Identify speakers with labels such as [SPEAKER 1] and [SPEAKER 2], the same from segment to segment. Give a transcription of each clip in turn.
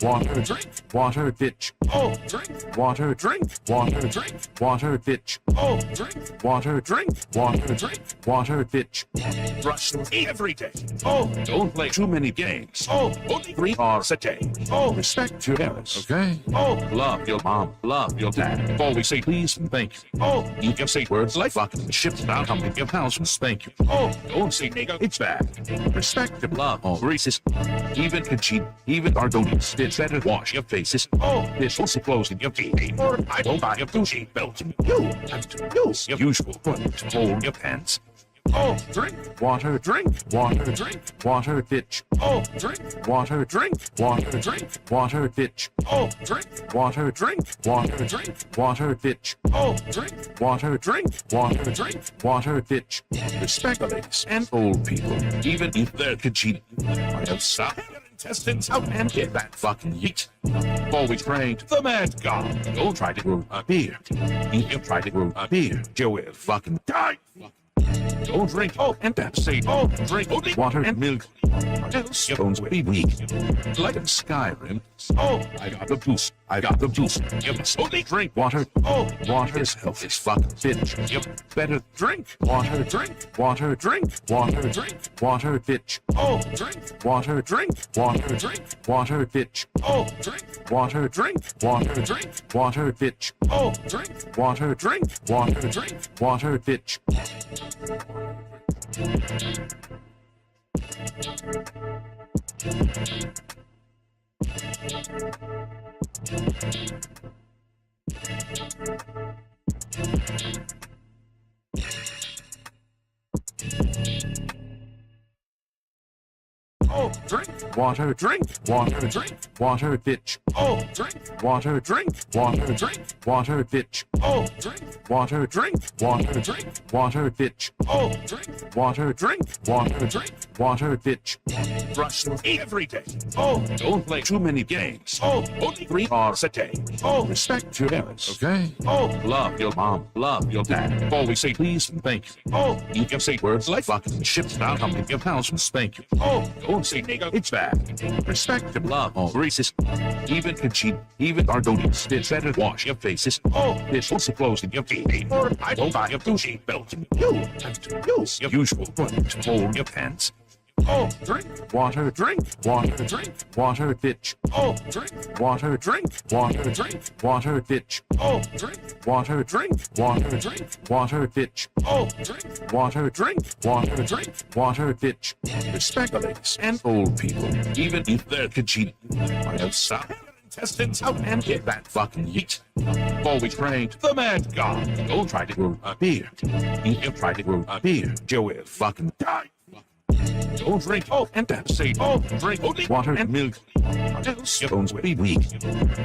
[SPEAKER 1] water, drink, water, bitch, oh, drink, water, drink, water, drink, water, bitch, oh, drink, water, drink, water, drink, water, bitch. Brush your teeth every day. Oh, don't play too many games. Oh, only 3 hours a day. Oh, respect your parents. Okay. Oh, love your mom, love your dad. Always say please and thank you. Oh, you can say words like fucking shit now come in your house and spank you. Oh, don't say nigga, it's bad. Respect and love all races. Even can cheat, even Argonians. It's better wash your faces. Oh, this pussy clothes in your feet. Or I will buy a douchey belt. You have to use your usual foot to hold your pants. Oh, drink, water, drink, water, drink, water, bitch. Oh, drink, water, drink, water, drink, water, bitch. Oh, drink, water, drink, water, drink, water, bitch. Oh, drink, water, drink, water, drink, water, bitch. Respect the ladies and old people, even if they're cheating. I have stopped your intestines out and get that fucking yeet. Always praying to the mad god. Don't try to grow a beard. If you try to grow a beard, you will fucking die. Don't drink, oh, and that's say, oh, drink only water and milk, or else your bones will be weak. Like in Skyrim, oh, I got the juice, I got the juice. You must only drink water, oh, water is health is fucking bitch. You better drink, water, drink, water, drink, water, drink, water, bitch. Oh, drink, water, drink, water, drink, water, bitch. Oh, drink, water, drink, water, drink, water, bitch. Oh, drink, water, drink, water, drink, water, bitch. Oh, drink, water, drink, water, drink, water, bitch. Oh, drink, water, drink, water, drink, water, bitch. Oh, drink, water, drink, water, drink, water, bitch. Oh, drink, water, drink, water, drink, water, bitch. Brush your teeth every day. Oh, don't play too many games. Oh, only 3 hours a day. Oh, respect your parents. Okay. Oh, love your mom, love your dad. Always say please and thank you. Oh, you can say words like fucking shit now come in your house and spank you. Oh, don't say nigga, it's bad. Respect and love all races. Even can cheat, even Argonians. It's better wash your faces. Oh, this pussy clothes in your feet. Or I will buy a douchey belt. You have to use your usual foot to hold your pants. Oh, drink, water, drink, water, drink, water, bitch. Oh, drink, water, drink, water, drink, water, bitch. Oh, drink, water, drink, water, drink, water, bitch. Oh, drink, water, drink, water, drink, water, bitch. Respect the ladies and old people, even if they're cheating. I have stopped your intestines out and get that fucking yeet. Always praying to the mad god. Don't try to grow a beard. If you try to grow a beard, you will fucking die. Don't drink, oh, and that's say, oh, drink only water and milk, or else your bones will be weak.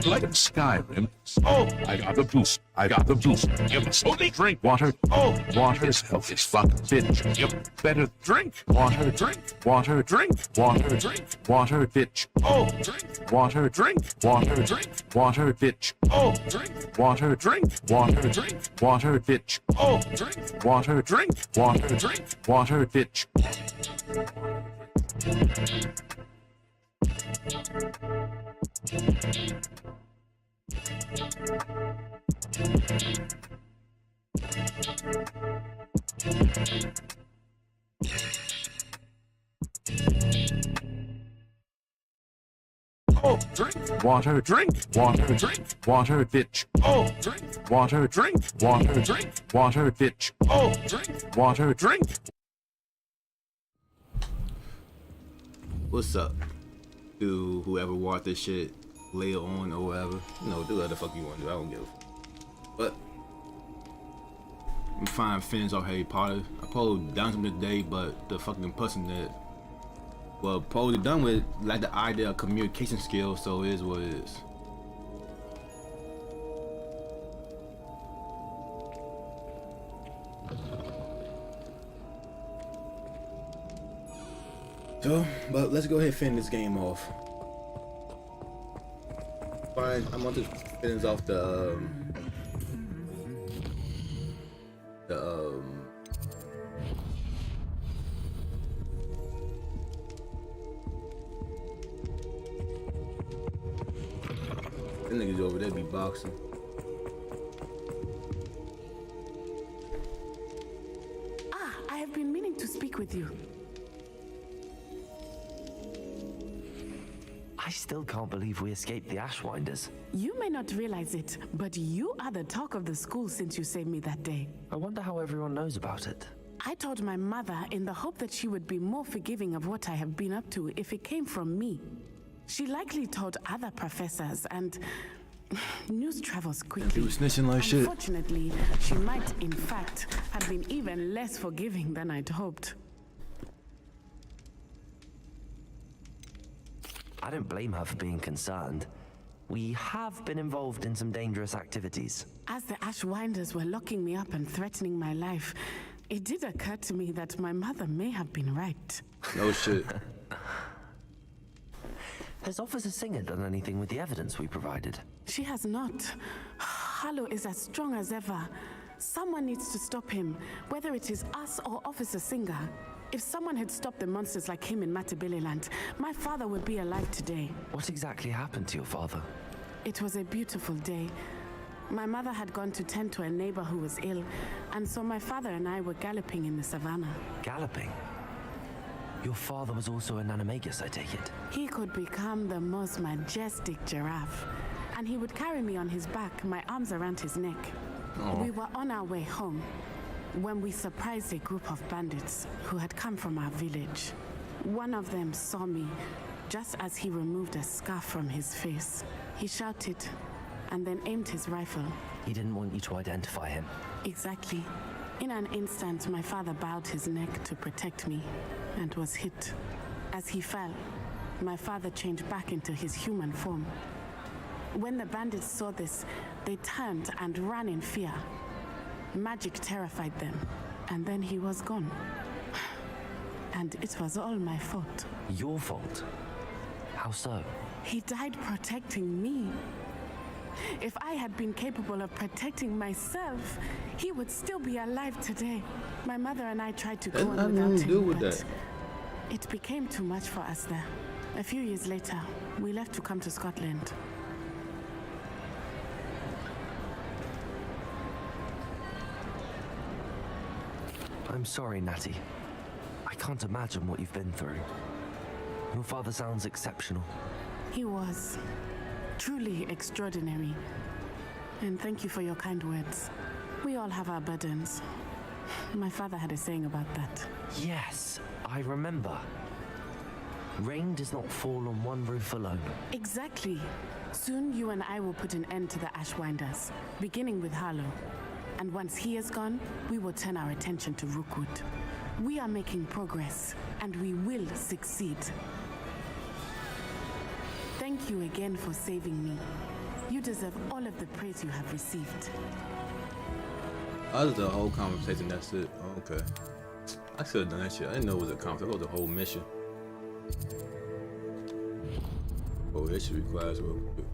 [SPEAKER 1] Like in Skyrim, oh, I got the juice, I got the juice. You must only drink water, oh, water is health is fucking bitch. You better drink, water, drink, water, drink, water, drink, water, bitch. Oh, drink, water, drink, water, drink, water, bitch. Oh, drink, water, drink, water, drink, water, bitch. Oh, drink, water, drink, water, drink, water, bitch. Oh, drink, water, drink, water, drink, water, bitch. Oh, drink, water, drink, water, drink, water, bitch. Oh, drink, water, drink.
[SPEAKER 2] What's up? Do whoever watched this shit later on or whatever. You know, do whatever the fuck you want to do. I don't give a fuck. But I'm fine fans on Harry Potter. I probably done something today, but the fucking person that probably done with like the idea of communication skills, so it is what it is. So, but let's go ahead and finish this game off. Fine, I'm going to finish off the Them niggas over there be boxing.
[SPEAKER 3] Ah, I have been meaning to speak with you.
[SPEAKER 4] I still can't believe we escaped the Ashwinders.
[SPEAKER 3] You may not realize it, but you are the talk of the school since you saved me that day.
[SPEAKER 4] I wonder how everyone knows about it.
[SPEAKER 3] I told my mother in the hope that she would be more forgiving of what I have been up to if it came from me. She likely told other professors, and news travels quickly.
[SPEAKER 2] She was snitching like shit.
[SPEAKER 3] Unfortunately, she might, in fact, have been even less forgiving than I'd hoped.
[SPEAKER 4] I don't blame her for being concerned. We have been involved in some dangerous activities.
[SPEAKER 3] As the Ashwinders were locking me up and threatening my life, it did occur to me that my mother may have been right.
[SPEAKER 2] No shit.
[SPEAKER 4] Has Officer Singer done anything with the evidence we provided?
[SPEAKER 3] She has not. Harlow is as strong as ever. Someone needs to stop him, whether it is us or Officer Singer. If someone had stopped the monsters like him in Matabeleland, my father would be alive today.
[SPEAKER 4] What exactly happened to your father?
[SPEAKER 3] It was a beautiful day. My mother had gone to tend to a neighbor who was ill, and so my father and I were galloping in the savannah.
[SPEAKER 4] Galloping? Your father was also an animagus, I take it?
[SPEAKER 3] He could become the most majestic giraffe, and he would carry me on his back, my arms around his neck.
[SPEAKER 2] Aww.
[SPEAKER 3] We were on our way home when we surprised a group of bandits who had come from our village. One of them saw me just as he removed a scarf from his face. He shouted and then aimed his rifle.
[SPEAKER 4] He didn't want you to identify him.
[SPEAKER 3] Exactly. In an instant, my father bowed his neck to protect me and was hit. As he fell, my father changed back into his human form. When the bandits saw this, they turned and ran in fear. Magic terrified them, and then he was gone. And it was all my fault.
[SPEAKER 4] Your fault? How so?
[SPEAKER 3] He died protecting me. If I had been capable of protecting myself, he would still be alive today. My mother and I tried to go on without him, but it became too much for us there. A few years later, we left to come to Scotland.
[SPEAKER 4] I'm sorry, Natty. I can't imagine what you've been through. Your father sounds exceptional.
[SPEAKER 3] He was truly extraordinary. And thank you for your kind words. We all have our burdens. My father had a saying about that.
[SPEAKER 4] Yes, I remember. Rain does not fall on one roof alone.
[SPEAKER 3] Exactly. Soon you and I will put an end to the Ashwinders, beginning with Harlow. And once he is gone, we will turn our attention to Rookwood. We are making progress, and we will succeed. Thank you again for saving me. You deserve all of the praise you have received.
[SPEAKER 2] That was the whole conversation, that's it. Okay. I should have done that shit. I didn't know it was a conversation. It was a whole mission. Oh, that should be class real quick.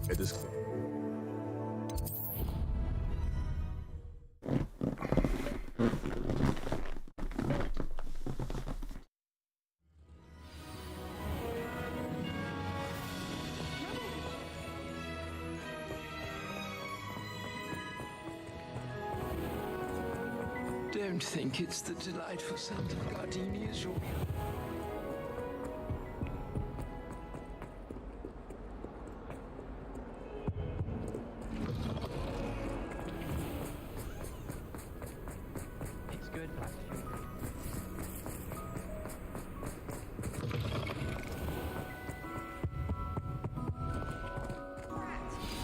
[SPEAKER 2] Get this.
[SPEAKER 5] Don't think it's the delightful scent of gardenias you'll...
[SPEAKER 4] It's good,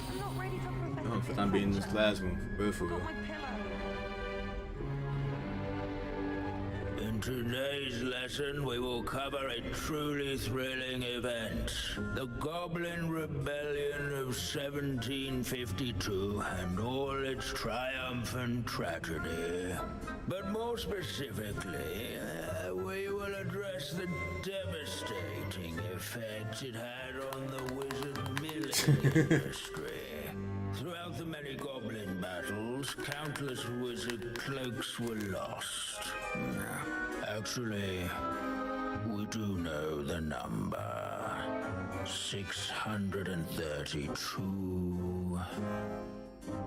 [SPEAKER 6] I'm not ready for Professor.
[SPEAKER 2] Oh, first time being in this classroom, for real.
[SPEAKER 7] In today's lesson, we will cover a truly thrilling event. The Goblin Rebellion of 1752 and all its triumphant tragedy. But more specifically, we will address the devastating effects it had on the wizard milling industry. Throughout the many battles, countless wizard cloaks were lost. Actually, we do know the number. 632.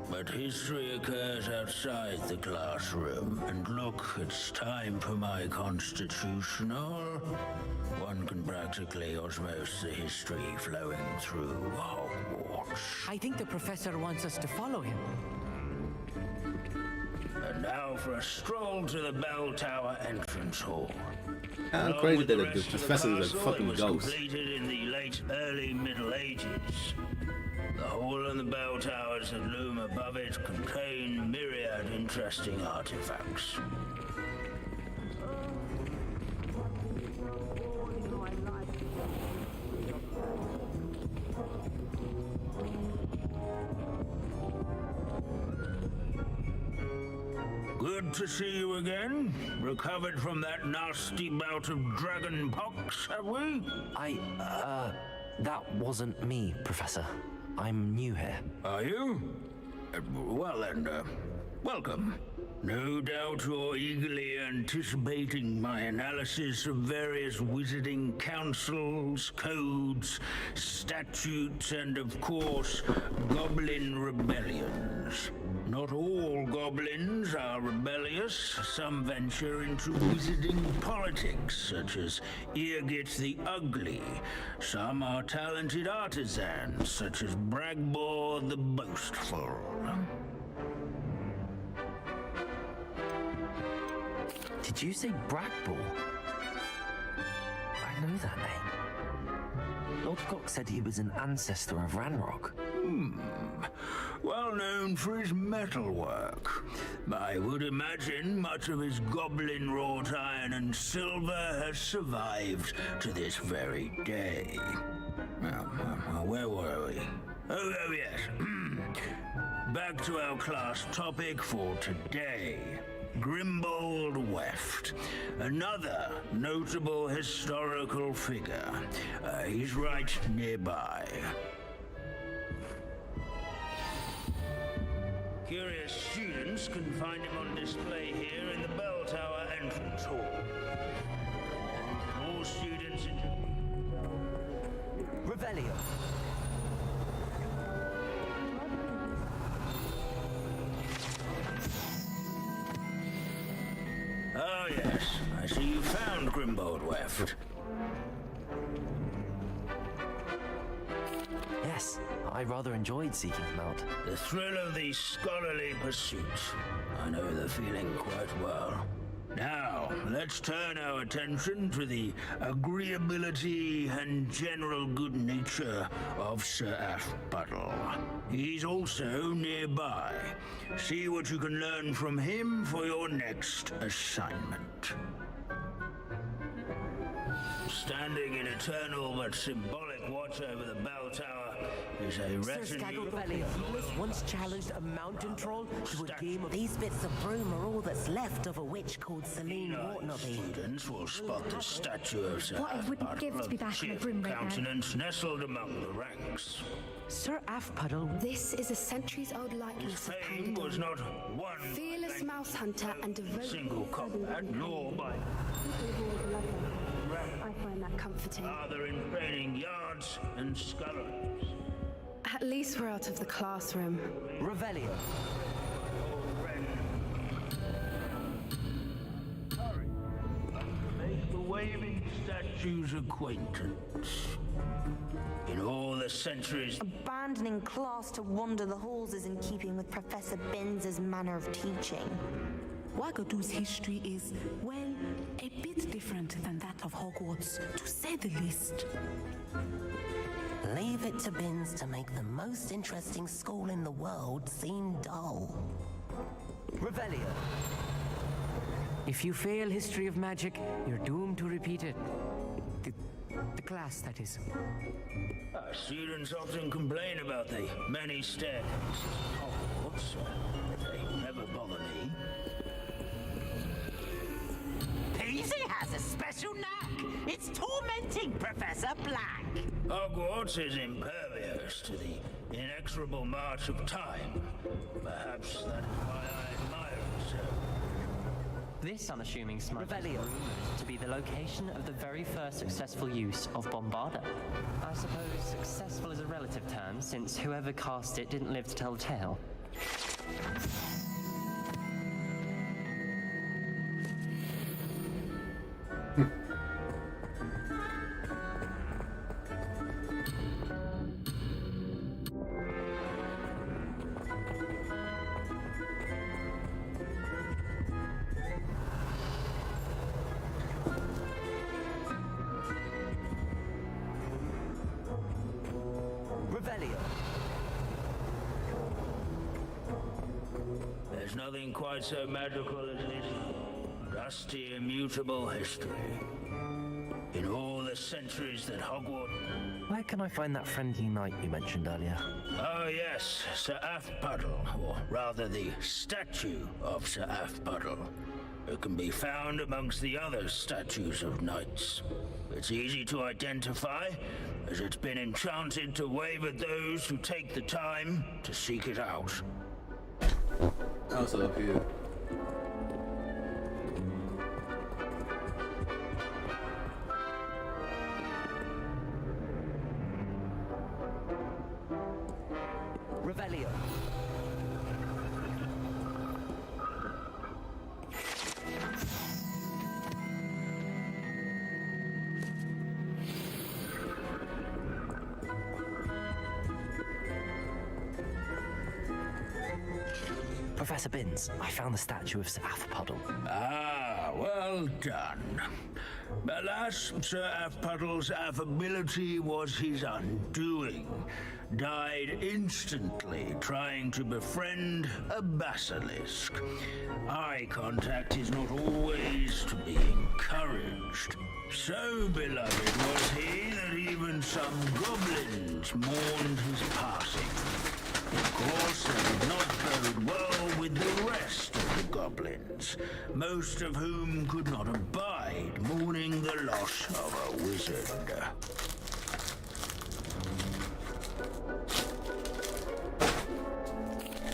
[SPEAKER 7] But history occurs outside the classroom. And look, it's time for my constitutional. One can practically osmose the history flowing through Hogwarts.
[SPEAKER 8] I think the professor wants us to follow him.
[SPEAKER 7] And now for a stroll to the bell tower entrance hall.
[SPEAKER 2] I'm
[SPEAKER 7] Along
[SPEAKER 2] crazy
[SPEAKER 7] with
[SPEAKER 2] that
[SPEAKER 7] the
[SPEAKER 2] the
[SPEAKER 7] rest of
[SPEAKER 2] professor is a
[SPEAKER 7] castle,
[SPEAKER 2] fucking
[SPEAKER 7] it was
[SPEAKER 2] ghost.
[SPEAKER 7] completed in the late early Middle Ages. The hall and the bell towers that loom above it contain myriad interesting artifacts. Good to see you again. Recovered from that nasty bout of dragon pox, have we?
[SPEAKER 4] That wasn't me, Professor. I'm new here.
[SPEAKER 7] Are you? Well then, welcome. No doubt you're eagerly anticipating my analysis of various wizarding councils, codes, statutes, and of course, goblin rebellions. Not all goblins are rebellious. Some venture into wizarding politics, such as Eargit the Ugly. Some are talented artisans, such as Bragbor the Boastful.
[SPEAKER 4] Did you say Bragbor? I know that name. Lord Cox said he was an ancestor of Ranrock.
[SPEAKER 7] Well known for his metalwork. I would imagine much of his goblin wrought iron and silver has survived to this very day. Where were we? Oh yes. Back to our class topic for today. Grimbold Weft, another notable historical figure. He's right nearby. Curious students can find him on display here in the bell tower entrance hall. And all students
[SPEAKER 4] Revelio.
[SPEAKER 7] Oh yes, I see you found Grimbold Weft.
[SPEAKER 4] Yes, I rather enjoyed seeking him out.
[SPEAKER 7] The thrill of the scholarly pursuit. I know the feeling quite well. Now, let's turn our attention to the agreeability and general good nature of Sir Ashbuttle. He's also nearby. See what you can learn from him for your next assignment. Standing in eternal but symbolic watch over the bell tower is a retinue.
[SPEAKER 8] Once challenged a mountain troll to a game of...
[SPEAKER 9] These bits of broom are all that's left of a witch called Celine Wartnobby.
[SPEAKER 7] Students will spot the statue of Sir
[SPEAKER 6] What I wouldn't give to be back on a broom right now.
[SPEAKER 7] countenance nestled among the ranks.
[SPEAKER 8] Sir Ashbuttle...
[SPEAKER 6] This is a centuries-old
[SPEAKER 7] His
[SPEAKER 6] likeness of
[SPEAKER 7] fame was not one
[SPEAKER 6] fearless mouse hunter and devoted
[SPEAKER 7] single combat, nor by
[SPEAKER 6] I find that comforting.
[SPEAKER 7] father in training yards and sculleries.
[SPEAKER 6] At least we're out of the classroom.
[SPEAKER 8] Revelio.
[SPEAKER 7] Hurry. Make the waving statue's acquaintance. In all the centuries,
[SPEAKER 9] Abandoning class to wander the halls is in keeping with Professor Binns' manner of teaching.
[SPEAKER 3] Wagadu's history is, well, a bit different than that of Hogwarts, to say the least.
[SPEAKER 9] Leave it to Binns to make the most interesting school in the world seem dull.
[SPEAKER 8] Revelio. If you fail history of magic, you're doomed to repeat it. The class, that is.
[SPEAKER 7] students often complain about the many staircases at Hogwarts. They never bother me.
[SPEAKER 10] Peasy has a special knack. It's tormenting Professor Black.
[SPEAKER 7] Hogwarts is impervious to the inexorable march of time. Perhaps that is why I admire it so.
[SPEAKER 8] This unassuming smudge is
[SPEAKER 4] Revelio.
[SPEAKER 8] rumored to be the location of the very first successful use of Bombarda. I suppose successful is a relative term, since whoever cast it didn't live to tell the tale.
[SPEAKER 4] Revelio.
[SPEAKER 7] There's nothing quite so magical as this dusty, immutable history. In all the centuries that Hogwarts...
[SPEAKER 4] Where can I find that friendly knight you mentioned earlier?
[SPEAKER 7] Oh yes, Sir Puddle, or rather the statue of Sir Puddle. It can be found amongst the other statues of knights. It's easy to identify, as it's been enchanted to wave at those who take the time to seek it out.
[SPEAKER 2] Also up here.
[SPEAKER 4] Revelio. Professor Binns, I found the statue of Sir Puddle.
[SPEAKER 7] Ah, well done. Alas, Sir Puddle's affability was his undoing. Died instantly trying to befriend a basilisk. Eye contact is not always to be encouraged. So beloved was he that even some goblins mourned his passing. Of course, that did not bode well with the rest of the goblins, most of whom could not abide mourning the loss of a wizard.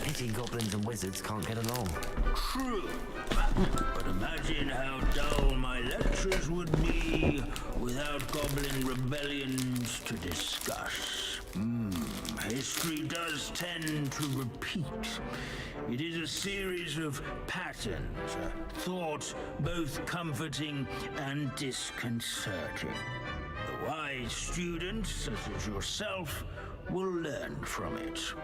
[SPEAKER 4] Pity goblins and wizards can't get along.
[SPEAKER 7] True, but imagine how dull my lectures would be without goblin rebellions to discuss. History does tend to repeat. It is a series of patterns, a thought both comforting and disconcerting. The wise student, such as yourself, will learn from it.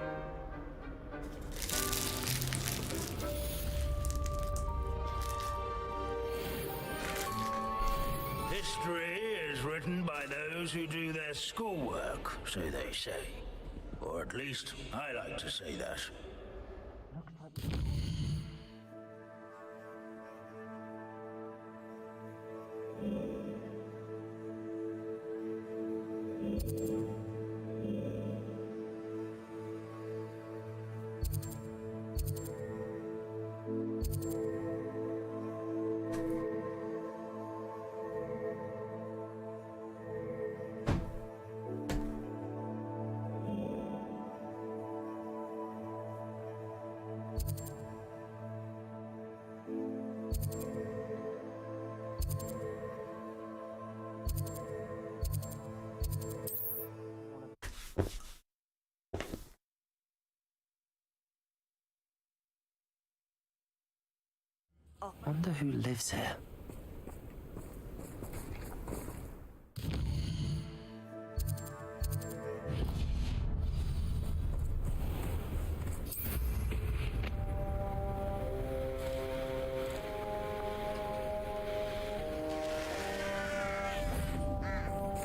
[SPEAKER 7] History is written by those who do their schoolwork, so they say. Or at least, I like to say that.
[SPEAKER 4] Wonder who lives here.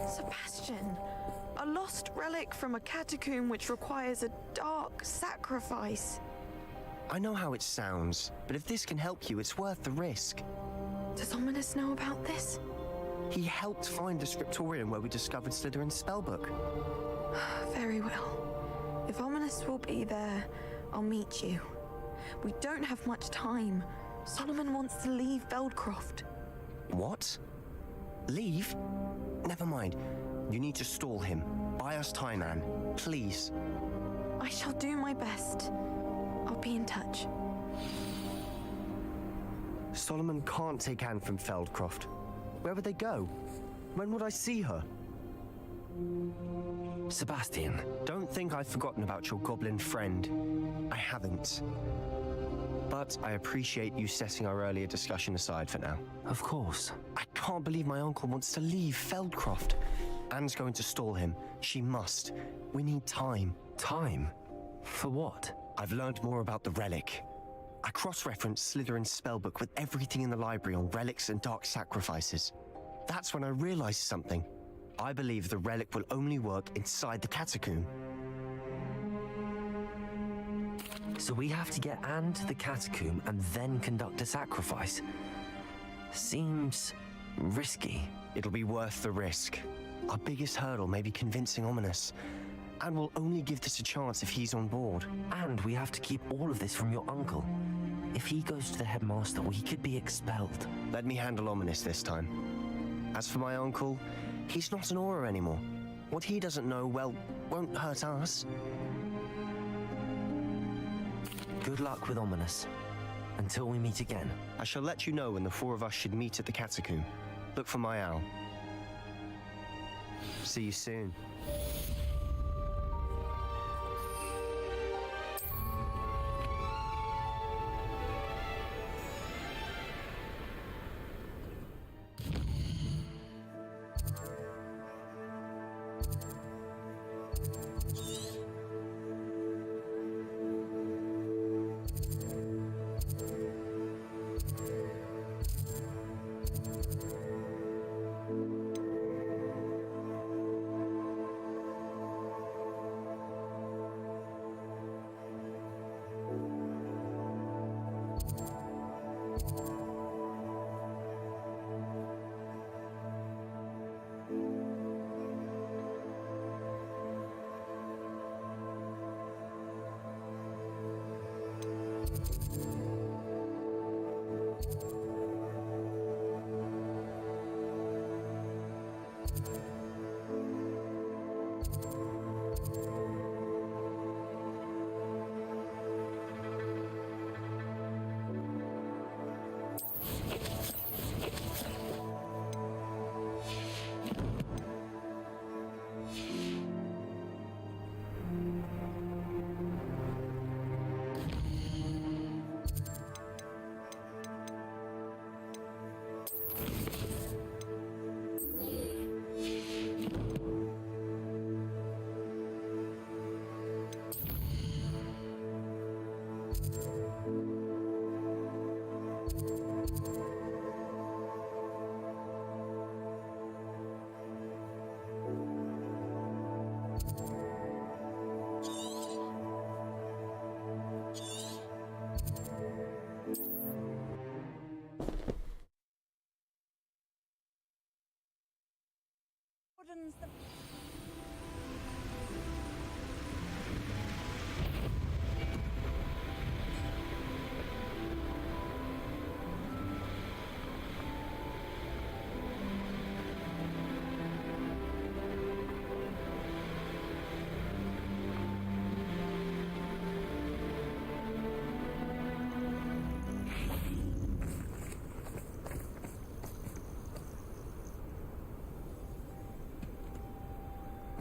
[SPEAKER 11] Sebastian, a lost relic from a catacomb which requires a dark sacrifice.
[SPEAKER 4] I know how it sounds, but if this can help you, it's worth the risk.
[SPEAKER 11] Does Ominous know about this?
[SPEAKER 4] He helped find the scriptorium where we discovered Slytherin's spellbook.
[SPEAKER 11] Very well. If Ominous will be there, I'll meet you. We don't have much time. Solomon wants to leave Veldcroft.
[SPEAKER 4] What? Leave? Never mind. You need to stall him. Buy us time, Anne. Please.
[SPEAKER 11] I shall do my best. I'll be in touch.
[SPEAKER 12] Solomon can't take Anne from Feldcroft. Where would they go? When would I see her?
[SPEAKER 4] Sebastian,
[SPEAKER 12] Don't think I've forgotten about your goblin friend. I haven't. But I appreciate you setting our earlier discussion aside for now.
[SPEAKER 4] of course.
[SPEAKER 12] I can't believe my uncle wants to leave Feldcroft. Anne's going to stall him. She must. We need time.
[SPEAKER 4] Time? For what?
[SPEAKER 12] I've learned more about the relic. I cross-referenced Slytherin's spellbook with everything in the library on relics and dark sacrifices. That's when I realized something. I believe the relic will only work inside the catacomb.
[SPEAKER 4] So we have to get Anne to the catacomb and then conduct a sacrifice? Seems risky.
[SPEAKER 12] It'll be worth the risk. Our biggest hurdle may be convincing Ominous. And we'll only give this a chance if he's on board.
[SPEAKER 4] And we have to keep all of this from your uncle. If he goes to the headmaster, we could be expelled.
[SPEAKER 12] Let me handle Ominous this time. As for my uncle, he's not an Auror anymore. What he doesn't know, well, won't hurt us.
[SPEAKER 4] Good luck with Ominous. Until we meet again.
[SPEAKER 12] I shall let you know when the four of us should meet at the catacomb. Look for my owl. See you soon.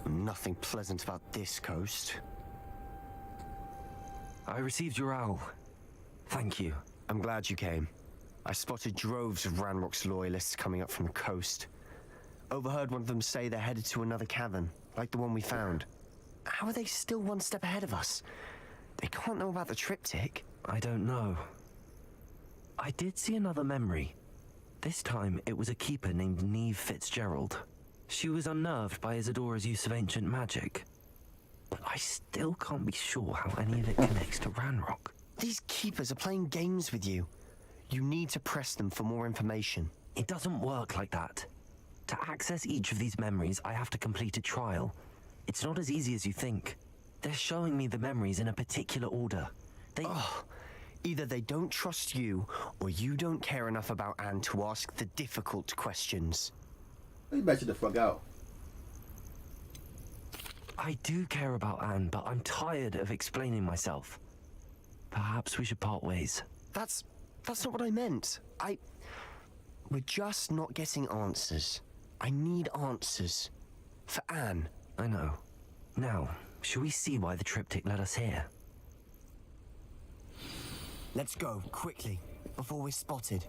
[SPEAKER 12] Nothing pleasant about this coast.
[SPEAKER 4] I received your owl. Thank you.
[SPEAKER 12] I'm glad you came. I spotted droves of Ranrock's loyalists coming up from the coast. Overheard one of them say they're headed to another cavern, like the one we found. How are they still one step ahead of us? They can't know about the triptych.
[SPEAKER 4] I don't know. I did see another memory. This time, it was a keeper named Neve Fitzgerald. She was unnerved by Isadora's use of ancient magic. But I still can't be sure how any of it connects to Ranrock.
[SPEAKER 12] These keepers are playing games with you. You need to press them for more information.
[SPEAKER 4] It doesn't work like that. To access each of these memories, I have to complete a trial. It's not as easy as you think. They're showing me the memories in a particular order.
[SPEAKER 12] Either they don't trust you, or you don't care enough about Anne to ask the difficult questions.
[SPEAKER 2] You better the fuck out.
[SPEAKER 4] I do care about Anne, but I'm tired of explaining myself. Perhaps we should part ways.
[SPEAKER 12] That's not what I meant. We're just not getting answers. I need answers. For Anne.
[SPEAKER 4] I know. Now, shall we see why the triptych led us here?
[SPEAKER 12] Let's go, quickly, before we're spotted.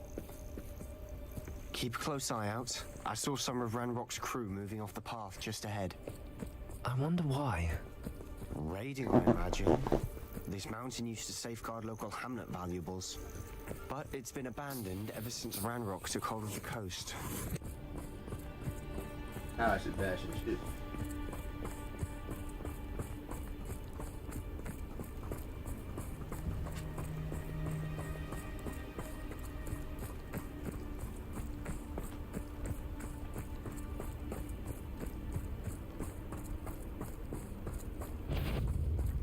[SPEAKER 12] Keep a close eye out. I saw some of Ranrock's crew moving off the path just ahead.
[SPEAKER 4] I wonder why.
[SPEAKER 12] Raiding, I imagine. This mountain used to safeguard local hamlet valuables. But it's been abandoned ever since Ranrock took hold of the coast.
[SPEAKER 2] Ah, I should bash and shit.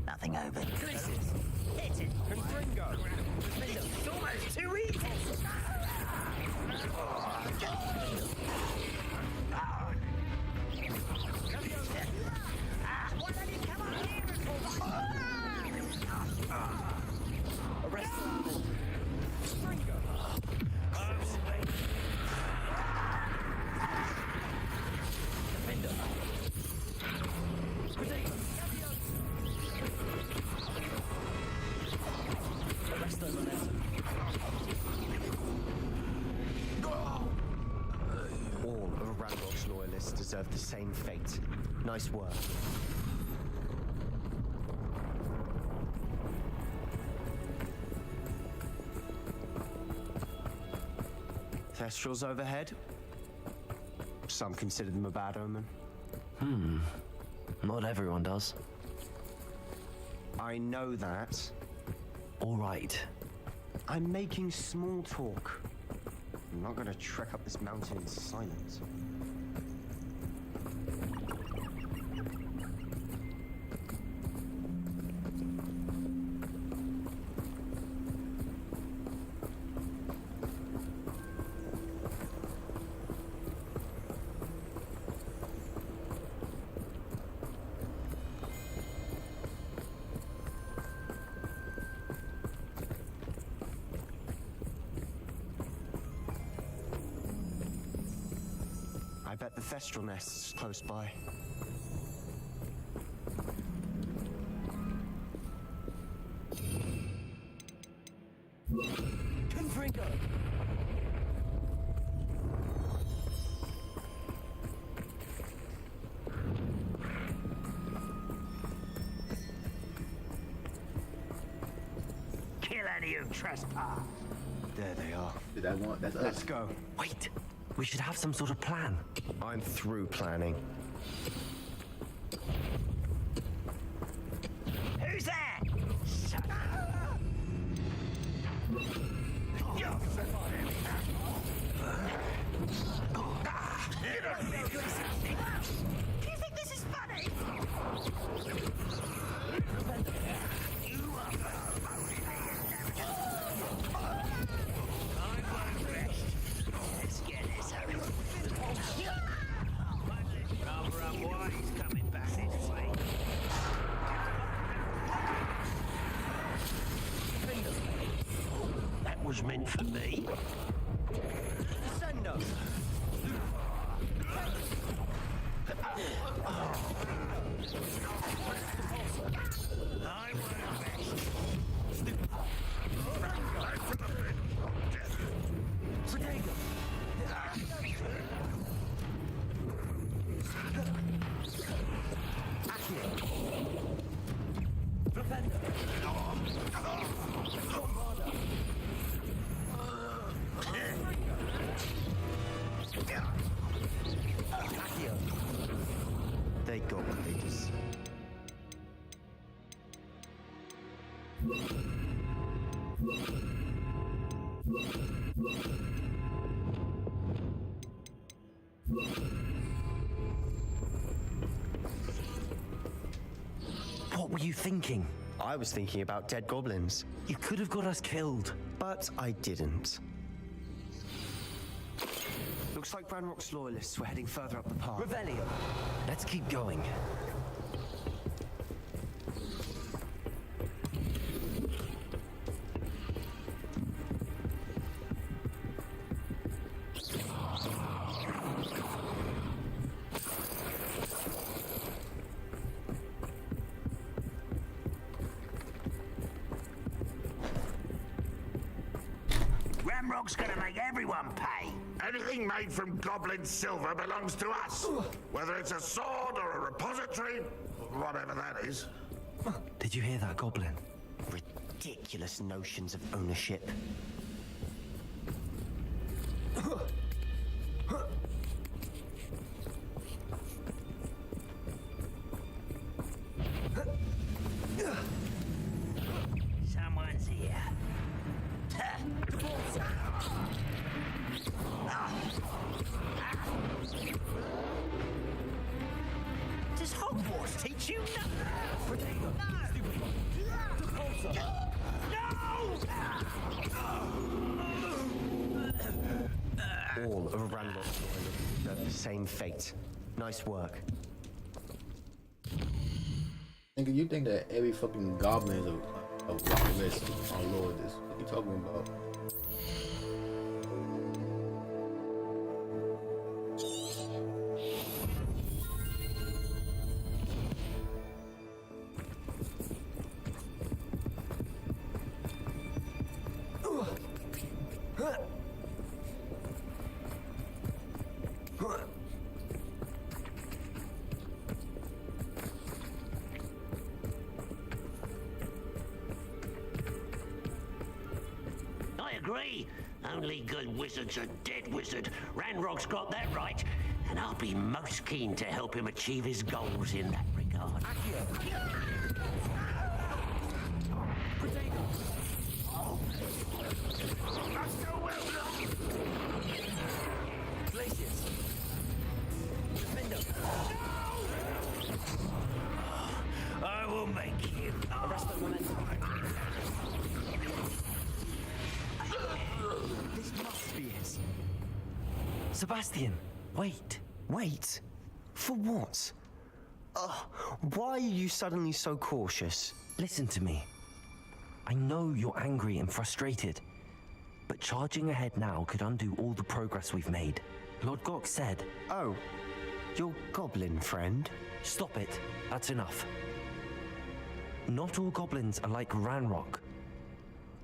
[SPEAKER 10] Nothing over. Hit it. Confringo. It's almost too easy. Why don't you come on here and arrest them? Confringo.
[SPEAKER 12] All of Ranrock's loyalists deserve the same fate. Nice work. Thestrals overhead. Some consider them a bad omen.
[SPEAKER 4] Not everyone does.
[SPEAKER 12] I know that.
[SPEAKER 4] All right.
[SPEAKER 12] I'm making small talk. I'm not gonna trek up this mountain in silence. I bet the Thestral nest is close by.
[SPEAKER 10] Confringo. Kill any who trespass.
[SPEAKER 12] There they are.
[SPEAKER 2] That's us.
[SPEAKER 12] Let's go.
[SPEAKER 4] Wait. We should have some sort of plan.
[SPEAKER 12] I'm through planning.
[SPEAKER 10] Who's there? Shut up. Do you think this is funny? Let's get this over. Rather unwise coming back this way. That was meant for me. Send us. I want best.
[SPEAKER 12] They got what they deserve.
[SPEAKER 4] What were you thinking?
[SPEAKER 12] I was thinking about dead goblins,
[SPEAKER 4] You could have got us killed.
[SPEAKER 12] but I didn't. Looks like Ranrock's loyalists were heading further up the path.
[SPEAKER 4] Revelio. Let's keep going.
[SPEAKER 7] Ranrock's gonna make everyone pay.
[SPEAKER 13] Anything made from goblin silver belongs to us. Whether it's a sword or a repository, whatever that is.
[SPEAKER 4] Did you hear that, Goblin?
[SPEAKER 12] Ridiculous notions of ownership.
[SPEAKER 7] Someone's here. Does Hogwarts teach you nothing?
[SPEAKER 12] All of Ranrock's loyalists, the same fate. Nice work.
[SPEAKER 2] Nigga, you think that every fucking goblin is a loyalist on Lord this? What you talking about?
[SPEAKER 7] I agree. Only good wizard's a dead wizard. Ranrock's got that right, and I'll be most keen to help him achieve his goals in that regard. I will make you. Arrest the momentum.
[SPEAKER 12] This must be it.
[SPEAKER 4] Sebastian, wait.
[SPEAKER 12] Wait? For what? Why are you suddenly so cautious?
[SPEAKER 4] Listen to me. I know you're angry and frustrated, but charging ahead now could undo all the progress we've made. Lord Gok said...
[SPEAKER 12] Oh, your goblin friend?
[SPEAKER 4] Stop it. That's enough. Not all goblins are like Ranrock.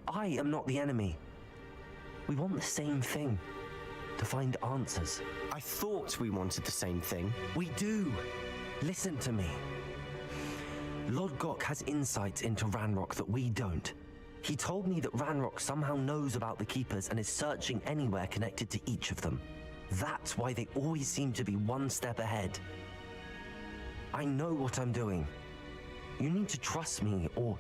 [SPEAKER 4] I am not the enemy. We want the same thing. To find answers.
[SPEAKER 12] I thought we wanted the same thing.
[SPEAKER 4] We do. Listen to me. Lord Gok has insights into Ranrock that we don't. He told me that Ranrock somehow knows about the Keepers and is searching anywhere connected to each of them. That's why they always seem to be one step ahead. I know what I'm doing. You need to trust me, or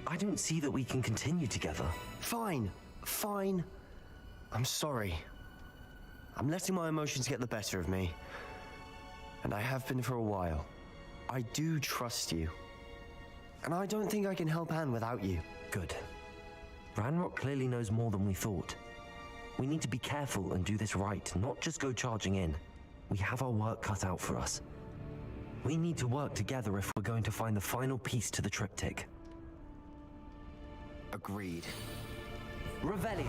[SPEAKER 4] I don't see that we can continue together.
[SPEAKER 12] Fine. I'm sorry. I'm letting my emotions get the better of me. And I have been for a while. I do trust you. And I don't think I can help Anne without you.
[SPEAKER 4] Good. Ranrock clearly knows more than we thought. We need to be careful and do this right, not just go charging in. We have our work cut out for us. We need to work together if we're going to find the final piece to the triptych.
[SPEAKER 12] Agreed.
[SPEAKER 4] Revelio.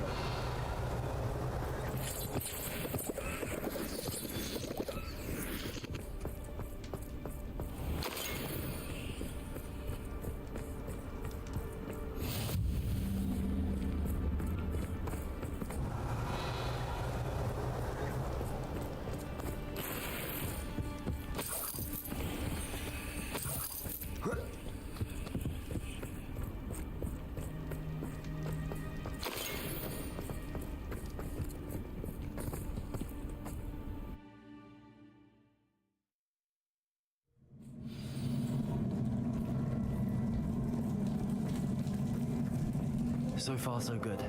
[SPEAKER 4] So far, so good.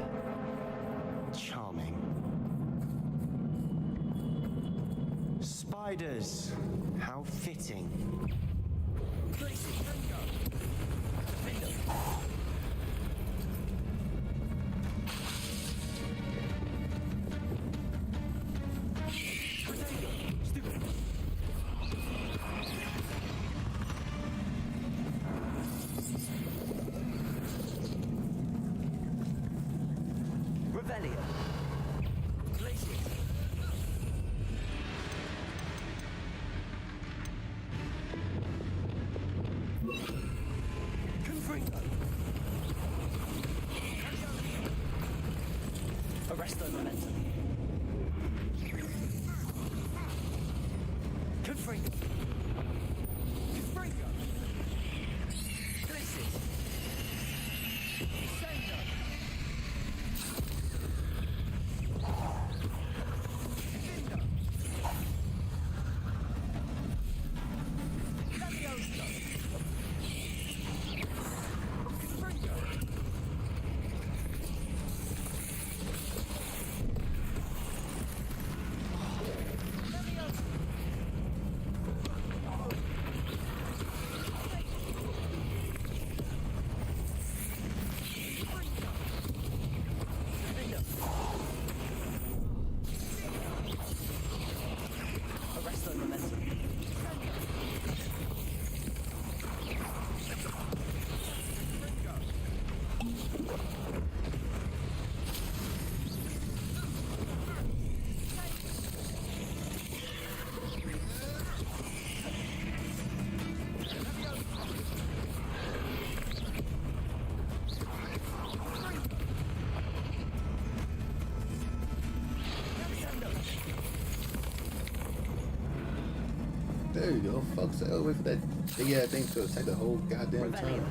[SPEAKER 12] Charming. Spiders. How fitting.
[SPEAKER 10] Arresto momentum. Confringo. Confringo. Glissies. Sendo. Vindo. Levioso. Confringo. Arresto momentum.
[SPEAKER 2] There you go. Fuck, so wait for that thing to attack the whole goddamn time.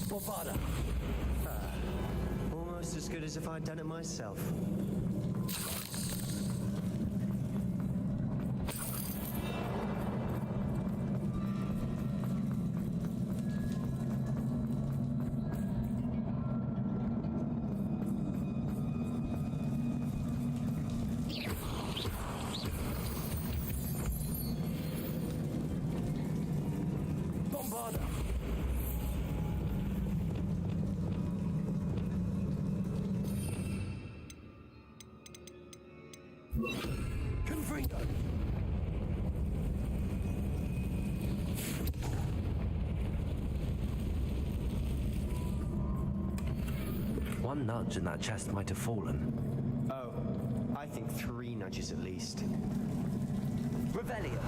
[SPEAKER 10] Bombarda.
[SPEAKER 12] Almost as good as if I'd done it myself.
[SPEAKER 10] Bombarda. Confringo.
[SPEAKER 4] One nudge and that chest might have fallen.
[SPEAKER 12] Oh, I think 3 nudges at least.
[SPEAKER 10] Revelio.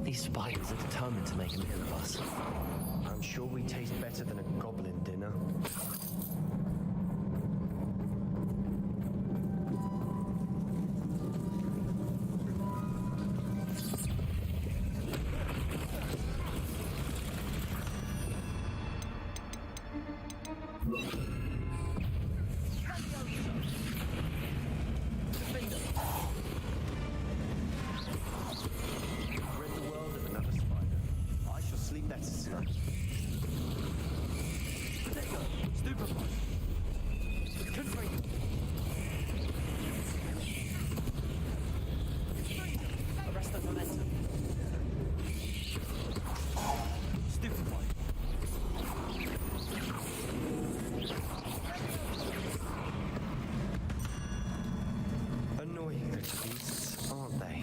[SPEAKER 4] These spiders are determined to make a meal of us.
[SPEAKER 12] I'm sure we taste better than a goblin dinner. Rid the world of another spider. I shall sleep better tonight.
[SPEAKER 10] Stupefy. Confringo. Arresto momentum. Stupefy.
[SPEAKER 12] Annoying little beasts, aren't they?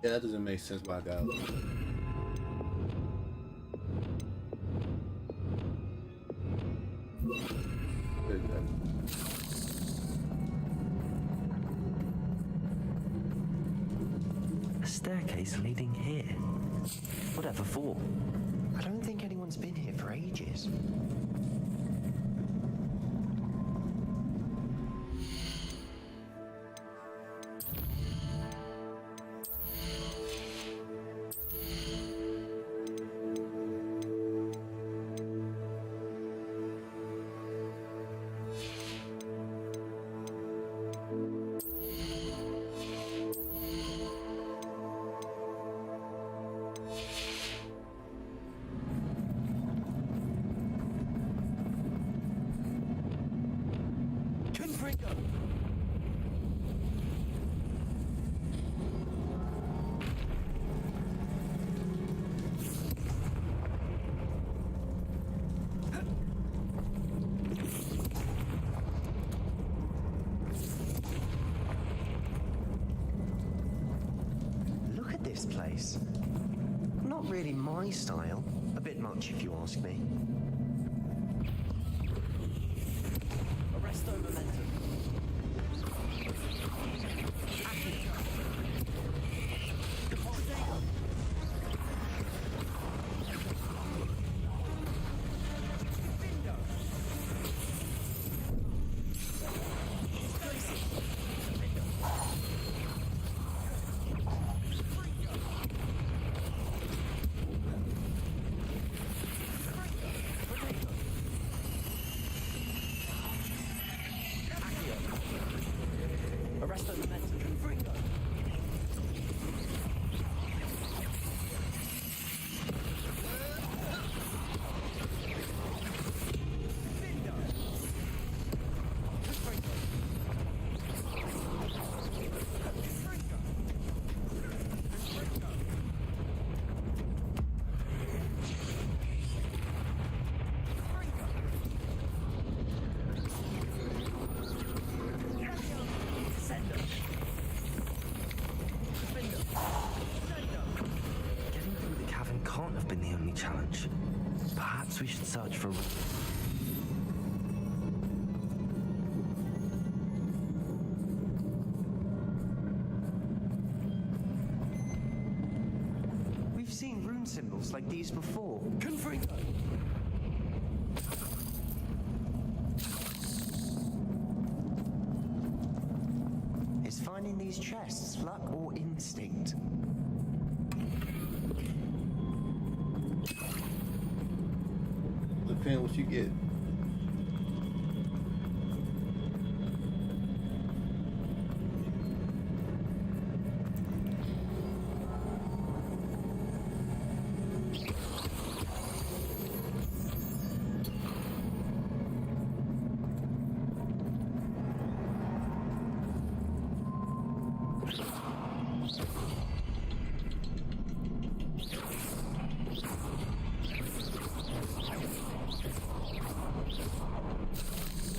[SPEAKER 2] Yeah, that doesn't make sense why I got
[SPEAKER 4] A staircase leading here. Whatever for?
[SPEAKER 12] I don't think anyone's been here for ages.
[SPEAKER 10] Confringo.
[SPEAKER 12] nice. Not really my style. A bit much, if you ask me.
[SPEAKER 10] Arresto momentum. Arresto momentum. Confringo.
[SPEAKER 4] Getting through the cavern can't have been the only challenge. Perhaps we should search for...
[SPEAKER 12] We've seen rune symbols like these before.
[SPEAKER 10] Confringo.
[SPEAKER 12] Is finding these chests luck or instinct?
[SPEAKER 2] Depends what you get.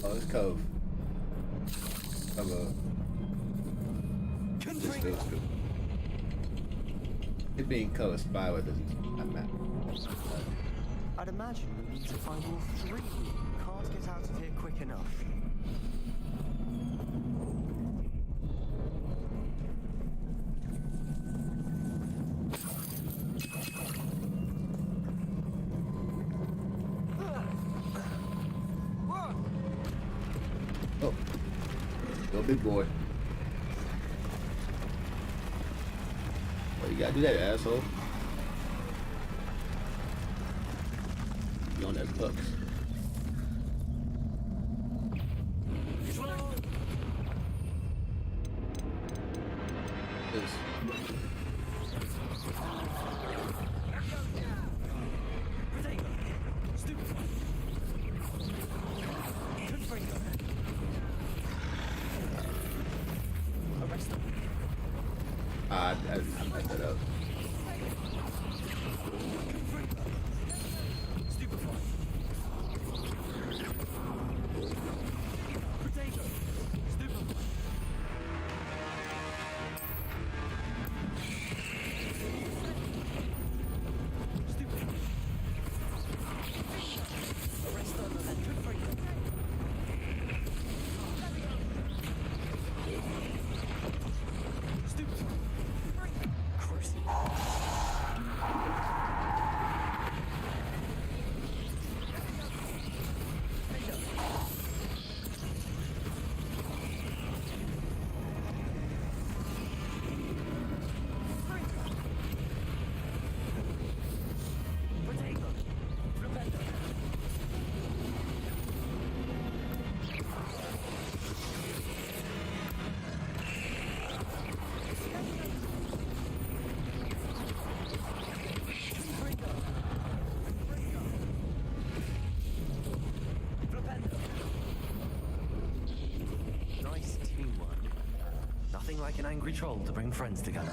[SPEAKER 2] Oh, it's cove. Of a. This feels good. It being cove spiral doesn't matter.
[SPEAKER 12] I'd imagine we need to find all three. Can't get out of here quick enough.
[SPEAKER 2] Oh, go big boy. Well, you gotta do that, asshole. You on that pucks. This. I messed that up.
[SPEAKER 4] Nice teamwork. Nothing like an angry troll to bring friends together.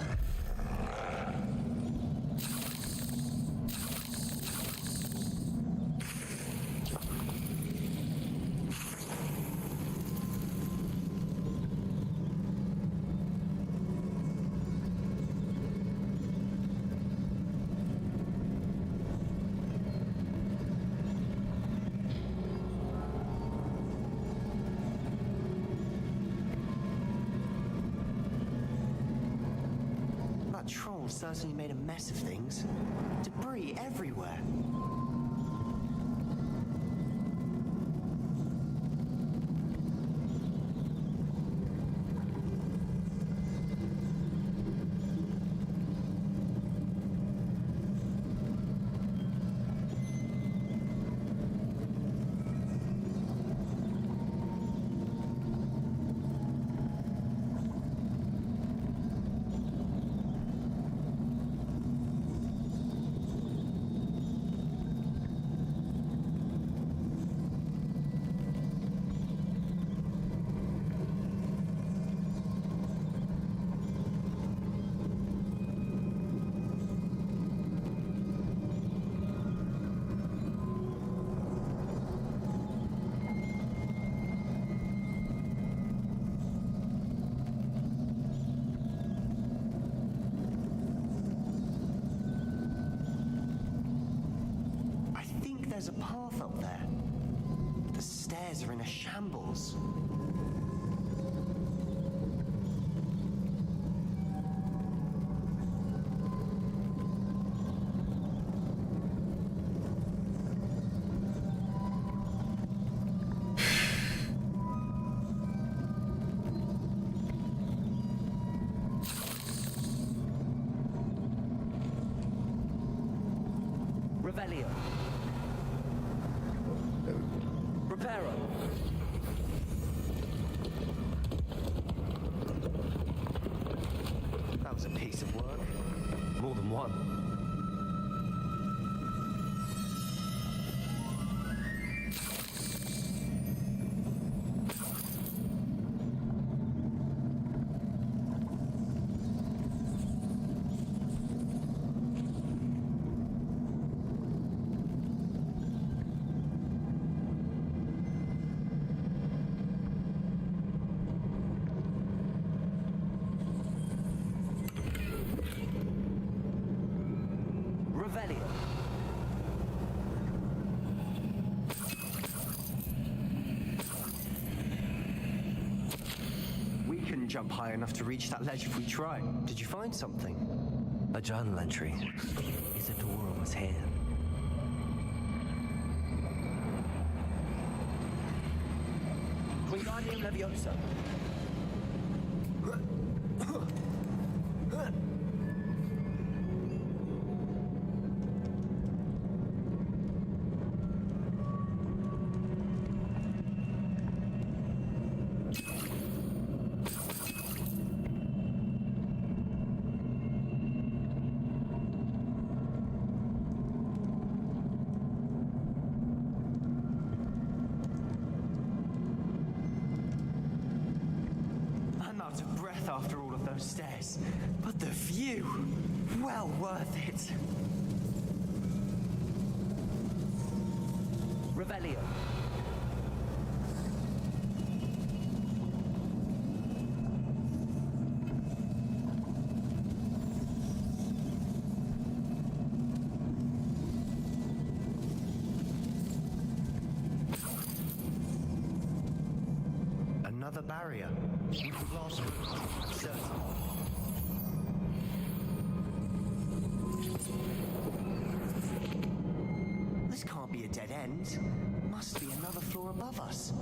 [SPEAKER 12] That troll certainly made a mess of things. Debris everywhere. There's a path up there. The stairs are in a shambles.
[SPEAKER 10] Revelio. Reparo.
[SPEAKER 12] That was a piece of work. More than one. We couldn't jump high enough to reach that ledge if we tried. Did you find something?
[SPEAKER 4] A journal entry. Isadora was here.
[SPEAKER 10] Wingardium Leviosa.
[SPEAKER 12] After all of those stairs, but the view, well worth it.
[SPEAKER 10] Revelio.
[SPEAKER 12] Another barrier. We've lost it. Certain. This can't be a dead end. Must be another floor above us.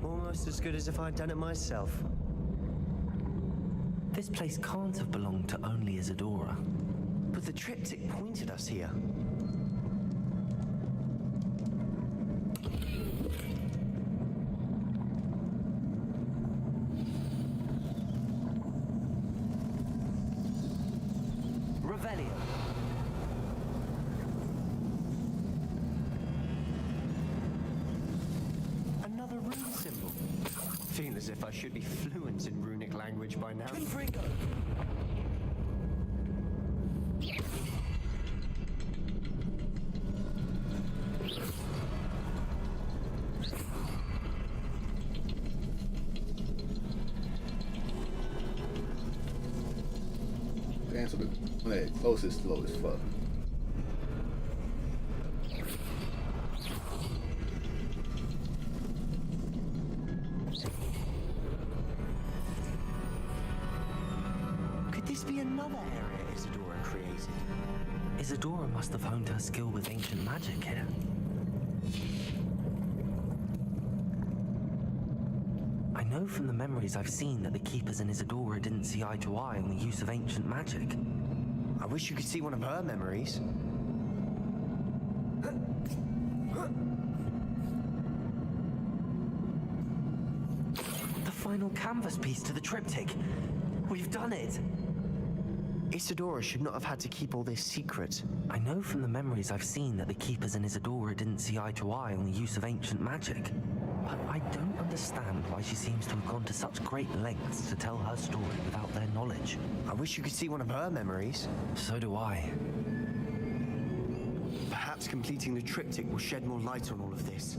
[SPEAKER 12] Almost as good as if I'd done it myself.
[SPEAKER 4] This place can't have belonged to only Isadora.
[SPEAKER 12] But the triptych pointed us here.
[SPEAKER 4] Revelio. Another rune symbol.
[SPEAKER 12] Feel as if I should be fluent in runic language by now.
[SPEAKER 4] Confringo.
[SPEAKER 2] Cancel the closest slow as fuck.
[SPEAKER 12] Could this be another area Isadora created?
[SPEAKER 4] Isadora must have honed her skill with ancient magic here. I know from the memories I've seen that the Keepers and Isadora didn't see eye to eye on the use of ancient magic.
[SPEAKER 12] I wish you could see one of her memories.
[SPEAKER 4] The final canvas piece to the triptych. We've done it!
[SPEAKER 12] Isadora should not have had to keep all this secret.
[SPEAKER 4] I know from the memories I've seen that the Keepers and Isadora didn't see eye to eye on the use of ancient magic. But I don't understand why she seems to have gone to such great lengths to tell her story without their knowledge.
[SPEAKER 12] I wish you could see one of her memories.
[SPEAKER 4] So do I.
[SPEAKER 12] Perhaps completing the triptych will shed more light on all of this.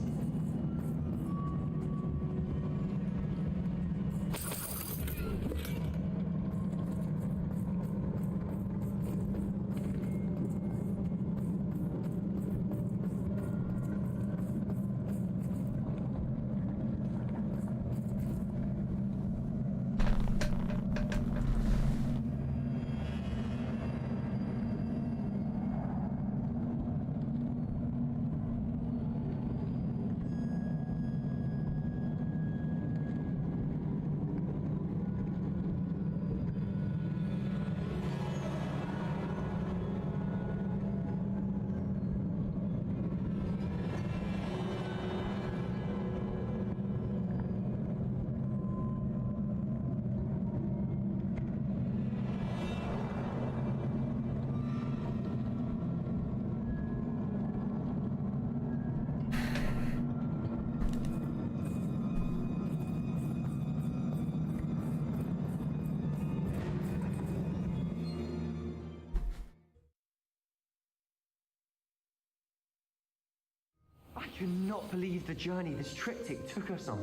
[SPEAKER 12] I cannot believe the journey this triptych took us on.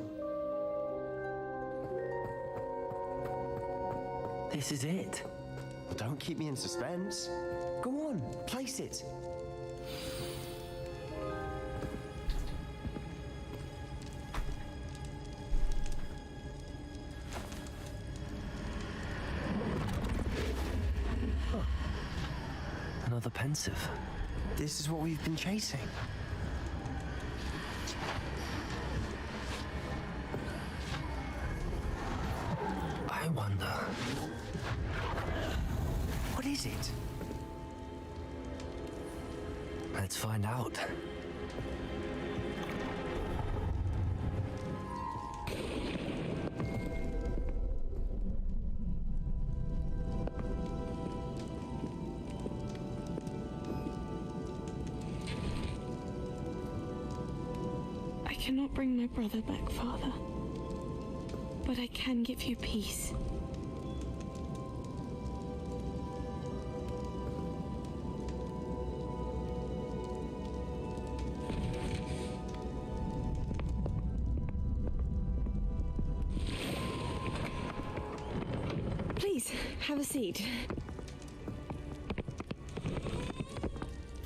[SPEAKER 4] This is it.
[SPEAKER 12] Well, don't keep me in suspense. Go on, place it.
[SPEAKER 4] Huh. Another pensive.
[SPEAKER 12] This is what we've been chasing.
[SPEAKER 4] I wonder.
[SPEAKER 12] What is it?
[SPEAKER 4] Let's find out.
[SPEAKER 11] I cannot bring my brother back, Father. But I can give you peace. Please, have a seat.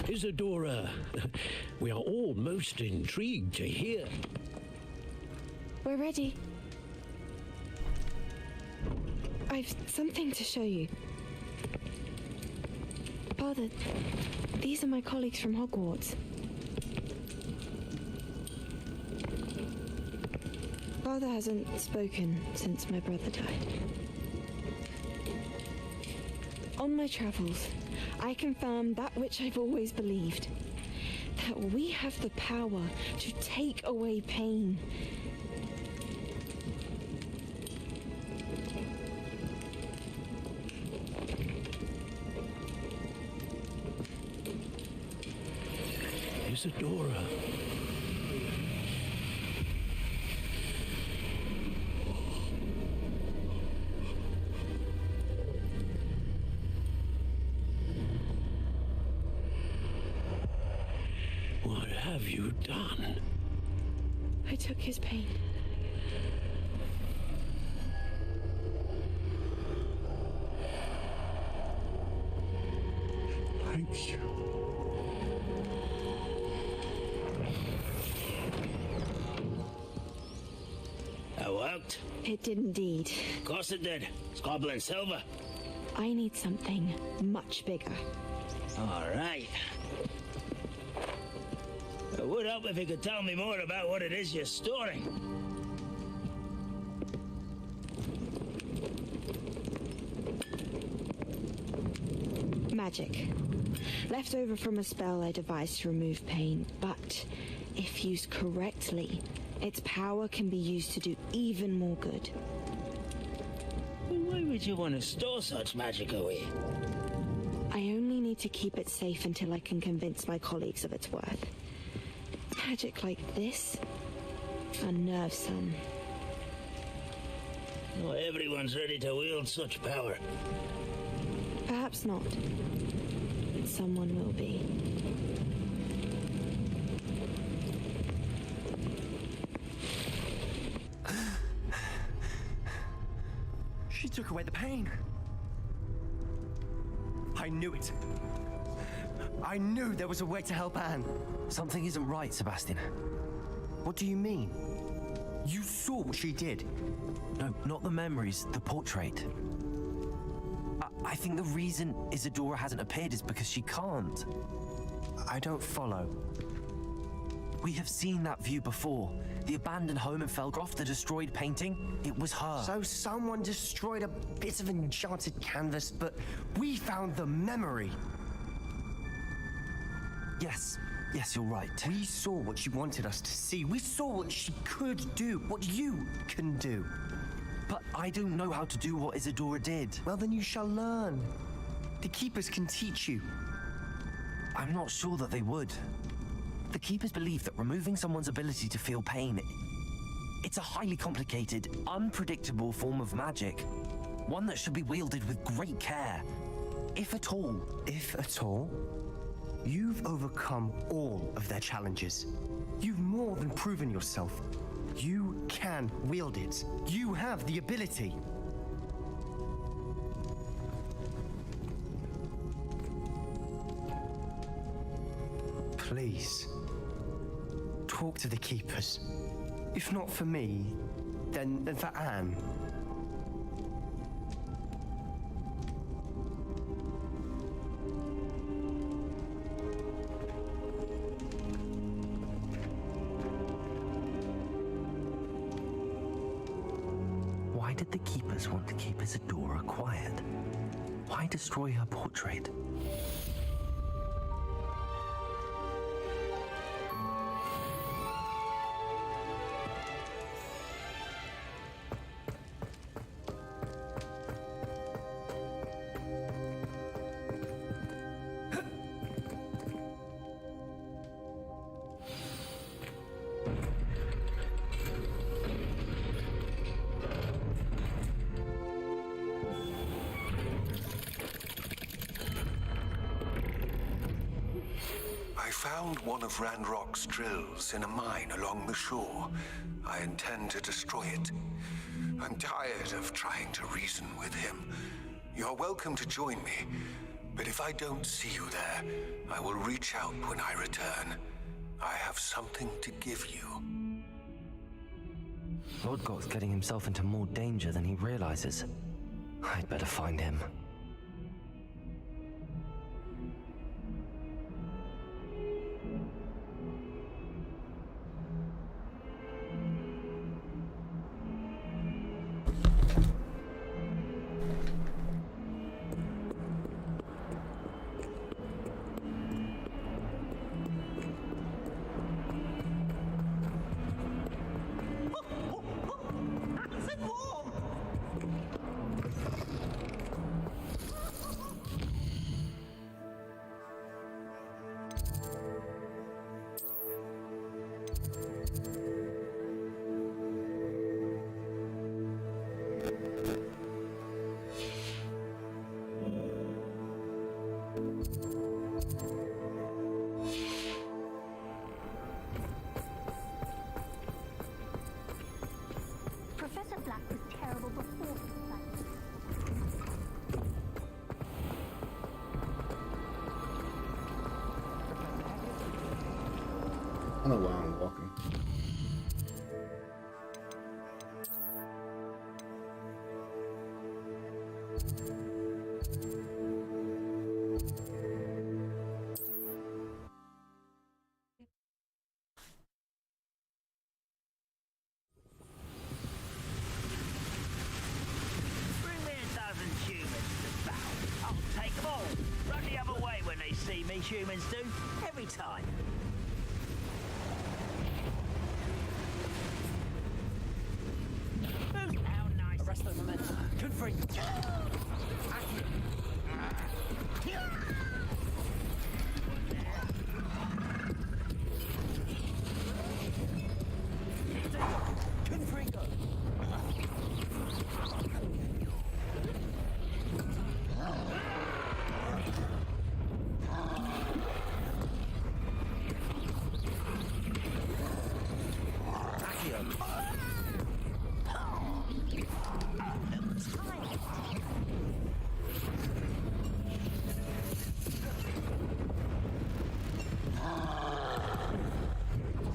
[SPEAKER 14] Isadora, we are all most intrigued to hear.
[SPEAKER 11] We're ready. I've something to show you. Father, these are my colleagues from Hogwarts. Father hasn't spoken since my brother died. On my travels, I confirmed that which I've always believed. That we have the power to take away pain.
[SPEAKER 14] Isadora. What have you done?
[SPEAKER 11] I took his pain.
[SPEAKER 14] Thank you.
[SPEAKER 10] That worked?
[SPEAKER 11] It did indeed.
[SPEAKER 10] Of course it did. It's goblin silver.
[SPEAKER 11] I need something much bigger.
[SPEAKER 10] All right. It would help if you could tell me more about what it is you're storing.
[SPEAKER 11] Magic. Left over from a spell I devised to remove pain, but if used correctly, its power can be used to do even more good.
[SPEAKER 10] Why would you want to store such magic away?
[SPEAKER 11] I only need to keep it safe until I can convince my colleagues of its worth. Magic like this unnerves some.
[SPEAKER 10] Not everyone's ready to wield such power.
[SPEAKER 11] Perhaps not. But someone will be.
[SPEAKER 12] She took away the pain. I knew it. I knew there was a way to help Anne.
[SPEAKER 4] Something isn't right, Sebastian.
[SPEAKER 12] What do you mean? You saw what she did.
[SPEAKER 4] No, not the memories, the portrait. I think the reason Isadora hasn't appeared is because she can't.
[SPEAKER 12] I don't follow.
[SPEAKER 4] We have seen that view before. The abandoned home in Felgroth, the destroyed painting, it was her.
[SPEAKER 12] So someone destroyed a bit of enchanted canvas, but we found the memory.
[SPEAKER 4] Yes, you're right.
[SPEAKER 12] We saw what she wanted us to see. We saw what she could do, what you can do.
[SPEAKER 4] But I don't know how to do what Isadora did.
[SPEAKER 12] Well, then you shall learn. The Keepers can teach you.
[SPEAKER 4] I'm not sure that they would. The Keepers believe that removing someone's ability to feel pain, it's a highly complicated, unpredictable form of magic. One that should be wielded with great care. If at all.
[SPEAKER 12] If at all? You've overcome all of their challenges. You've more than proven yourself. You can wield it. You have the ability. Please, talk to the Keepers. If not for me, then for Anne.
[SPEAKER 4] Why did the Keepers want to keep Isadora quiet? Why destroy her portrait?
[SPEAKER 15] I found one of Ranrock's drills in a mine along the shore. I intend to destroy it. I'm tired of trying to reason with him. You're welcome to join me, but if I don't see you there, I will reach out when I return. I have something to give you.
[SPEAKER 4] Lord Goth's getting himself into more danger than he realizes. I'd better find him.
[SPEAKER 10] Bring me a dozen humans to battle. I'll take them all. Run the other way when they see me, humans do. Every time. How nice. Arrest the momentum. Confront. Confringo.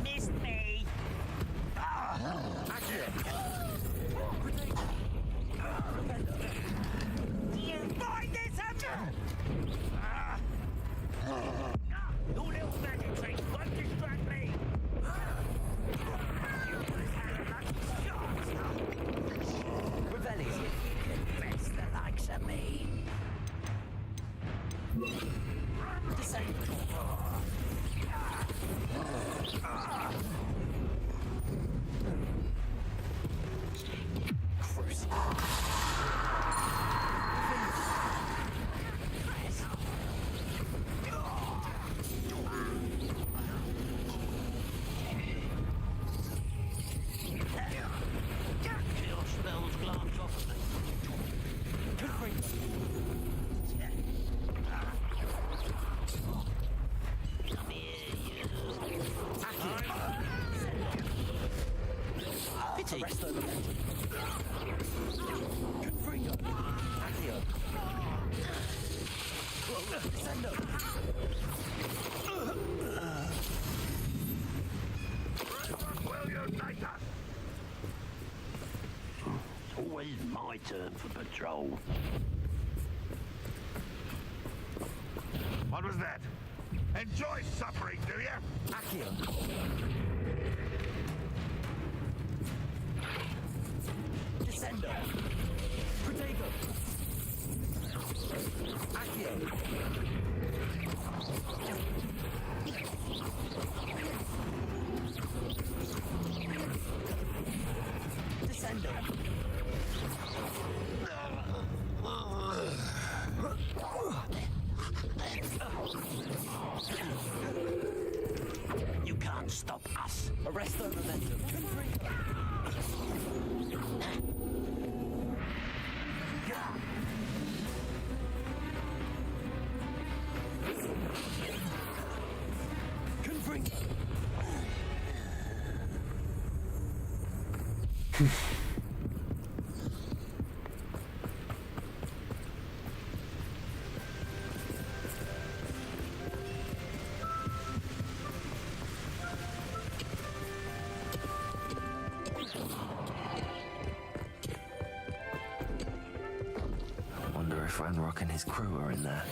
[SPEAKER 10] Missed me. Do you find this your little magic tricks won't distract me. You must have a lucky shot. Revelli's best the likes of me. Descend. Always my turn for patrol.
[SPEAKER 13] What was that? Enjoy suffering, do you?
[SPEAKER 10] Accio. Descendo. Protego. Accio. Descendo. You can't stop us. Arrest the momentum.
[SPEAKER 4] Wonder if Ranrock and his crew are in there.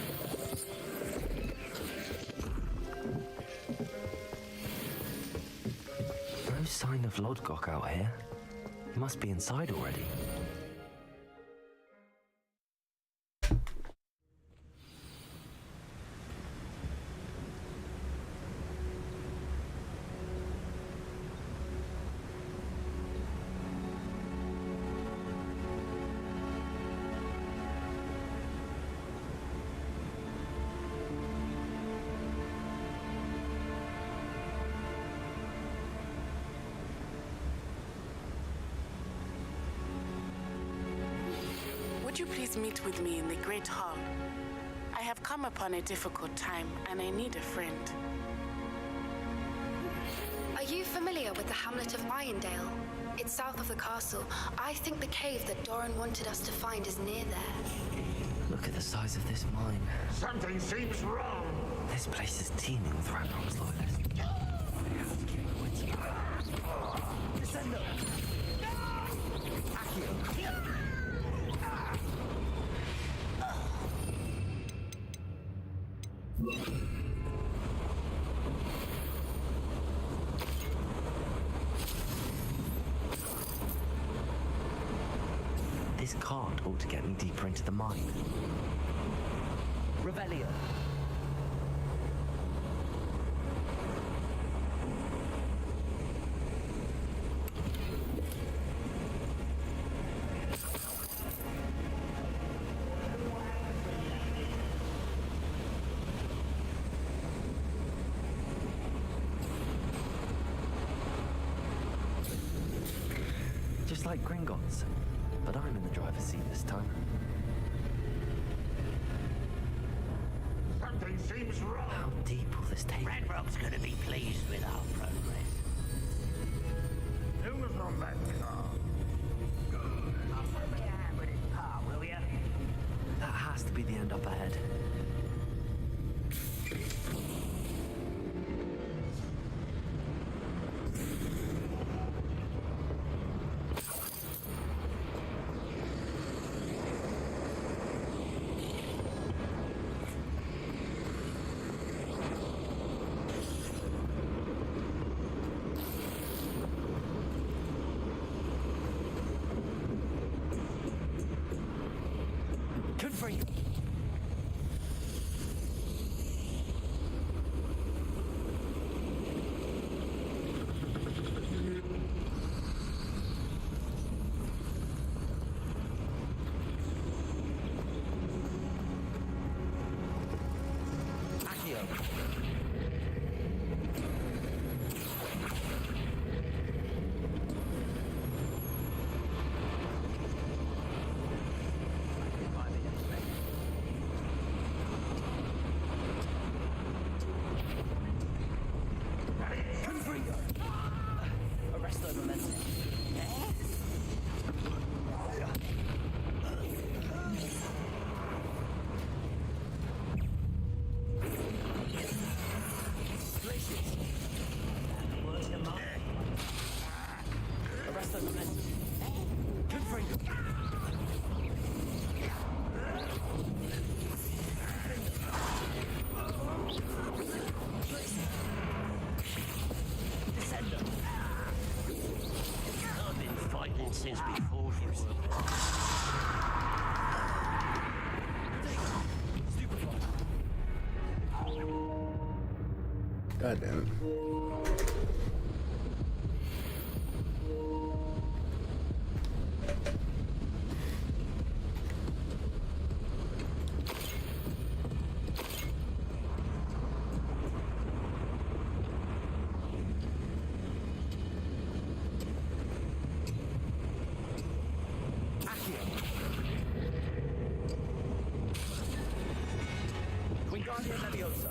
[SPEAKER 4] No sign of Lodgok out here. He must be inside already.
[SPEAKER 3] Would you please meet with me in the Great Hall? I have come upon a difficult time, and I need a friend.
[SPEAKER 6] Are you familiar with the hamlet of Irondale? It's south of the castle. I think the cave that Doran wanted us to find is near there.
[SPEAKER 4] Look at the size of this mine.
[SPEAKER 13] Something seems wrong.
[SPEAKER 4] This place is teeming with Ranrock's loyalists.
[SPEAKER 10] Descendo. Accio.
[SPEAKER 4] This cart ought to get me deeper into the mine.
[SPEAKER 8] Revelio.
[SPEAKER 4] Just like Gringotts, but I'm in the driver's seat this time.
[SPEAKER 13] Something seems wrong.
[SPEAKER 4] How deep will this take?
[SPEAKER 10] Ranrock's gonna be pleased with our progress.
[SPEAKER 13] Who was on that car?
[SPEAKER 10] I'll put me a hand with his pa, will ya?
[SPEAKER 4] That has to be the end up ahead.
[SPEAKER 8] Confringo. Arrest the momentum. Arrest the momentum. Confringo. Descender.
[SPEAKER 10] I've been fighting since before you were born.
[SPEAKER 2] God damn it.
[SPEAKER 8] Wingardium Leviosa.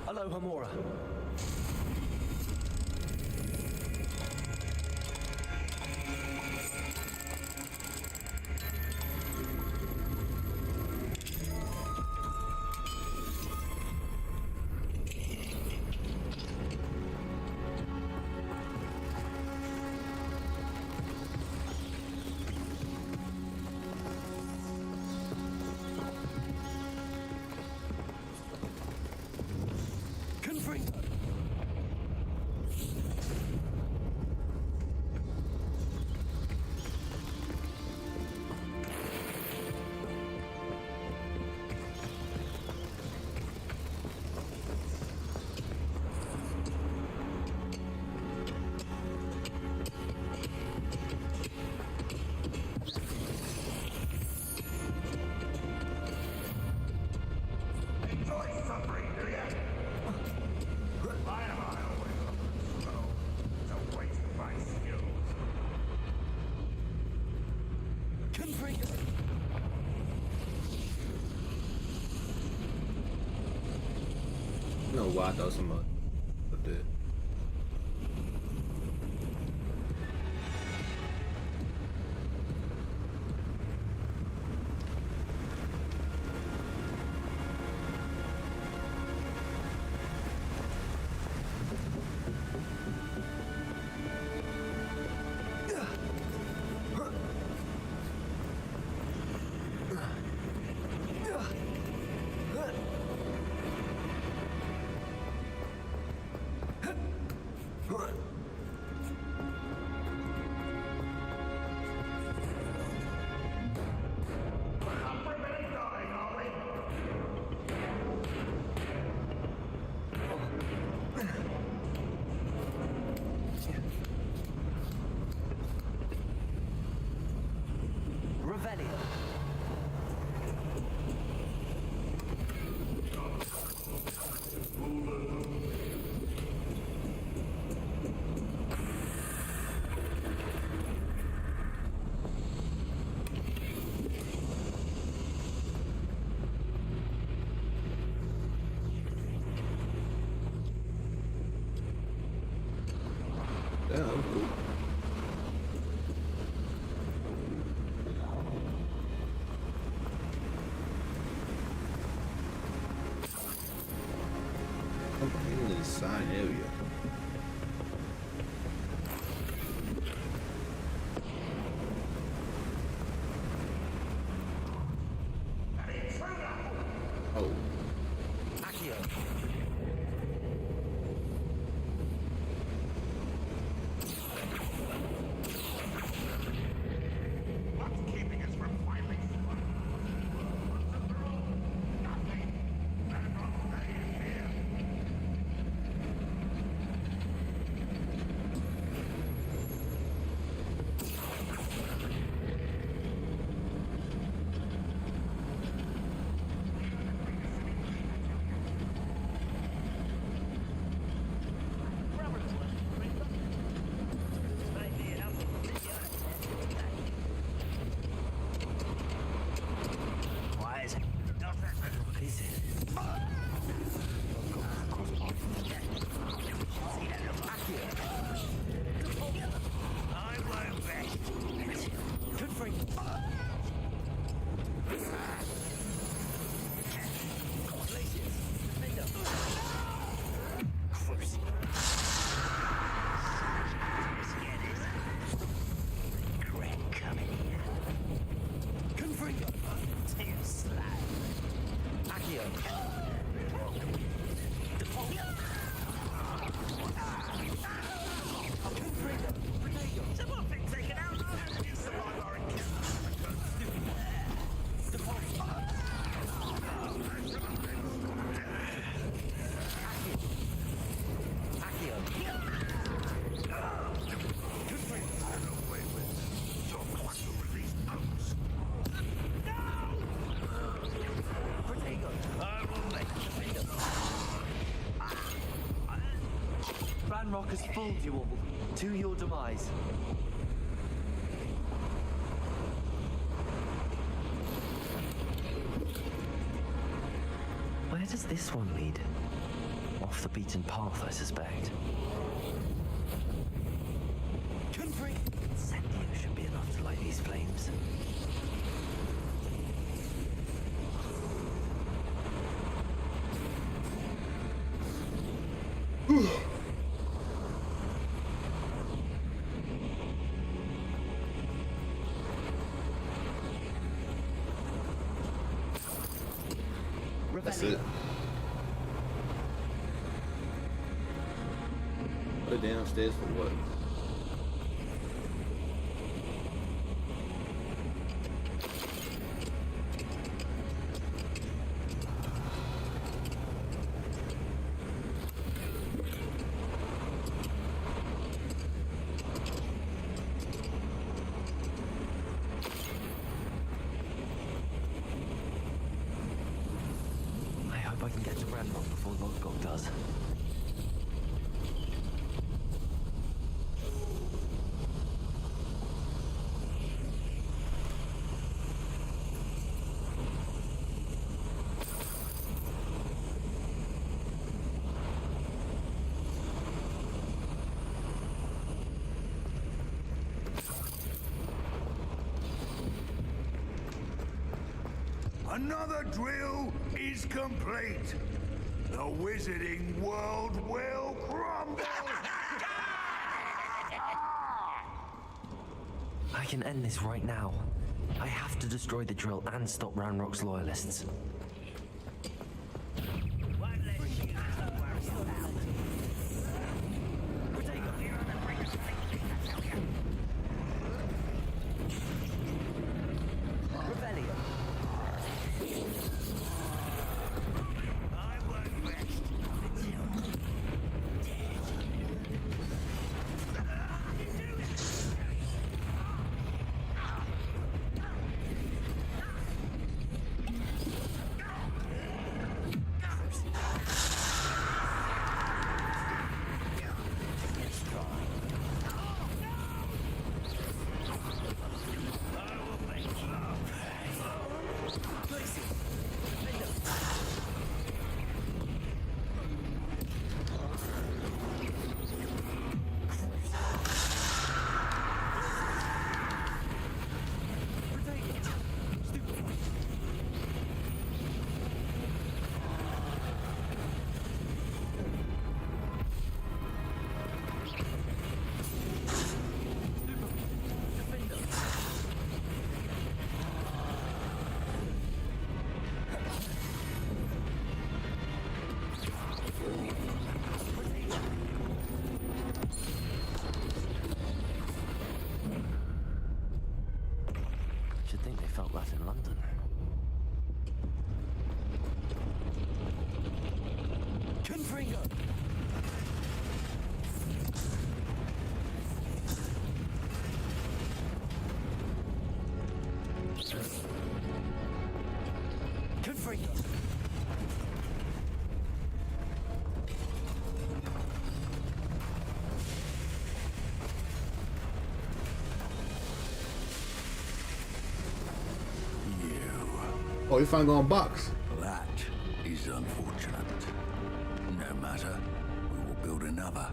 [SPEAKER 8] Alohomora. Confringo.
[SPEAKER 13] Enjoy suffering, do ya? Why am I always slow? It's a waste of my skills.
[SPEAKER 8] Confringo.
[SPEAKER 2] No, why I thought somebody up there. in the side area. Oh.
[SPEAKER 13] What's keeping us from finally? Nothing. Ranrock Bay is here.
[SPEAKER 10] Why is it?
[SPEAKER 4] What is it?
[SPEAKER 10] I won't rest.
[SPEAKER 4] Good for
[SPEAKER 10] Craig coming here.
[SPEAKER 4] Confringo.
[SPEAKER 10] Too slow.
[SPEAKER 4] Accio.
[SPEAKER 10] Someone been taken out.
[SPEAKER 4] Ranrock has fooled you all to your demise. Where does this one lead? Off the beaten path, I suspect. Incendio should be enough to light these flames.
[SPEAKER 2] That's it. Put it downstairs for what?
[SPEAKER 4] I hope I can get to Ranrock before Lodgok does.
[SPEAKER 13] Another drill is complete. The wizarding world will crumble.
[SPEAKER 4] I can end this right now. I have to destroy the drill and stop Ranrock's loyalists. Should think they felt that in London. Confringo! Confringo!
[SPEAKER 2] Oh, you finally gonna box.
[SPEAKER 7] That is unfortunate. No matter, we will build another.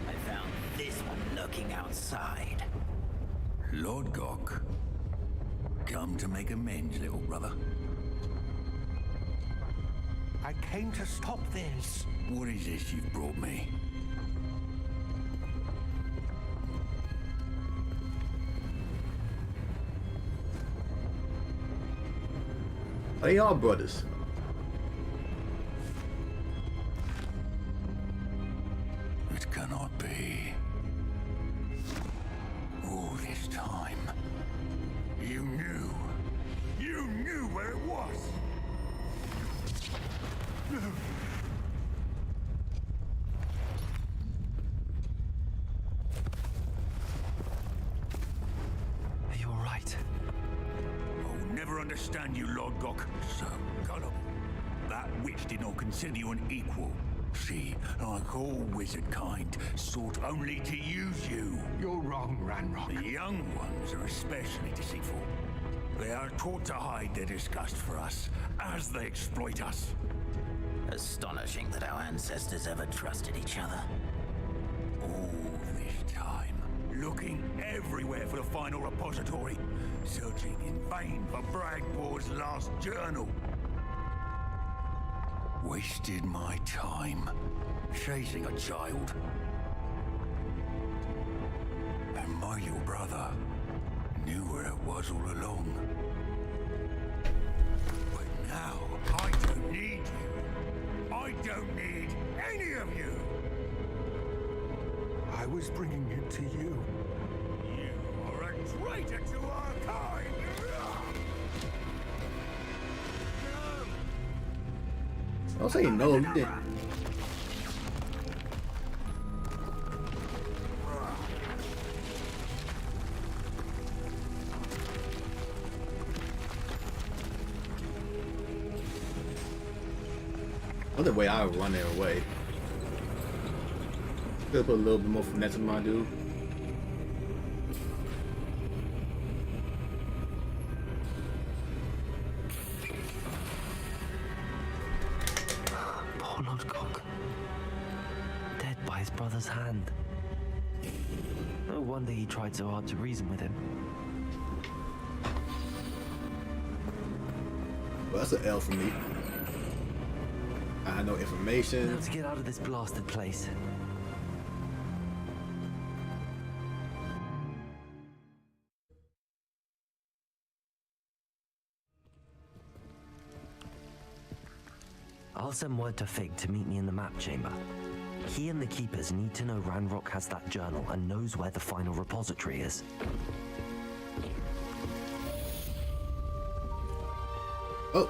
[SPEAKER 10] I found this one lurking outside.
[SPEAKER 7] Lord Gok, come to make amends, little brother.
[SPEAKER 15] I came to stop this.
[SPEAKER 7] What is this you've brought me?
[SPEAKER 2] They are brothers.
[SPEAKER 7] It cannot be. All this time, you knew. You knew where it was.
[SPEAKER 4] Are you alright?
[SPEAKER 7] I'll never understand you, Lord Gok. So gullible. That witch did not consider you an equal. She, like all wizard kind, sought only to use you.
[SPEAKER 15] You're wrong, Ranrock.
[SPEAKER 7] The young ones are especially deceitful. They are taught to hide their disgust for us as they exploit us.
[SPEAKER 10] Astonishing that our ancestors ever trusted each other.
[SPEAKER 7] All this time, looking everywhere for the final repository, searching in vain for Bragbor's last journal. Wasted my time chasing a child. And my little brother knew where it was all along. But now, I don't need you. I don't need any of you.
[SPEAKER 15] I was bringing it to you.
[SPEAKER 7] You are a traitor to our kind.
[SPEAKER 2] Don't say no, you didn't. Other way I would run their way. Could put a little bit more finesse in my dude.
[SPEAKER 4] Poor Lord Cock. Dead by his brother's hand. No wonder he tried so hard to reason with him.
[SPEAKER 2] Well, that's an L for me. I had no information.
[SPEAKER 4] Now to get out of this blasted place. I'll send word to Fig to meet me in the map chamber. He and the Keepers need to know Ranrock has that journal and knows where the final repository is.
[SPEAKER 2] Oh,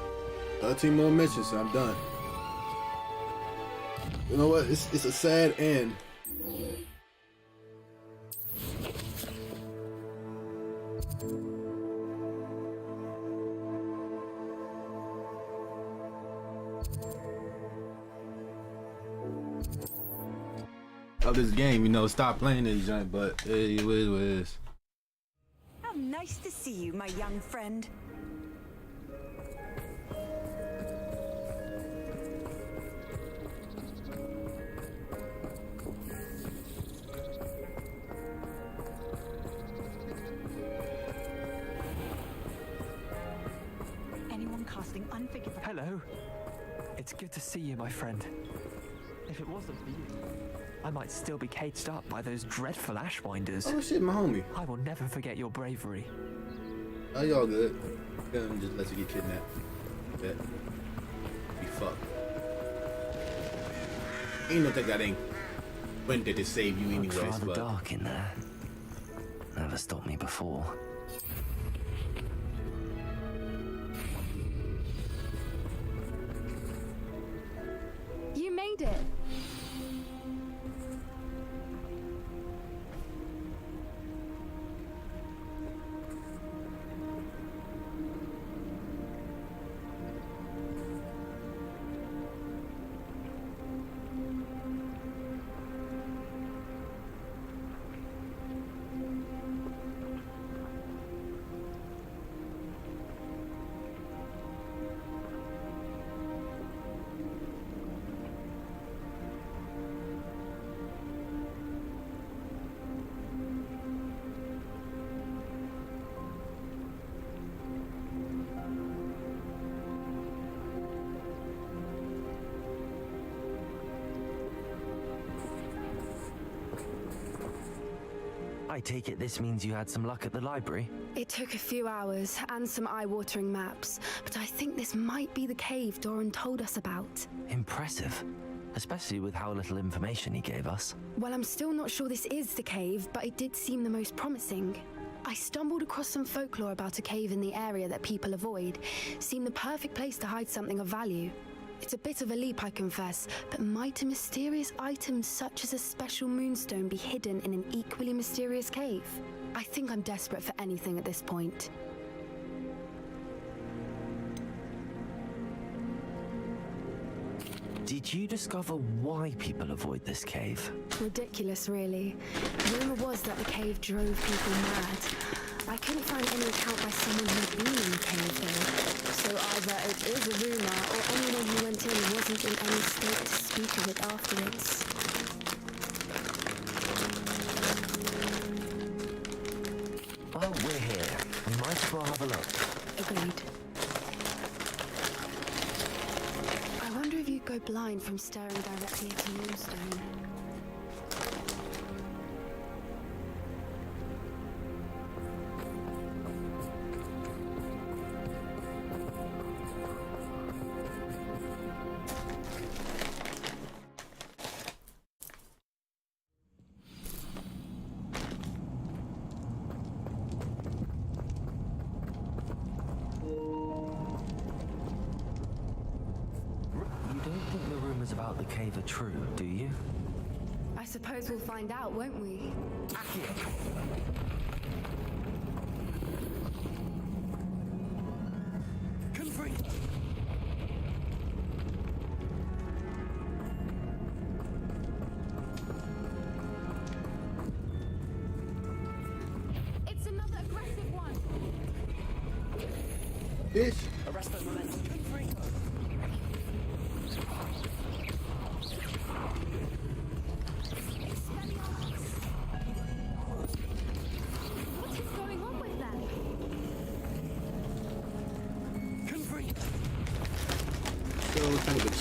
[SPEAKER 2] 13 more missions and I'm done. You know what? It's a sad end. Of this game, you know, stop playing this junk, but it is.
[SPEAKER 16] How nice to see you, my young friend. Anyone casting unforgivable.
[SPEAKER 5] Hello. It's good to see you, my friend. If it wasn't for you, I might still be caged up by those dreadful Ashwinders.
[SPEAKER 2] Oh shit, my homie.
[SPEAKER 5] I will never forget your bravery.
[SPEAKER 2] Oh, y'all good. Gonna just let you get kidnapped. Bet. Be fucked. Ain't no thing that ain't went there to save you
[SPEAKER 4] Looks
[SPEAKER 2] anyways,
[SPEAKER 4] rather
[SPEAKER 2] but
[SPEAKER 4] dark in there. Never stopped me before.
[SPEAKER 6] You made it.
[SPEAKER 4] I take it this means you had some luck at the library?
[SPEAKER 6] It took a few hours and some eye-watering maps, but I think this might be the cave Doran told us about.
[SPEAKER 4] Impressive. Especially with how little information he gave us.
[SPEAKER 6] Well, I'm still not sure this is the cave, but it did seem the most promising. I stumbled across some folklore about a cave in the area that people avoid. Seemed the perfect place to hide something of value. It's a bit of a leap, I confess, but might a mysterious item such as a special moonstone be hidden in an equally mysterious cave? I think I'm desperate for anything at this point.
[SPEAKER 4] Did you discover why people avoid this cave?
[SPEAKER 6] Ridiculous, really. Rumor was that the cave drove people mad. I couldn't find any account by someone who'd been in the cave, though. So either it is a rumor, or anyone who went in wasn't in any state to speak of it afterwards.
[SPEAKER 4] Well, we're here. We might as well have a look.
[SPEAKER 6] Agreed. I wonder if you'd go blind from staring directly at a moonstone.
[SPEAKER 4] About the cave are true, do you?
[SPEAKER 6] I suppose we'll find out, won't we? It's another aggressive one.
[SPEAKER 2] Bitch.
[SPEAKER 5] Arrest those momentum.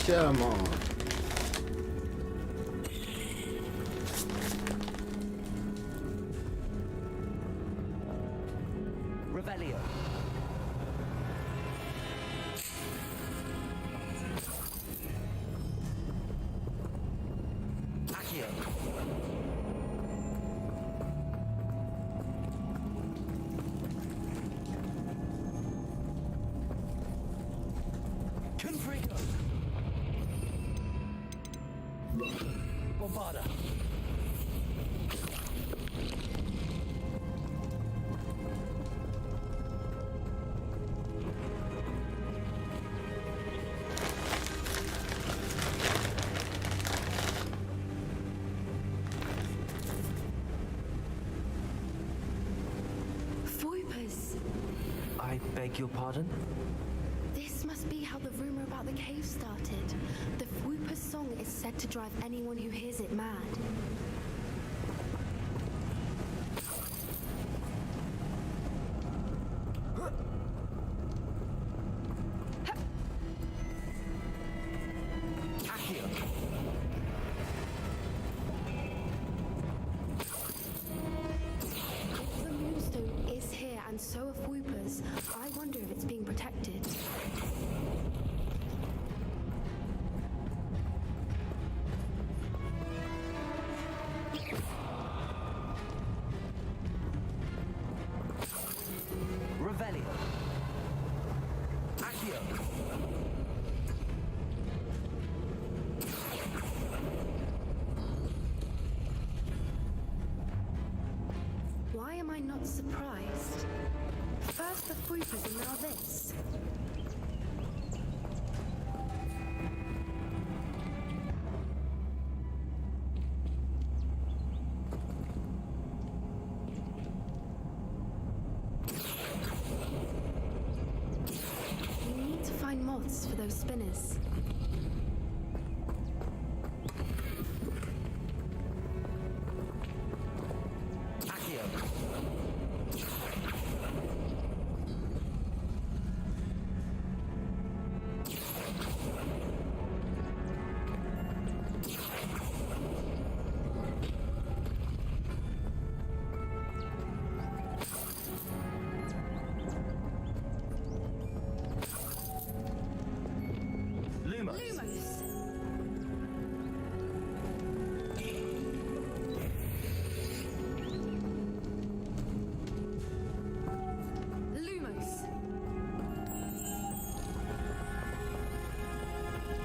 [SPEAKER 2] Come on.
[SPEAKER 5] Revelio. Accio. Confringo. Bombarda.
[SPEAKER 6] Foipers.
[SPEAKER 4] I beg your pardon?
[SPEAKER 6] This must be how the rumor about the cave started. The Whooper's song is said to drive anyone who hears it mad. The moonstone is here, and so are Whoopers. I wonder if it's being protected. I not surprised? First the fruiters and now this. We need to find moths for those spinners.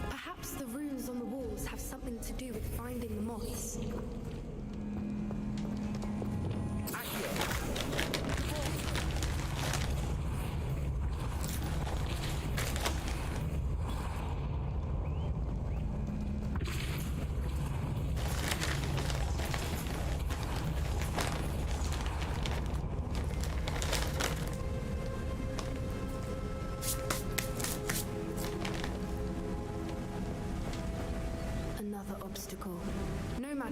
[SPEAKER 6] Perhaps the runes on the walls have something to do with finding the moths. Another obstacle. No matter.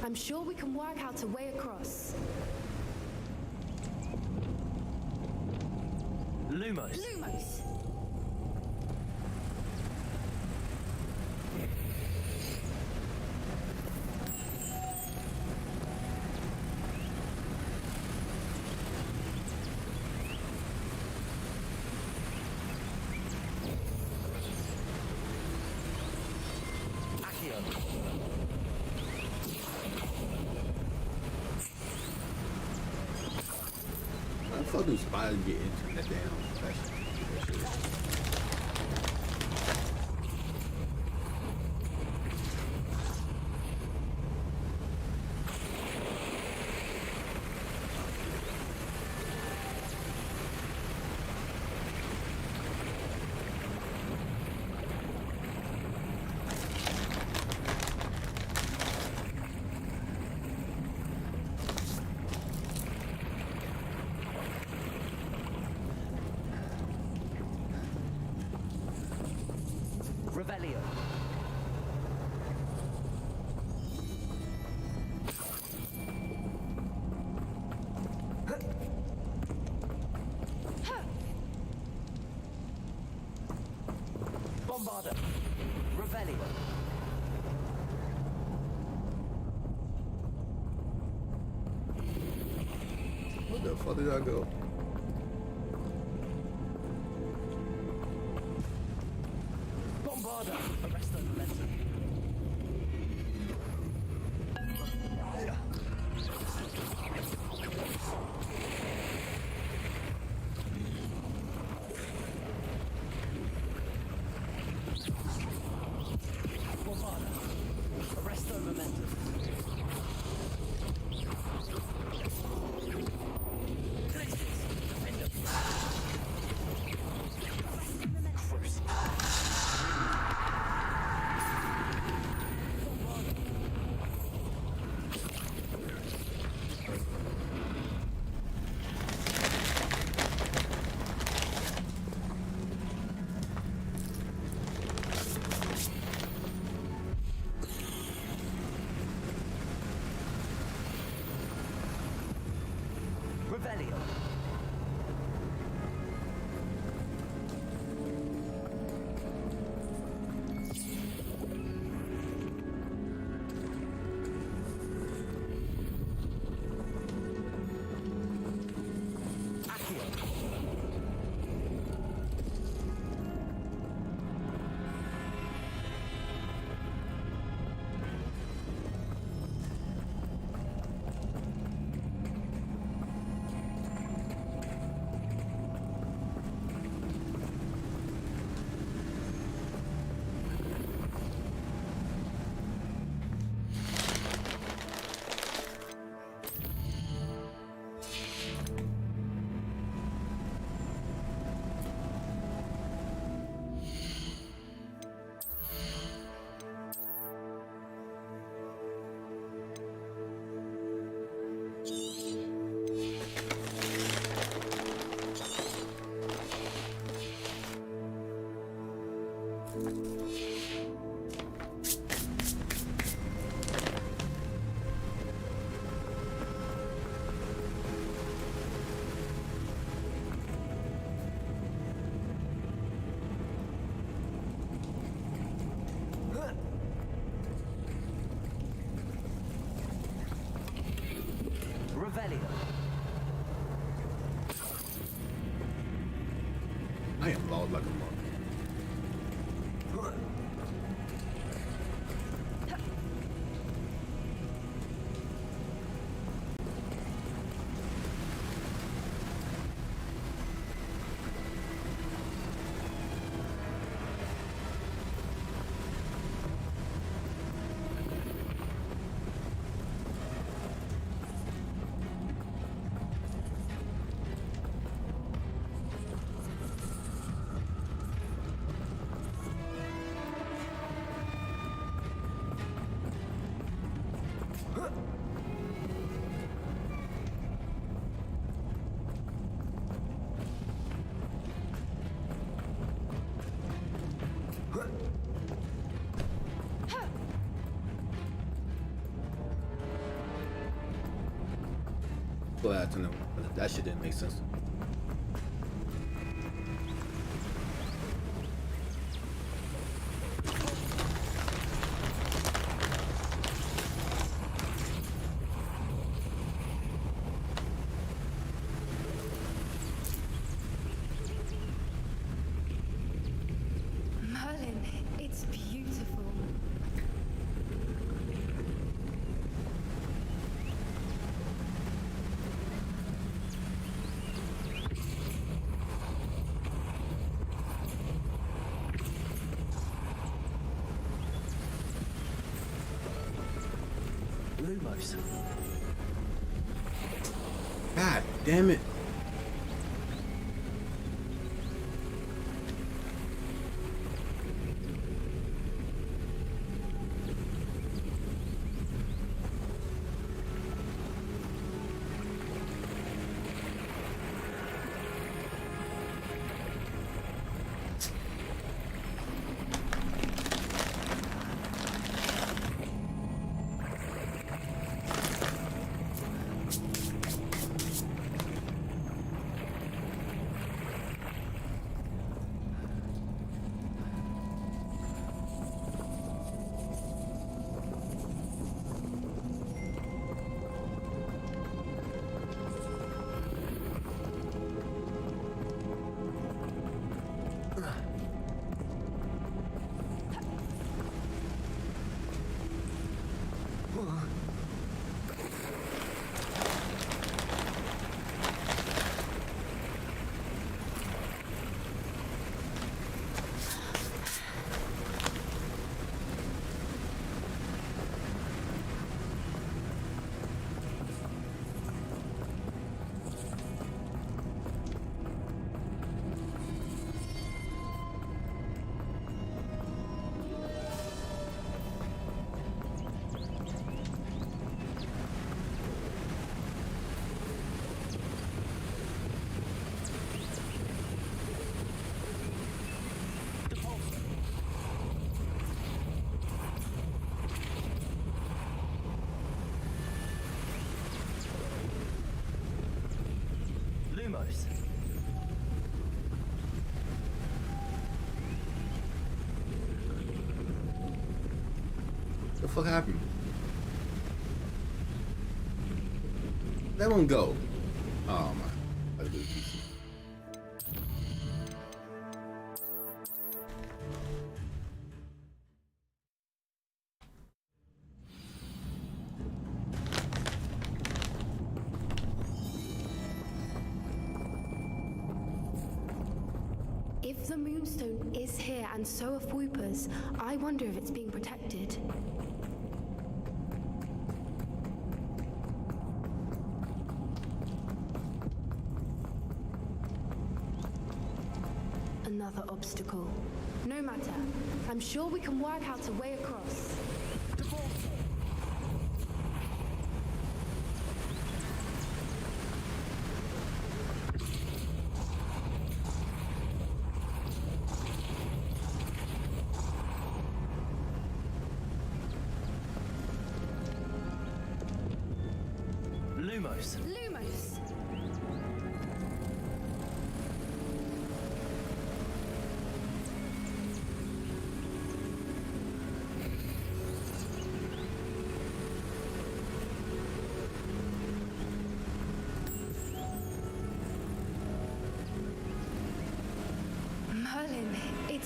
[SPEAKER 6] I'm sure we can work out a way across.
[SPEAKER 4] Lumos.
[SPEAKER 6] Lumos!
[SPEAKER 2] How the fuck do spiders get into that damn that shit?
[SPEAKER 4] Revelio. Bombarda. Revelio.
[SPEAKER 2] Where the fuck did I go?
[SPEAKER 4] Bombarda. Arrest the momentum. Bombarda. Arrest the momentum. Revelio.
[SPEAKER 17] Revelio.
[SPEAKER 2] I am lost like a monk. Glad to know that shit didn't make sense.
[SPEAKER 6] Merlin, it's beautiful.
[SPEAKER 4] Lumos.
[SPEAKER 2] God damn it.
[SPEAKER 4] Lumos.
[SPEAKER 2] What the fuck happened? That one go. Oh my. That's a good piece.
[SPEAKER 6] If the Moonstone is here and so are Fwooper's, I wonder if it's being protected. Another obstacle. No matter. I'm sure we can work out a way across.
[SPEAKER 4] Lumos.
[SPEAKER 6] Lumos!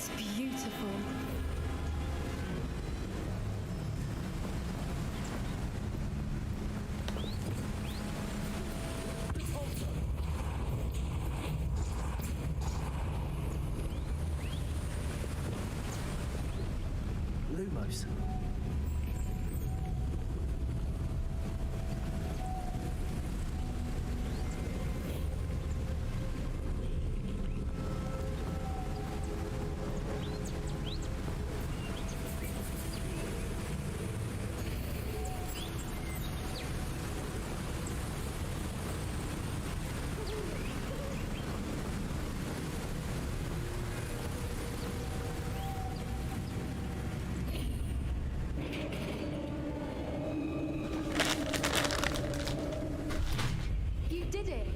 [SPEAKER 6] It's beautiful.
[SPEAKER 4] Lumos.
[SPEAKER 6] You did it!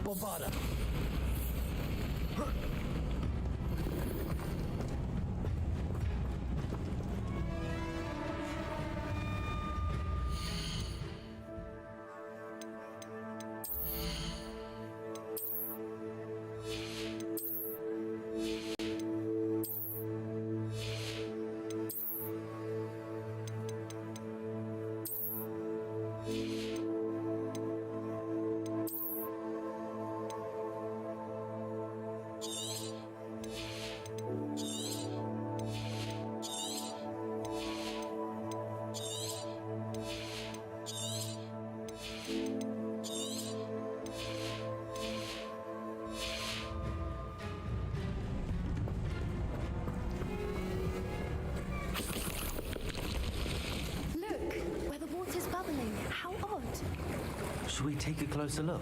[SPEAKER 14] Bombarda.
[SPEAKER 6] Look, where the water's bubbling. How odd.
[SPEAKER 4] Should we take a closer look?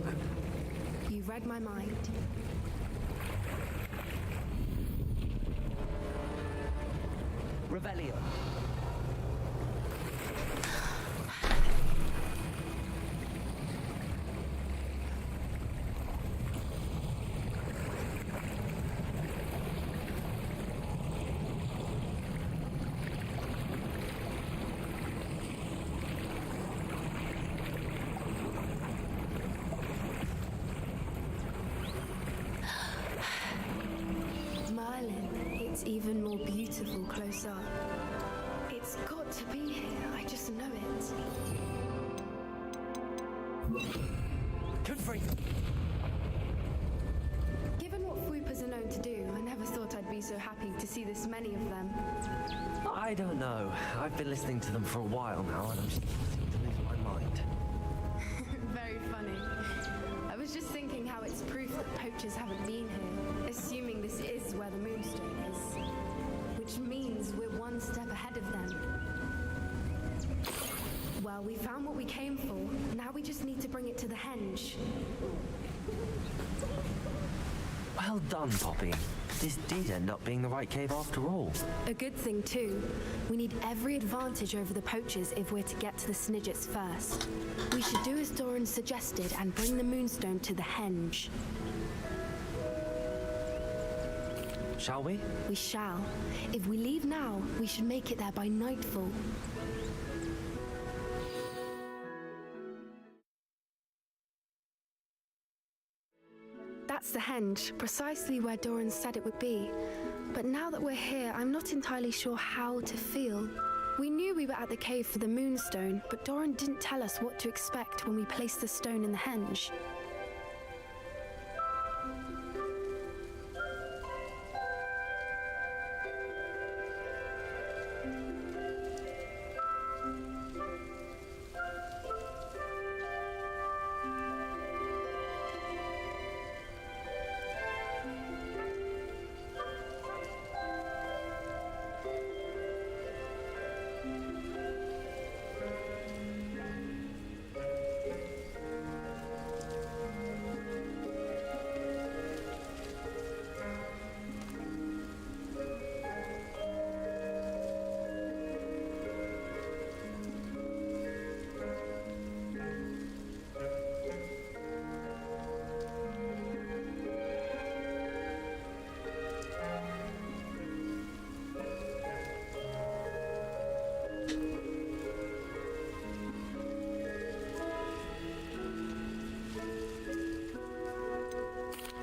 [SPEAKER 6] You read my mind.
[SPEAKER 5] Revelio.
[SPEAKER 6] Merlin, it's even more beautiful close up. It's got to be here, I just know it.
[SPEAKER 5] Confront.
[SPEAKER 6] Given what Fwoopas are known to do, I never thought I'd be so happy to see this many of them.
[SPEAKER 4] I don't know. I've been listening to them for a while now, and I'm starting to lose my mind.
[SPEAKER 6] Very funny. I was just thinking how it's proof that poachers haven't been here, assuming this is where the Moonstone is. Which means we're one step ahead of them. Well, we found what we came for. Now we just need to bring it to the henge.
[SPEAKER 4] Well done, Poppy. This did end up being the right cave after all.
[SPEAKER 6] A good thing, too. We need every advantage over the poachers if we're to get to the Snidgets first. We should do as Doran suggested and bring the Moonstone to the henge.
[SPEAKER 4] Shall we?
[SPEAKER 6] We shall. If we leave now, we should make it there by nightfall. That's the henge, precisely where Doran said it would be. But now that we're here, I'm not entirely sure how to feel. We knew we were at the cave for the Moonstone, but Doran didn't tell us what to expect when we placed the stone in the henge.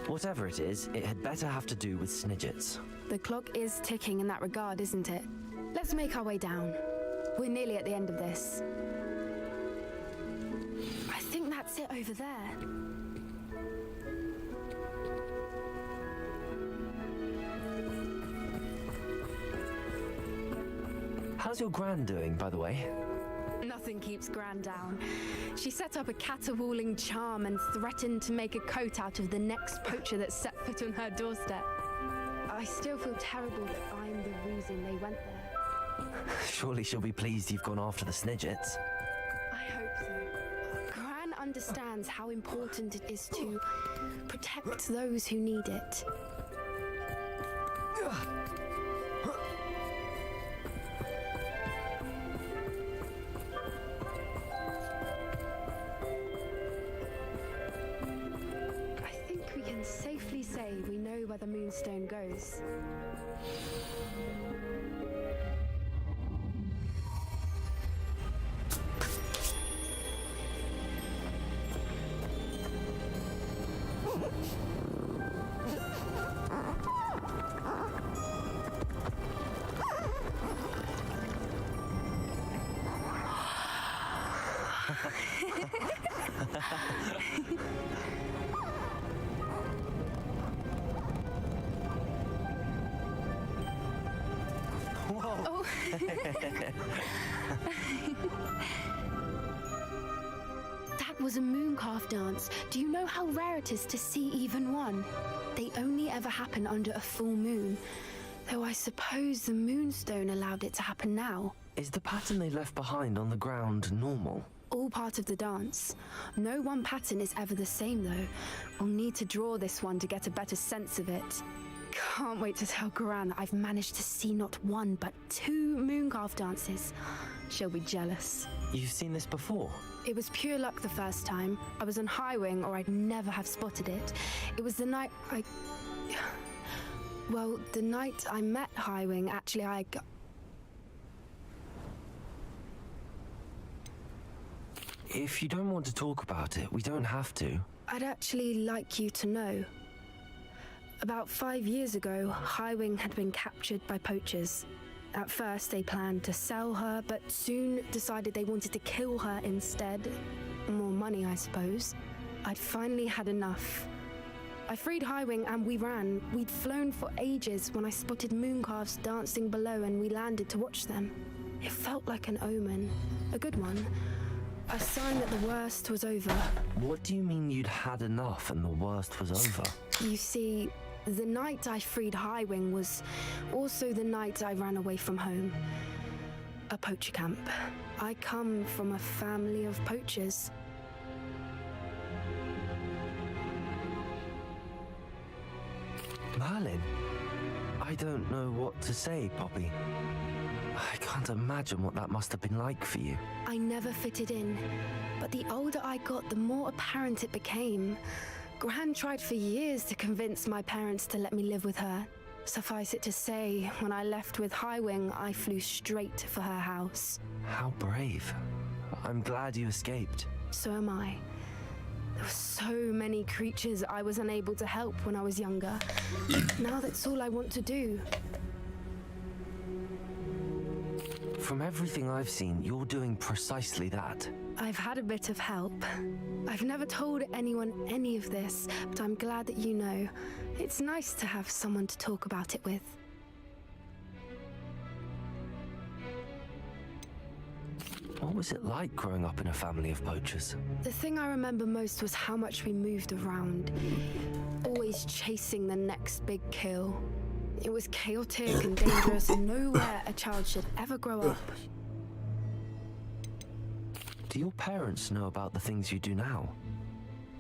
[SPEAKER 4] Whatever it is, it had better have to do with Snidgets.
[SPEAKER 6] The clock is ticking in that regard, isn't it? Let's make our way down. We're nearly at the end of this. I think that's it over there.
[SPEAKER 4] How's your Gran doing, by the way?
[SPEAKER 6] Nothing keeps Gran down. She set up a caterwauling charm and threatened to make a coat out of the next poacher that set foot on her doorstep. I still feel terrible that I'm the reason they went there.
[SPEAKER 4] Surely she'll be pleased you've gone after the Snidgets.
[SPEAKER 6] I hope so. Gran understands how important it is to protect those who need it. I think we can safely say we know where the Moonstone goes.
[SPEAKER 4] Whoa!
[SPEAKER 6] That was a mooncalf dance. Do you know how rare it is to see even one? They only ever happen under a full moon. Though I suppose the Moonstone allowed it to happen now.
[SPEAKER 4] Is the pattern they left behind on the ground normal?
[SPEAKER 6] All part of the dance. No one pattern is ever the same though. We'll need to draw this one to get a better sense of it. Can't wait to tell Gran I've managed to see not one but 2 mooncalf dances. She'll be jealous.
[SPEAKER 4] You've seen this before?
[SPEAKER 6] It was pure luck the first time. I was on Highwing or I'd never have spotted it. It was the night Well, the night I met Highwing, actually
[SPEAKER 4] If you don't want to talk about it, we don't have to.
[SPEAKER 6] I'd actually like you to know. About 5 years ago, Highwing had been captured by poachers. At first, they planned to sell her, but soon decided they wanted to kill her instead. More money, I suppose. I'd finally had enough. I freed Highwing and we ran. We'd flown for ages when I spotted mooncalves dancing below and we landed to watch them. It felt like an omen. A good one. A sign that the worst was over.
[SPEAKER 4] What do you mean you'd had enough and the worst was over?
[SPEAKER 6] You see, the night I freed Highwing was also the night I ran away from home. A poacher camp. I come from a family of poachers.
[SPEAKER 4] Merlin? I don't know what to say, Poppy. I can't imagine what that must have been like for you.
[SPEAKER 6] I never fitted in, but the older I got, the more apparent it became. Gran tried for years to convince my parents to let me live with her. Suffice it to say, when I left with Highwing, I flew straight for her house.
[SPEAKER 4] How brave. I'm glad you escaped.
[SPEAKER 6] So am I. There were so many creatures I was unable to help when I was younger. Now that's all I want to do.
[SPEAKER 4] From everything I've seen, you're doing precisely that.
[SPEAKER 6] I've had a bit of help. I've never told anyone any of this, but I'm glad that you know. It's nice to have someone to talk about it with.
[SPEAKER 4] What was it like growing up in a family of poachers?
[SPEAKER 6] The thing I remember most was how much we moved around, always chasing the next big kill. It was chaotic and dangerous, and nowhere a child should ever grow up.
[SPEAKER 4] Do your parents know about the things you do now?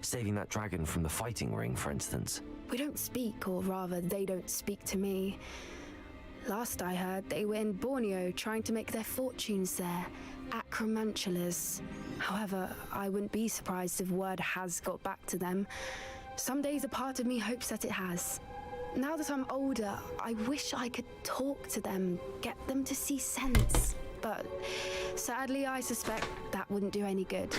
[SPEAKER 4] Saving that dragon from the fighting ring, for instance.
[SPEAKER 6] We don't speak, or rather, they don't speak to me. Last I heard, they were in Borneo trying to make their fortunes there, acromantulas. However, I wouldn't be surprised if word has got back to them. Some days a part of me hopes that it has. Now that I'm older, I wish I could talk to them, get them to see sense. But sadly, I suspect that wouldn't do any good.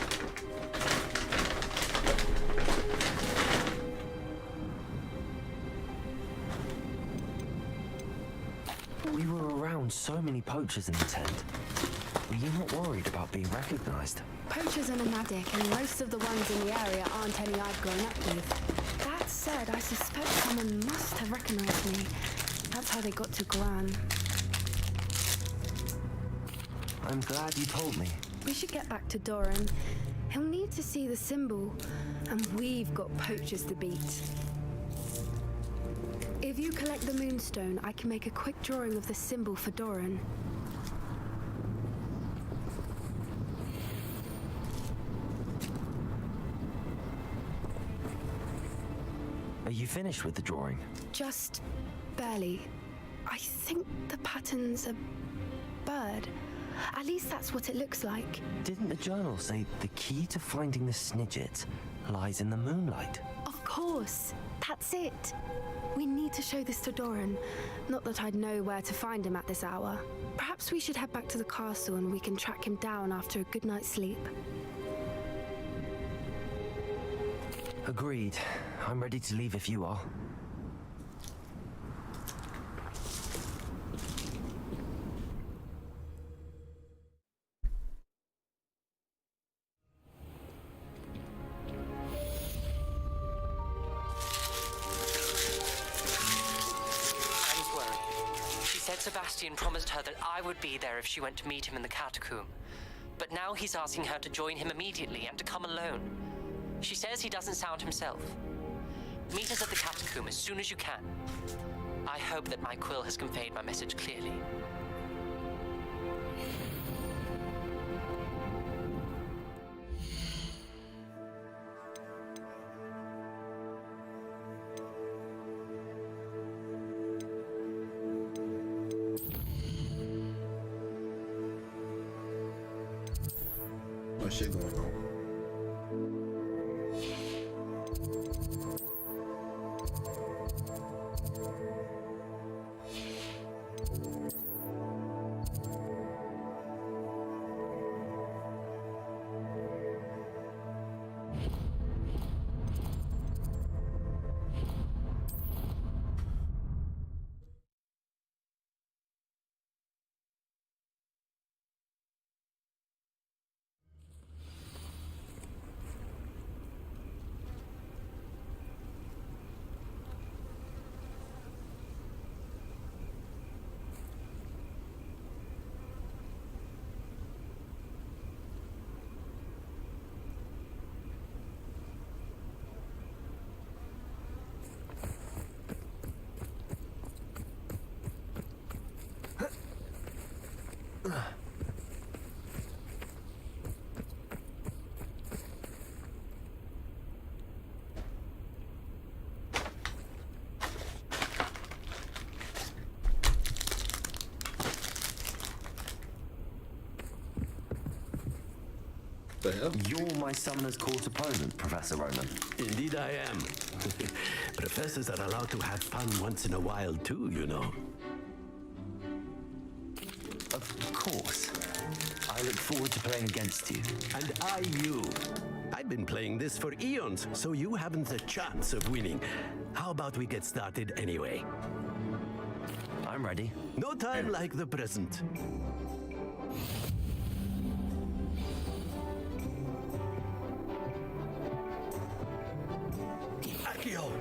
[SPEAKER 4] so many poachers in the tent. Are you not worried about being recognized?
[SPEAKER 6] Poachers are nomadic, and most of the ones in the area aren't any I've grown up with. That said, I suspect someone must have recognized me. That's how they got to Gran.
[SPEAKER 4] I'm glad you told me.
[SPEAKER 6] We should get back to Doran. He'll need to see the symbol, and we've got poachers to beat. If you collect the moonstone, I can make a quick drawing of the symbol for Doran.
[SPEAKER 4] Are you finished with the drawing?
[SPEAKER 6] Just barely. I think the pattern's a bird. At least that's what it looks like.
[SPEAKER 4] Didn't the journal say the key to finding the Snidget lies in the moonlight?
[SPEAKER 6] Of course. That's it. We need to show this to Doran. Not that I'd know where to find him at this hour. Perhaps we should head back to the castle and we can track him down after a good night's sleep.
[SPEAKER 4] Agreed. I'm ready to leave if you are.
[SPEAKER 8] Sebastian promised her that I would be there if she went to meet him in the catacomb. But now he's asking her to join him immediately and to come alone. She says he doesn't sound himself. Meet us at the catacomb as soon as you can. I hope that my quill has conveyed my message clearly.
[SPEAKER 2] Shit going on.
[SPEAKER 14] The hell?
[SPEAKER 4] You're my summoner's court opponent, Professor Roman.
[SPEAKER 14] Indeed I am. Professors are allowed to have fun once in a while too, you know.
[SPEAKER 4] Of course. I look forward to playing against you.
[SPEAKER 14] And I you. I've been playing this for eons, so you haven't a chance of winning. How about we get started anyway?
[SPEAKER 4] I'm ready.
[SPEAKER 14] No time like the present. Accio!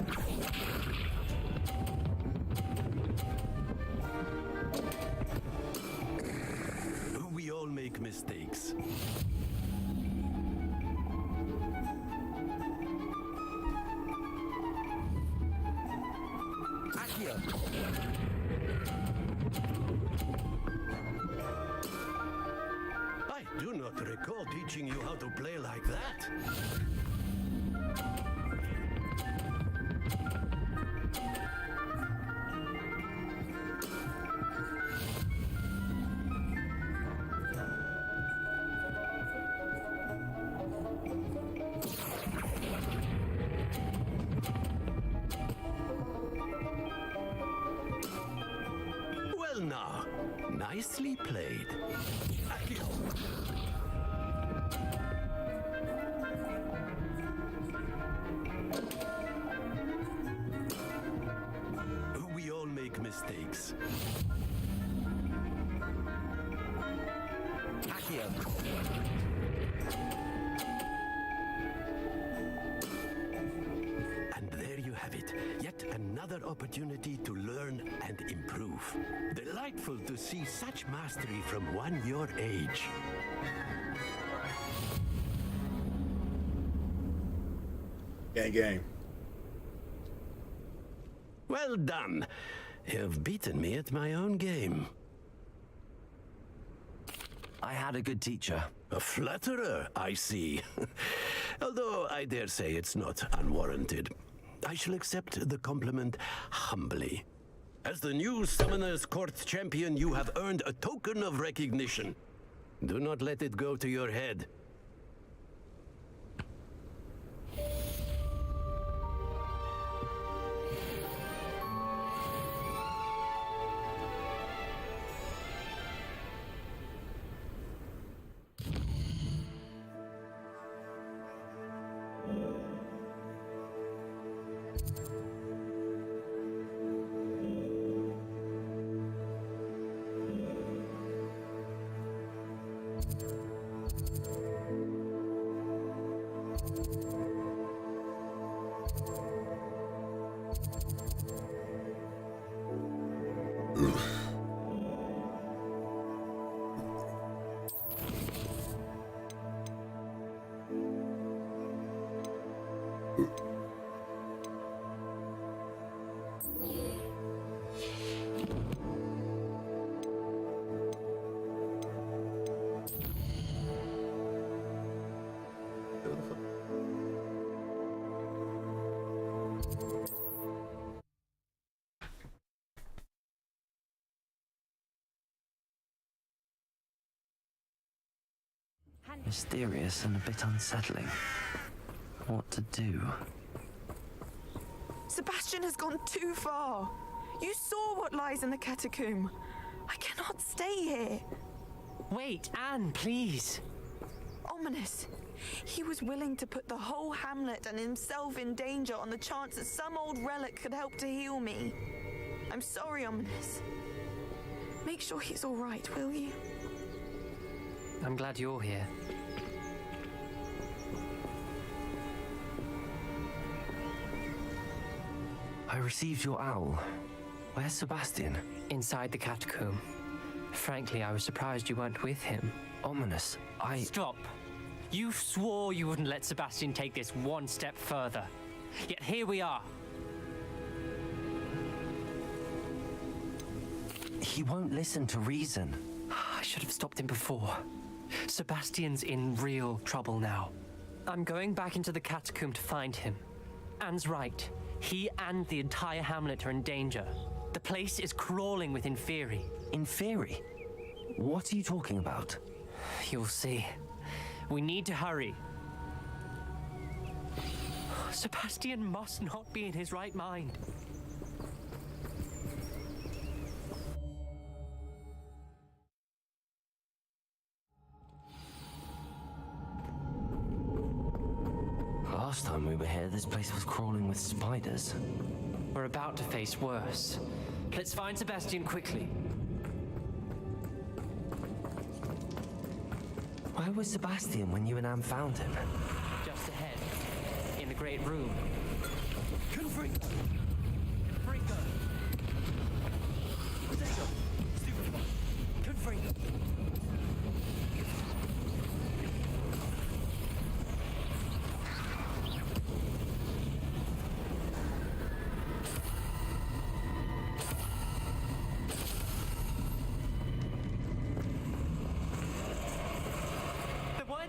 [SPEAKER 14] We all make mistakes. I do not recall teaching you how to play like that. Well now, nicely played. We all make mistakes. And there you have it. Yet another opportunity to learn and improve. Delightful to see such mastery from one your age.
[SPEAKER 17] Gang, gang.
[SPEAKER 14] Well done. You've beaten me at my own game.
[SPEAKER 4] I had a good teacher.
[SPEAKER 14] A flatterer, I see. Although I dare say it's not unwarranted. I shall accept the compliment humbly. As the new Summoner's Court champion, you have earned a token of recognition. Do not let it go to your head.
[SPEAKER 4] Mysterious and a bit unsettling. What to do?
[SPEAKER 11] Sebastian has gone too far. You saw what lies in the catacomb. I cannot stay here.
[SPEAKER 8] Wait, Anne, please.
[SPEAKER 11] Ominous. He was willing to put the whole hamlet and himself in danger on the chance that some old relic could help to heal me. I'm sorry, Ominous. Make sure he's all right, will you?
[SPEAKER 8] I'm glad you're here.
[SPEAKER 4] I received your owl. Where's Sebastian?
[SPEAKER 8] Inside the catacomb. Frankly, I was surprised you weren't with him.
[SPEAKER 4] Ominous,
[SPEAKER 8] Stop! You swore you wouldn't let Sebastian take this one step further. Yet here we are.
[SPEAKER 4] He won't listen to reason.
[SPEAKER 8] I should have stopped him before. Sebastian's in real trouble now. I'm going back into the catacomb to find him. Anne's right. He and the entire hamlet are in danger. The place is crawling with Inferi.
[SPEAKER 4] Inferi? What are you talking about?
[SPEAKER 8] You'll see. We need to hurry. Sebastian must not be in his right mind.
[SPEAKER 4] Last time we were here, this place was crawling with spiders.
[SPEAKER 8] We're about to face worse. Let's find Sebastian quickly.
[SPEAKER 4] Where was Sebastian when you and Anne found him?
[SPEAKER 8] Just ahead, in the great room.
[SPEAKER 14] Confringo!
[SPEAKER 8] Confringo!
[SPEAKER 14] Confringo!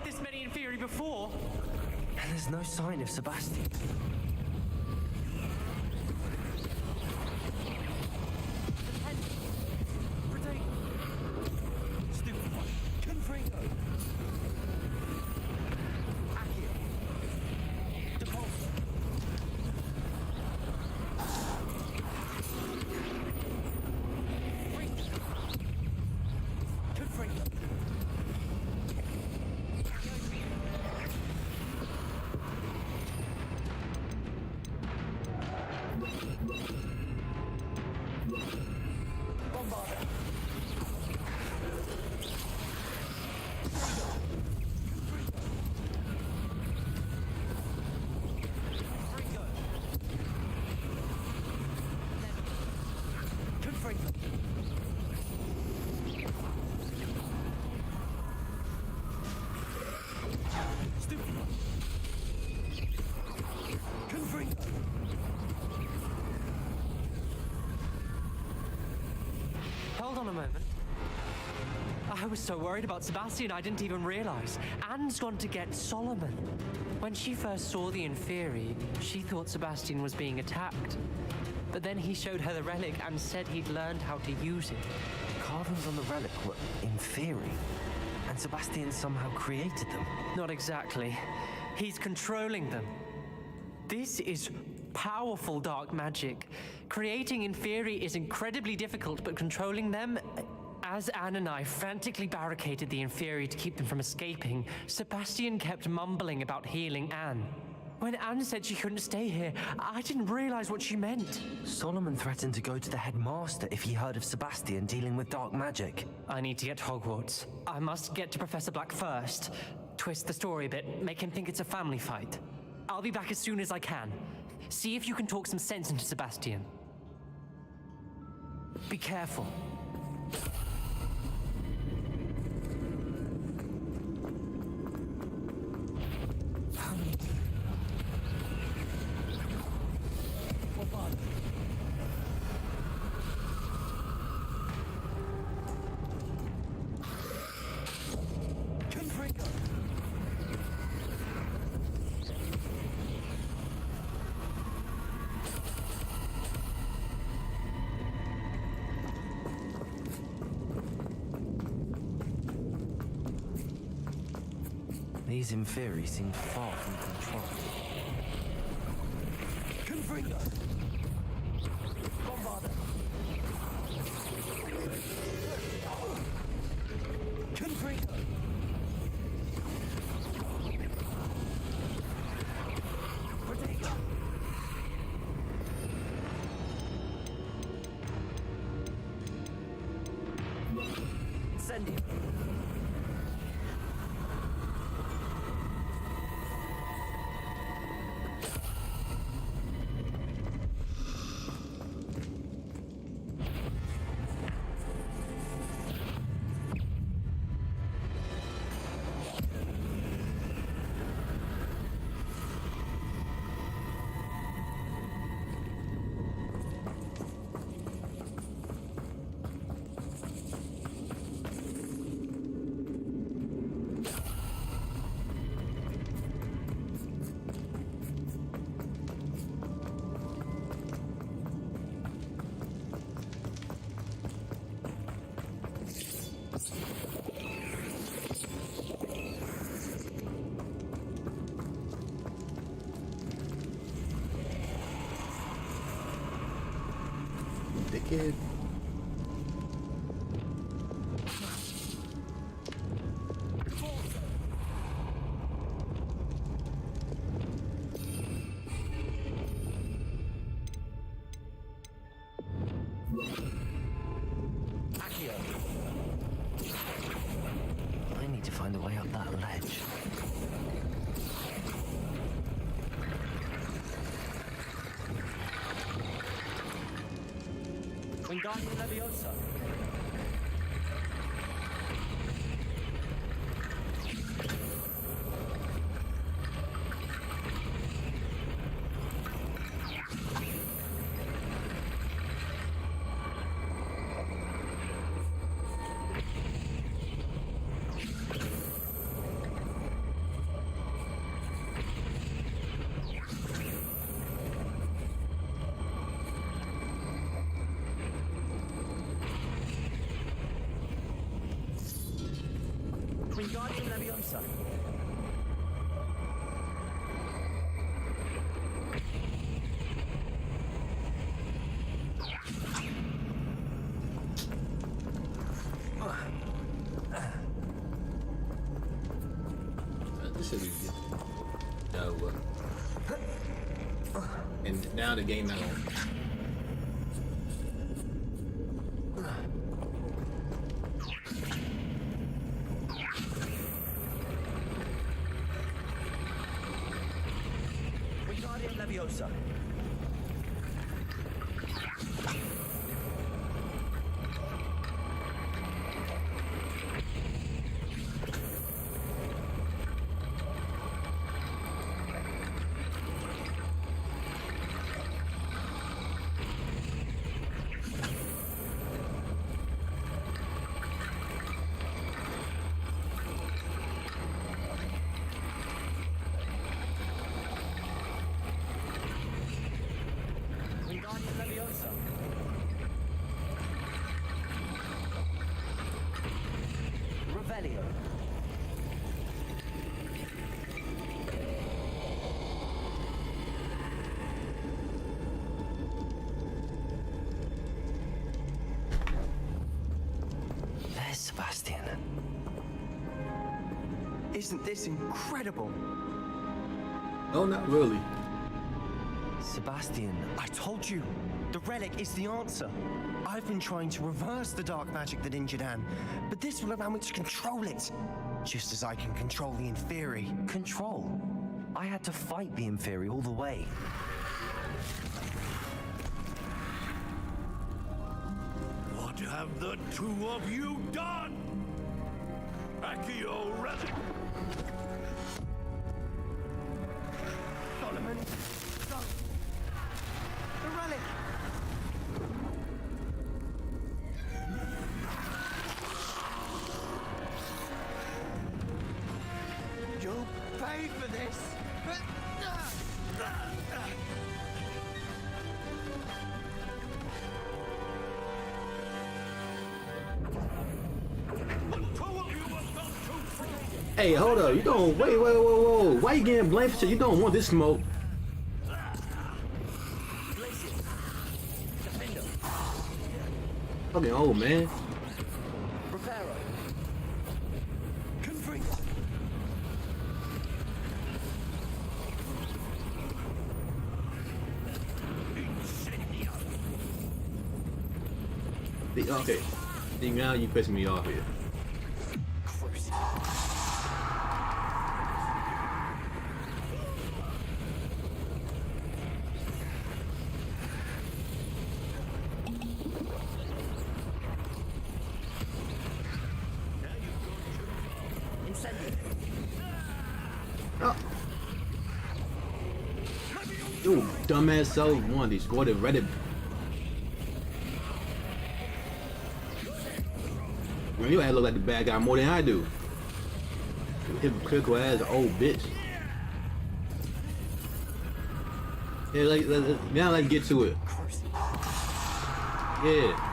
[SPEAKER 8] This many Inferi before.
[SPEAKER 4] And there's no sign of Sebastian.
[SPEAKER 8] was so worried about Sebastian, I didn't even realize. Anne's gone to get Solomon. When she first saw the Inferi, she thought Sebastian was being attacked. But then he showed her the relic and said he'd learned how to use it.
[SPEAKER 4] Carvings on the relic were Inferi, and Sebastian somehow created them.
[SPEAKER 8] Not exactly. He's controlling them. This is powerful dark magic. Creating Inferi is incredibly difficult, but controlling them... As Anne and I frantically barricaded the Inferi to keep them from escaping, Sebastian kept mumbling about healing Anne. When Anne said she couldn't stay here, I didn't realize what she meant.
[SPEAKER 4] Solomon threatened to go to the headmaster if he heard of Sebastian dealing with dark magic.
[SPEAKER 8] I need to get to Hogwarts. I must get to Professor Black first. Twist the story a bit, make him think it's a family fight. I'll be back as soon as I can. See if you can talk some sense into Sebastian. Be careful.
[SPEAKER 4] These Inferi seem far from control.
[SPEAKER 10] Confringo! Bombarder! Confringo! Protego! Send him!
[SPEAKER 17] Dickhead.
[SPEAKER 4] I need to find a way up that ledge.
[SPEAKER 8] Wingardium Leviosa. Wingardium Leviosa.
[SPEAKER 2] This should be good. No. And now the game out.
[SPEAKER 10] Wingardium Leviosa.
[SPEAKER 12] Isn't this incredible?
[SPEAKER 2] Oh, not really.
[SPEAKER 4] Sebastian,
[SPEAKER 12] I told you, the relic is the answer. I've been trying to reverse the dark magic that injured Anne, but this will allow me to control it. Just as I can control the Inferi.
[SPEAKER 4] Control? I had to fight the Inferi all the way.
[SPEAKER 14] What have the two of you done? Accio relic!
[SPEAKER 12] Solomon, stop! The relic! You'll pay for this, but...
[SPEAKER 2] Hey, hold up. You don't wait, whoa. Why you getting blamed for shit? You don't want this smoke. Fucking old man. Okay. See, now you pissing me off here. Oh. You dumbass self one, they scored it Reddit. Man, you ass look like the bad guy more than I do. Hypocritical ass old bitch. Yeah, now let's get to it. Yeah.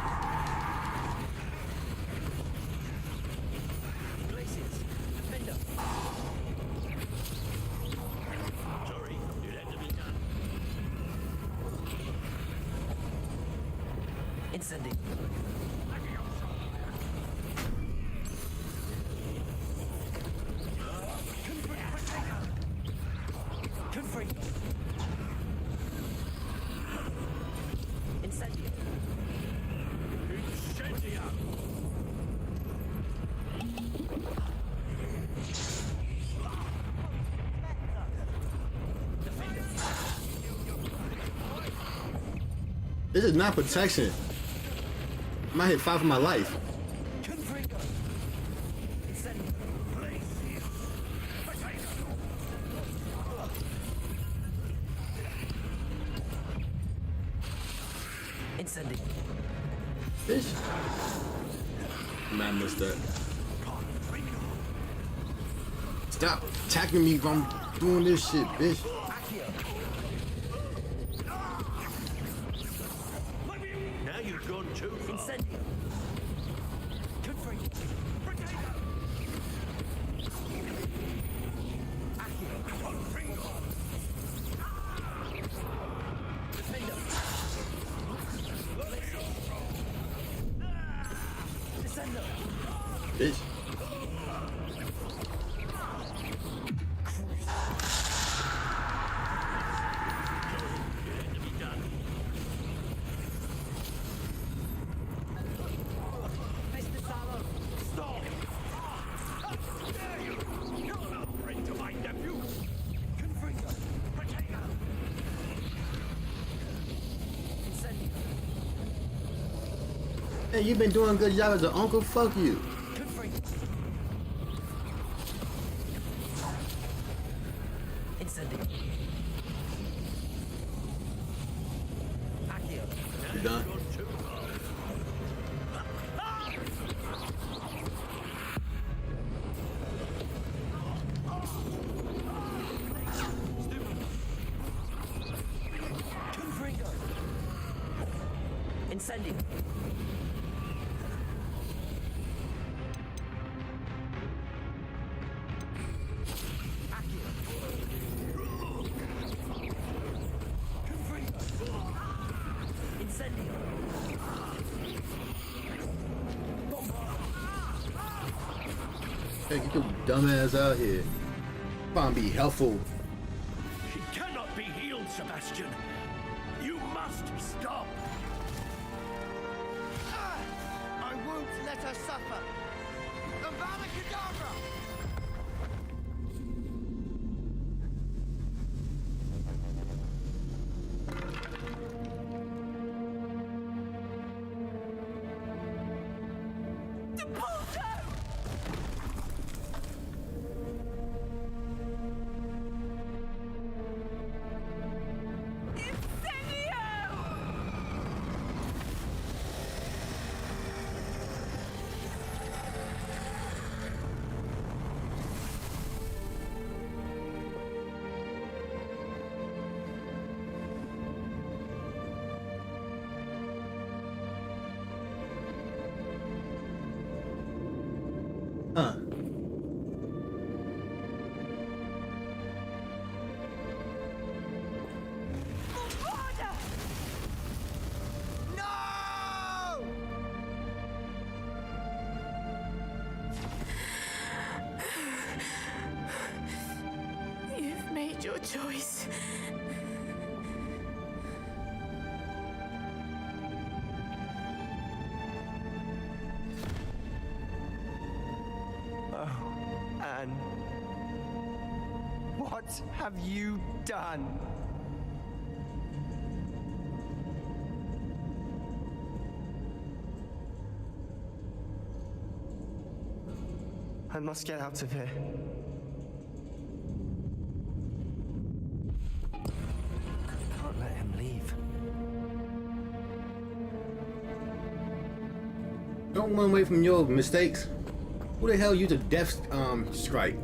[SPEAKER 2] This is not protection. I might hit 5 for my life.
[SPEAKER 4] Incendiary.
[SPEAKER 2] Bitch. Man, I missed that. Stop attacking me while I'm doing this shit, bitch.
[SPEAKER 14] Now you've gone too far.
[SPEAKER 2] Bitch. Hey, you've been doing a good job as an uncle. Fuck you. You done?
[SPEAKER 4] Incendio.
[SPEAKER 17] Hey, get your dumb ass out here. Trying to be helpful.
[SPEAKER 14] She cannot be healed, Sebastian. You must stop.
[SPEAKER 12] I won't let her suffer. Avada Kedavra!
[SPEAKER 17] Huh.
[SPEAKER 11] You've made your choice.
[SPEAKER 12] Oh, Anne. What have you done? I must get out of here.
[SPEAKER 4] Can't let him leave.
[SPEAKER 17] Don't run away from your mistakes. Who the hell used a death strike?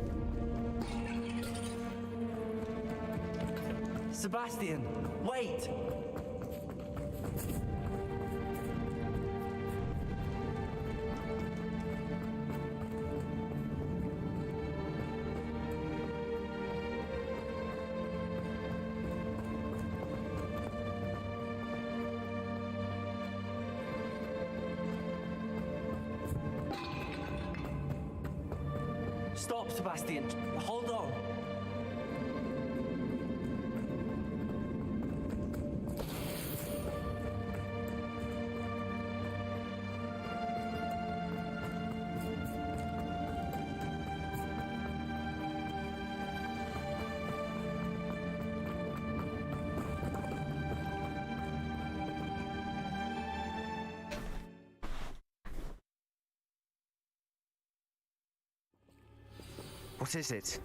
[SPEAKER 4] Sebastian, wait! Stop, Sebastian. Hold on.
[SPEAKER 12] What is it?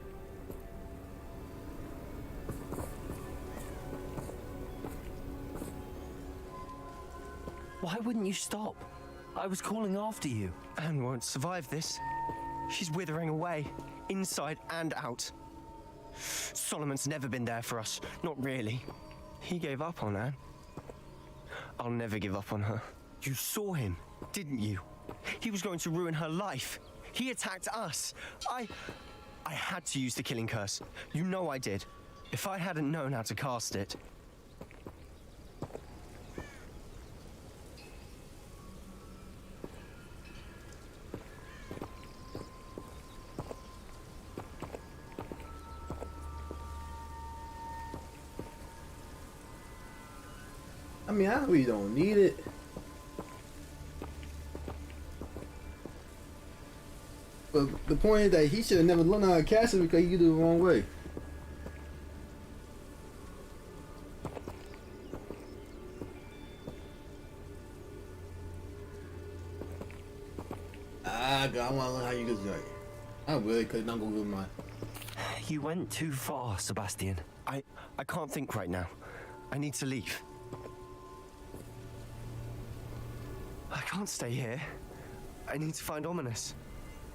[SPEAKER 4] Why wouldn't you stop? I was calling after you.
[SPEAKER 12] Anne won't survive this. She's withering away, inside and out. Solomon's never been there for us, not really. He gave up on Anne. I'll never give up on her. You saw him, didn't you? He was going to ruin her life. He attacked us. I had to use the killing curse. You know I did. If I hadn't known how to cast it.
[SPEAKER 17] I mean, I really don't need it. But the point is that he should have never learned how to cast it because he did it the wrong way. I want to learn how you do it. I really could not go with mine.
[SPEAKER 4] You went too far, Sebastian.
[SPEAKER 12] I can't think right now. I need to leave. I can't stay here. I need to find Ominous.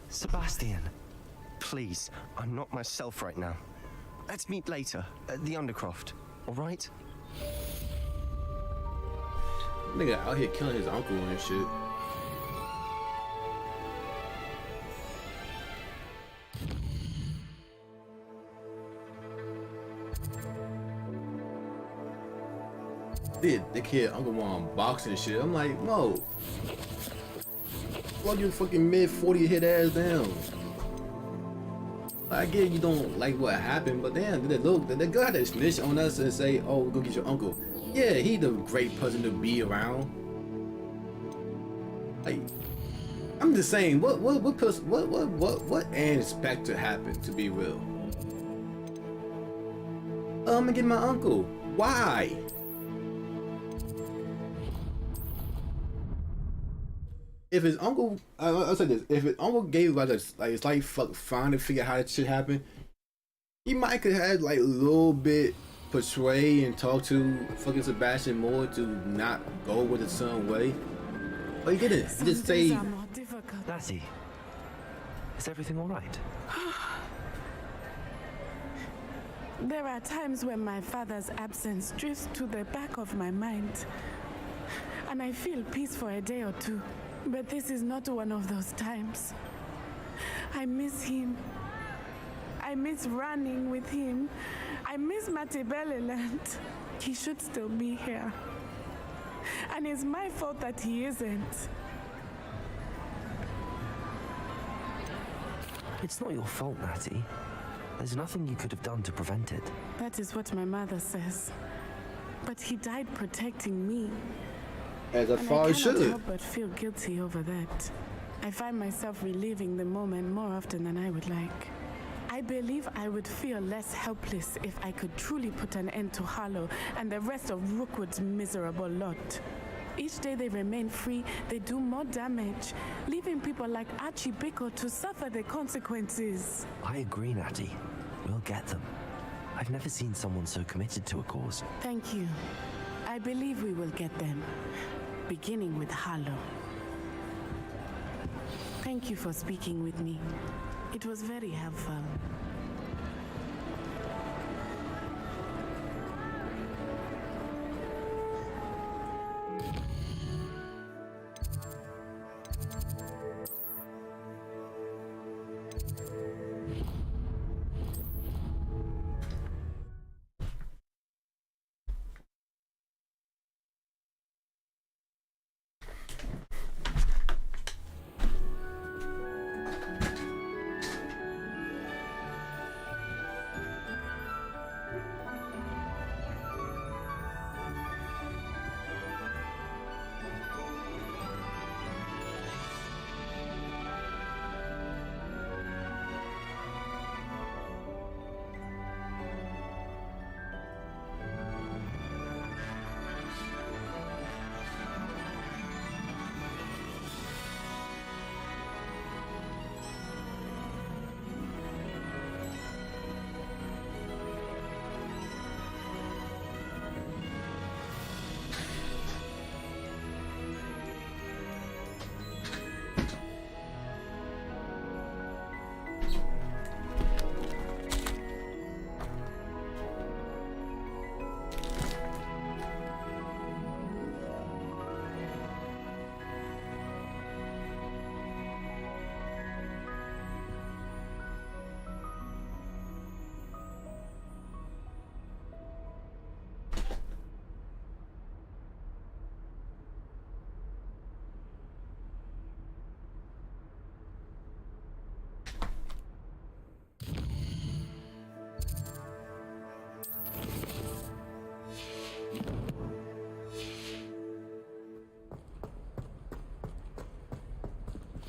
[SPEAKER 4] Sebastian.
[SPEAKER 12] Please, I'm not myself right now. Let's meet later at the Undercroft, all right?
[SPEAKER 17] Nigga out here killing his uncle and shit. The kid Uncle Mom boxing and shit. I'm like, no. Plug your fucking mid-40 hit ass down. I get you don't like what happened, but damn, the girl had to snitch on us and say, "Oh, go get your uncle." Yeah, he the great person to be around. Like, I'm just saying, what Anne expect to happen to be real? Oh, I'm gonna get my uncle. Why? If his uncle, I'll say this: if his uncle gave it's like trying to figure out how that shit happened, he might could have like a little bit persuade and talk to fucking Sebastian more to not go with his son way. But he didn't. He just say,
[SPEAKER 4] Natty, is everything all right?
[SPEAKER 3] There are times when my father's absence drifts to the back of my mind, and I feel peace for a day or two. But this is not one of those times. I miss him. I miss running with him. I miss Matibeleland. He should still be here. And it's my fault that he isn't.
[SPEAKER 4] It's not your fault, Natty. There's nothing you could have done to prevent it.
[SPEAKER 3] That is what my mother says. But he died protecting me.
[SPEAKER 17] As a father should.
[SPEAKER 3] I cannot help but feel guilty over that. I find myself reliving the moment more often than I would like. I believe I would feel less helpless if I could truly put an end to Harlow and the rest of Rookwood's miserable lot. Each day they remain free, they do more damage, leaving people like Archie Bickle to suffer the consequences.
[SPEAKER 4] I agree, Natty. We'll get them. I've never seen someone so committed to a cause.
[SPEAKER 3] Thank you. I believe we will get them. Beginning with Harlow. Thank you for speaking with me. It was very helpful.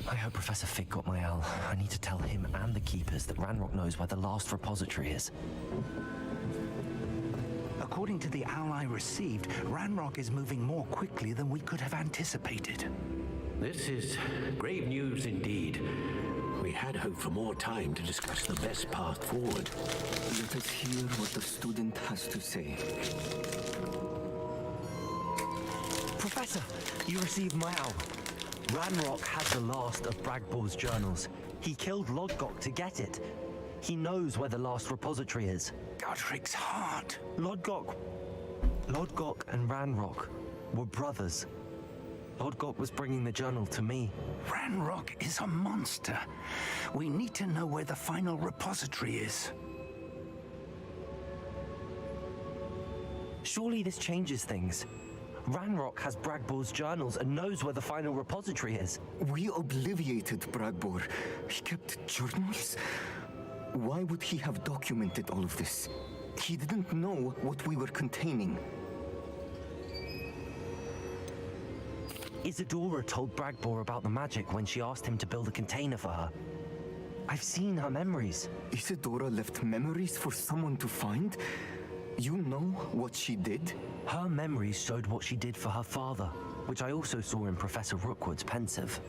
[SPEAKER 4] I hope Professor Fig got my owl. I need to tell him and the Keepers that Ranrock knows where the last repository is.
[SPEAKER 18] According to the owl I received, Ranrock is moving more quickly than we could have anticipated.
[SPEAKER 14] This is grave news indeed. We had hoped for more time to discuss the best path forward.
[SPEAKER 19] Let us hear what the student has to say.
[SPEAKER 4] Professor, you received my owl. Ranrock has the last of Bragbor's journals. He killed Lodgok to get it. He knows where the last repository is.
[SPEAKER 18] Godric's heart.
[SPEAKER 4] Lodgok and Ranrock were brothers. Lodgok was bringing the journal to me.
[SPEAKER 18] Ranrock is a monster. We need to know where the final repository is.
[SPEAKER 4] Surely this changes things. Ranrock has Bragbor's journals and knows where the final repository is.
[SPEAKER 19] We obliviated Bragbor. He kept journals? Why would he have documented all of this? He didn't know what we were containing.
[SPEAKER 4] Isadora told Bragbor about the magic when she asked him to build a container for her. I've seen her memories.
[SPEAKER 19] Isadora left memories for someone to find? You know what she did?
[SPEAKER 4] Her memories showed what she did for her father, which I also saw in Professor Rookwood's pensive.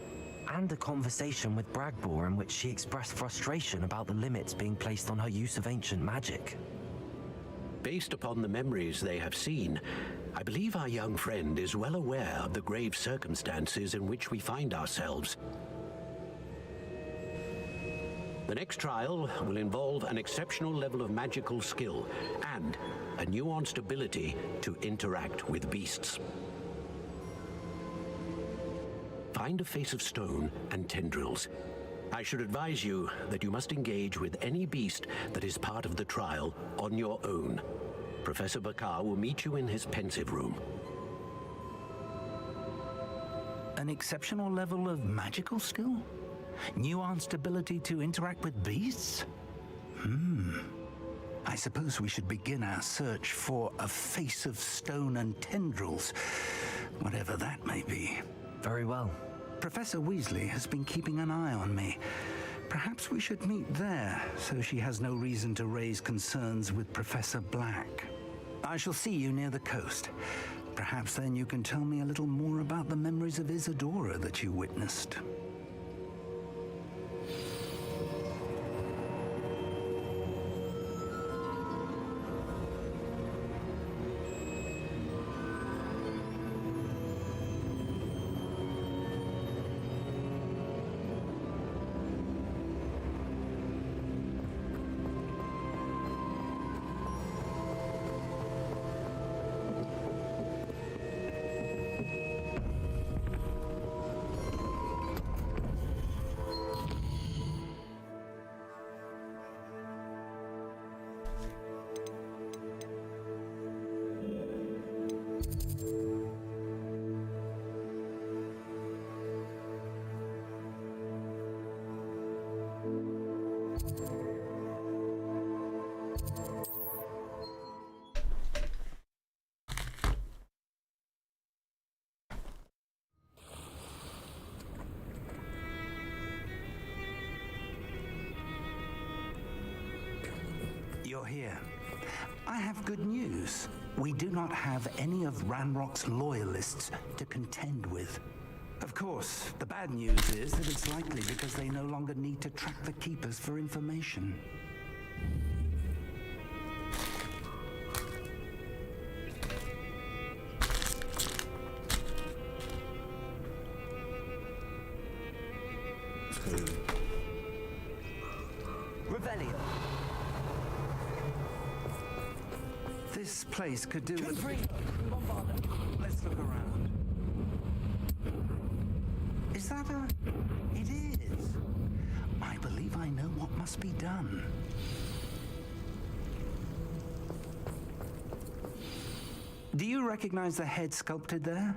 [SPEAKER 4] And a conversation with Bragbor in which she expressed frustration about the limits being placed on her use of ancient magic.
[SPEAKER 14] Based upon the memories they have seen, I believe our young friend is well aware of the grave circumstances in which we find ourselves. The next trial will involve an exceptional level of magical skill and a nuanced ability to interact with beasts. Find a face of stone and tendrils. I should advise you that you must engage with any beast that is part of the trial on your own. Professor Bakar will meet you in his pensive room.
[SPEAKER 18] An exceptional level of magical skill? Nuanced ability to interact with beasts? I suppose we should begin our search for a face of stone and tendrils, whatever that may be.
[SPEAKER 4] Very well.
[SPEAKER 18] Professor Weasley has been keeping an eye on me. Perhaps we should meet there, so she has no reason to raise concerns with Professor Black. I shall see you near the coast. Perhaps then you can tell me a little more about the memories of Isadora that you witnessed. You're here. I have good news. We do not have any of Ranrock's loyalists to contend with. Of course, the bad news is that it's likely because they no longer need to track the Keepers for information.
[SPEAKER 5] Revelio.
[SPEAKER 18] This place could do with... Let's look around. Is that a... It is. I believe I know what must be done. Do you recognize the head sculpted there?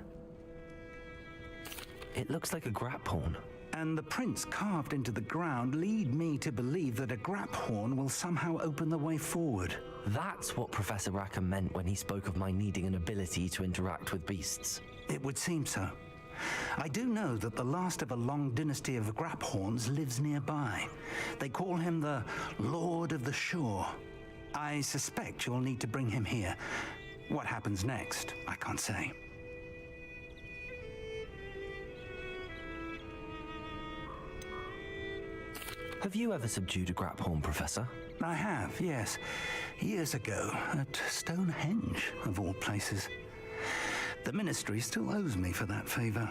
[SPEAKER 4] It looks like a grap horn.
[SPEAKER 18] And the prints carved into the ground lead me to believe that a grap horn will somehow open the way forward.
[SPEAKER 4] That's what Professor Rackham meant when he spoke of my needing an ability to interact with beasts.
[SPEAKER 18] It would seem so. I do know that the last of a long dynasty of grap horns lives nearby. They call him the Lord of the Shore. I suspect you'll need to bring him here. What happens next, I can't say.
[SPEAKER 4] Have you ever subdued a grap horn, Professor?
[SPEAKER 18] I have, yes. Years ago, at Stonehenge, of all places. The Ministry still owes me for that favor.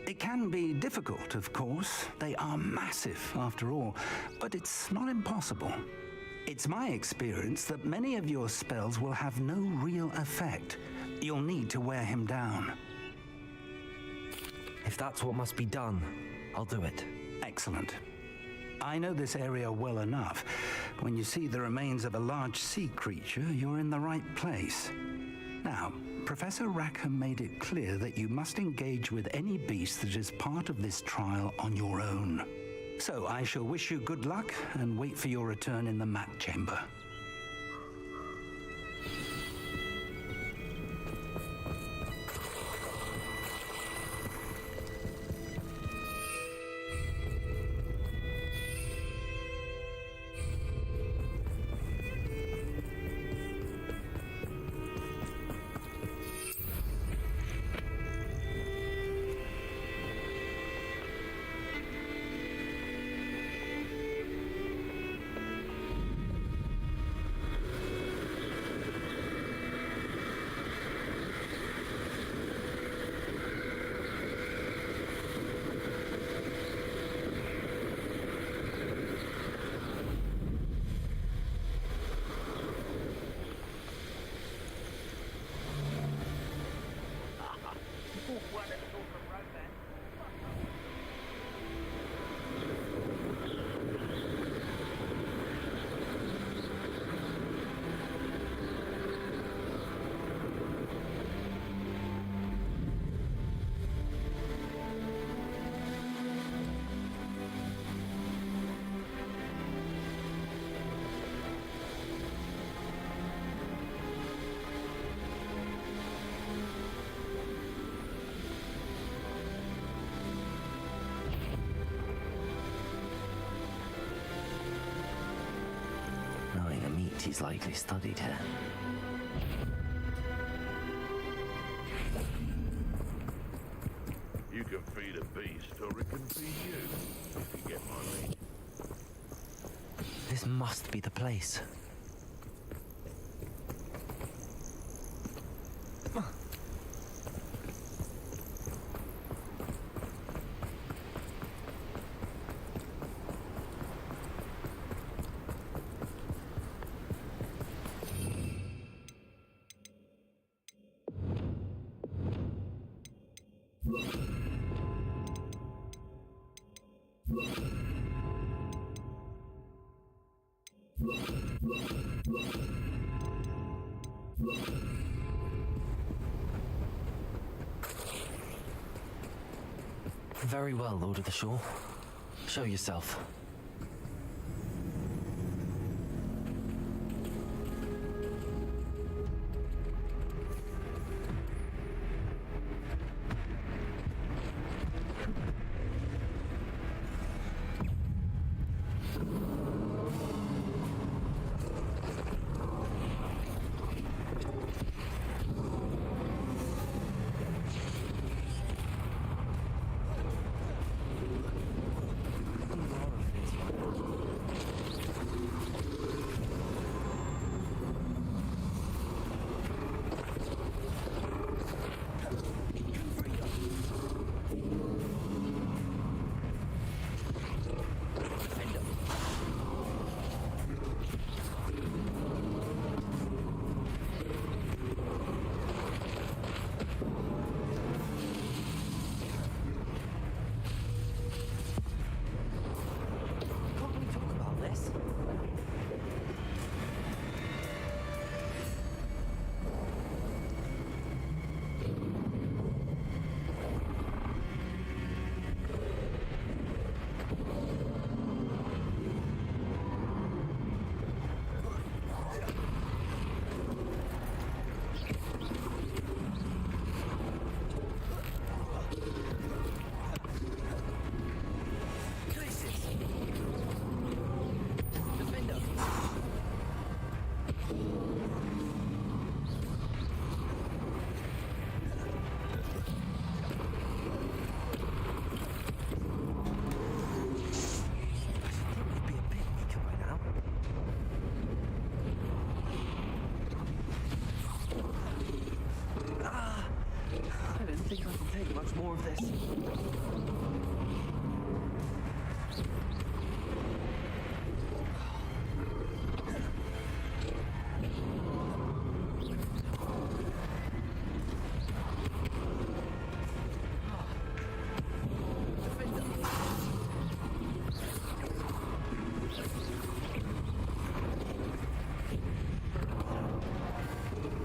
[SPEAKER 18] It can be difficult, of course. They are massive, after all, but it's not impossible. It's my experience that many of your spells will have no real effect. You'll need to wear him down.
[SPEAKER 4] If that's what must be done, I'll do it.
[SPEAKER 18] Excellent. I know this area well enough. When you see the remains of a large sea creature, you're in the right place. Now, Professor Rackham made it clear that you must engage with any beast that is part of this trial on your own. So I shall wish you good luck and wait for your return in the mat chamber.
[SPEAKER 4] Knowing a meat, he's likely studied here.
[SPEAKER 13] You can feed a beast, or it can feed you, if you get my meaning.
[SPEAKER 4] This must be the place. Very well, Lord of the Shore. Show yourself. More of this.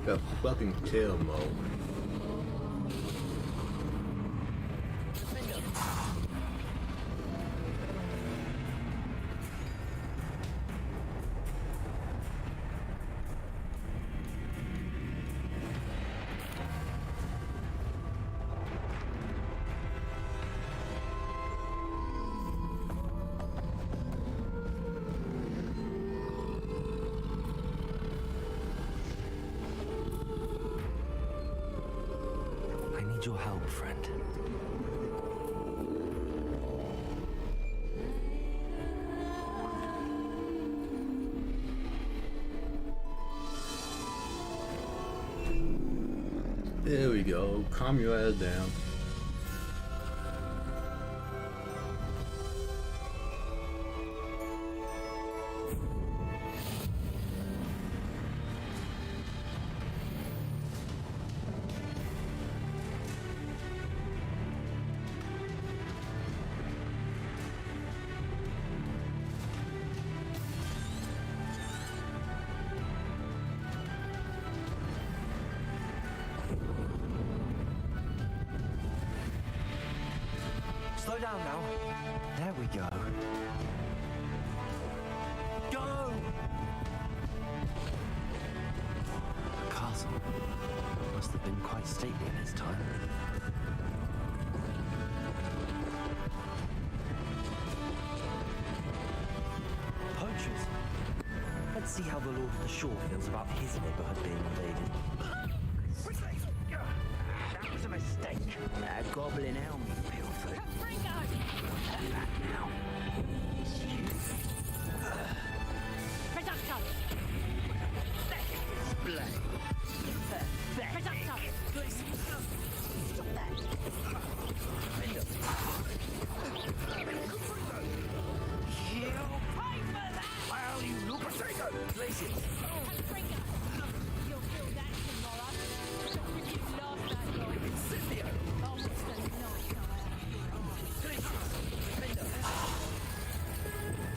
[SPEAKER 17] The fucking chill mode.
[SPEAKER 4] need your help, friend.
[SPEAKER 17] There we go. Calm your ass down.
[SPEAKER 4] Slow down now. There we go. Go! The castle must have been quite stately in its time. Poachers. Let's see how the Lord of the Shore feels about his neighborhood being invaded.
[SPEAKER 10] That was a mistake. That goblin helmet peeled through. That now.
[SPEAKER 20] Reducto!
[SPEAKER 10] Display.
[SPEAKER 20] Reducto!
[SPEAKER 10] Stop that.
[SPEAKER 20] You'll pay for that!
[SPEAKER 10] Well, you look potato. Places.
[SPEAKER 20] You'll feel that tomorrow. Not if you lost that guy.
[SPEAKER 10] Incendio.
[SPEAKER 20] Oh, it's the night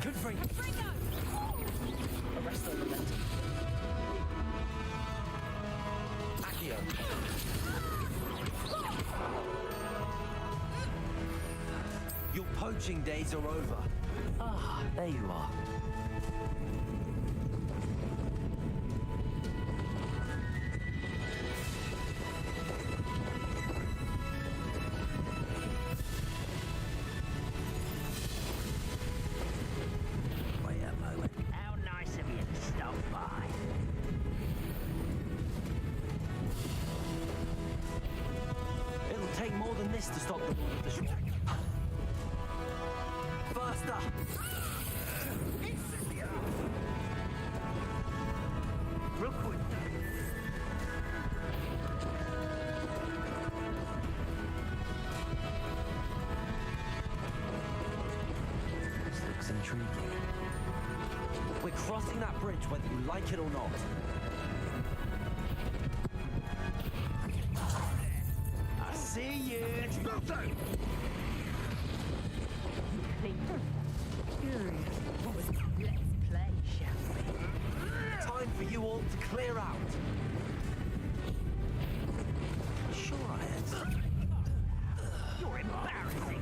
[SPEAKER 4] Good free. Arrest the momentum. Accio. Your poaching days are over. Ah, there you are.
[SPEAKER 10] Wait a moment. How nice of you to stop by.
[SPEAKER 4] It'll take more than this to stop the Lord of the Shore. Faster!
[SPEAKER 10] Real quick.
[SPEAKER 4] This looks intriguing. We're crossing that bridge whether you like it or not.
[SPEAKER 10] I see you. Exploso!
[SPEAKER 20] Let's play, shall we?
[SPEAKER 4] Time for you all to clear out. Sure I am.
[SPEAKER 10] You're embarrassing.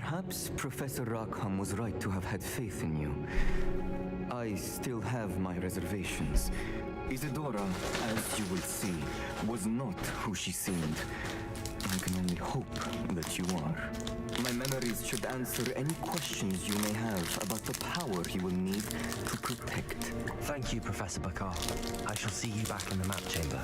[SPEAKER 19] Perhaps Professor Rackham was right to have had faith in you. I still have my reservations. Isadora, as you will see, was not who she seemed. I can only hope that you are. My memories should answer any questions you may have about the power you will need to protect.
[SPEAKER 4] Thank you, Professor Bakar. I shall see you back in the map chamber.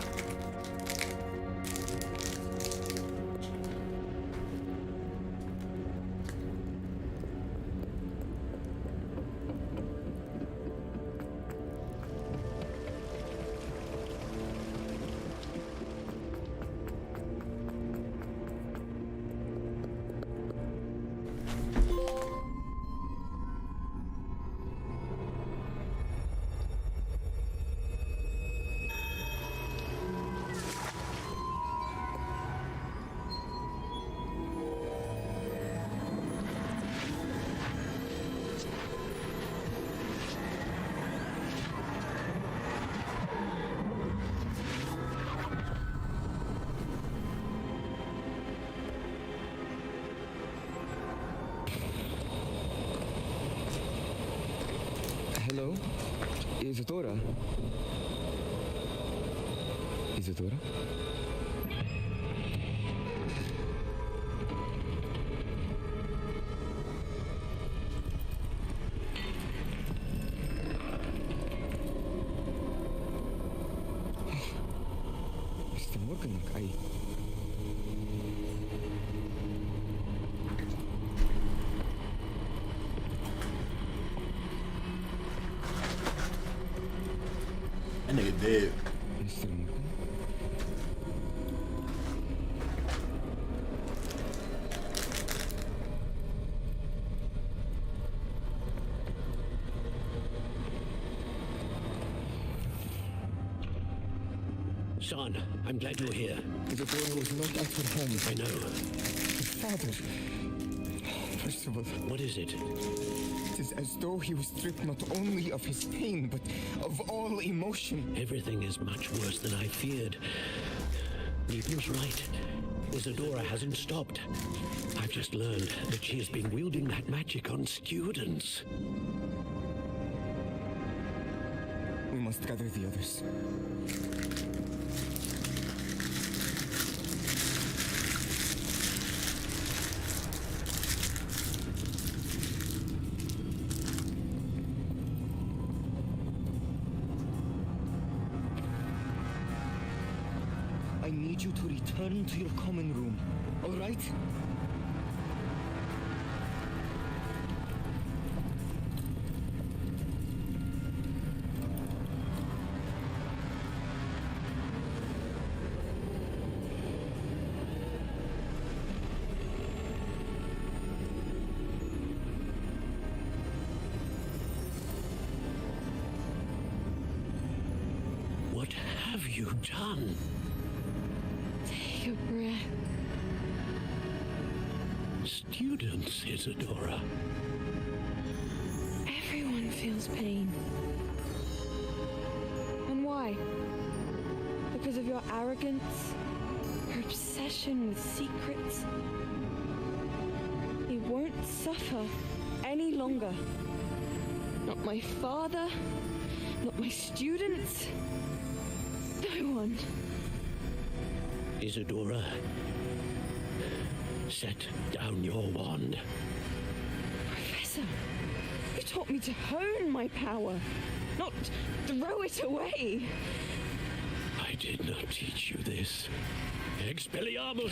[SPEAKER 19] Hello? Isadora? Isadora? Mr. Morgan,
[SPEAKER 17] That nigga dead.
[SPEAKER 19] Mr. Morgan?
[SPEAKER 14] Son, I'm glad you're here.
[SPEAKER 19] Isadora was not at her home.
[SPEAKER 14] I know.
[SPEAKER 19] Her father. First of all,
[SPEAKER 14] what is it?
[SPEAKER 19] It is as though he was stripped not only of his pain, but of all emotion.
[SPEAKER 14] Everything is much worse than I feared. Newton's right. Isadora hasn't stopped. I've just learned that she has been wielding that magic on students.
[SPEAKER 19] We must gather the others. I need you to return to your common room, all right?
[SPEAKER 14] What have you done?
[SPEAKER 20] Take a breath.
[SPEAKER 14] Students, Isadora.
[SPEAKER 20] Everyone feels pain. And why? Because of your arrogance? Your obsession with secrets? He won't suffer any longer. Not my father, not my students, no one.
[SPEAKER 14] Isadora, set down your wand.
[SPEAKER 20] Professor, you taught me to hone my power, not throw it away.
[SPEAKER 14] I did not teach you this. Expelliarmus!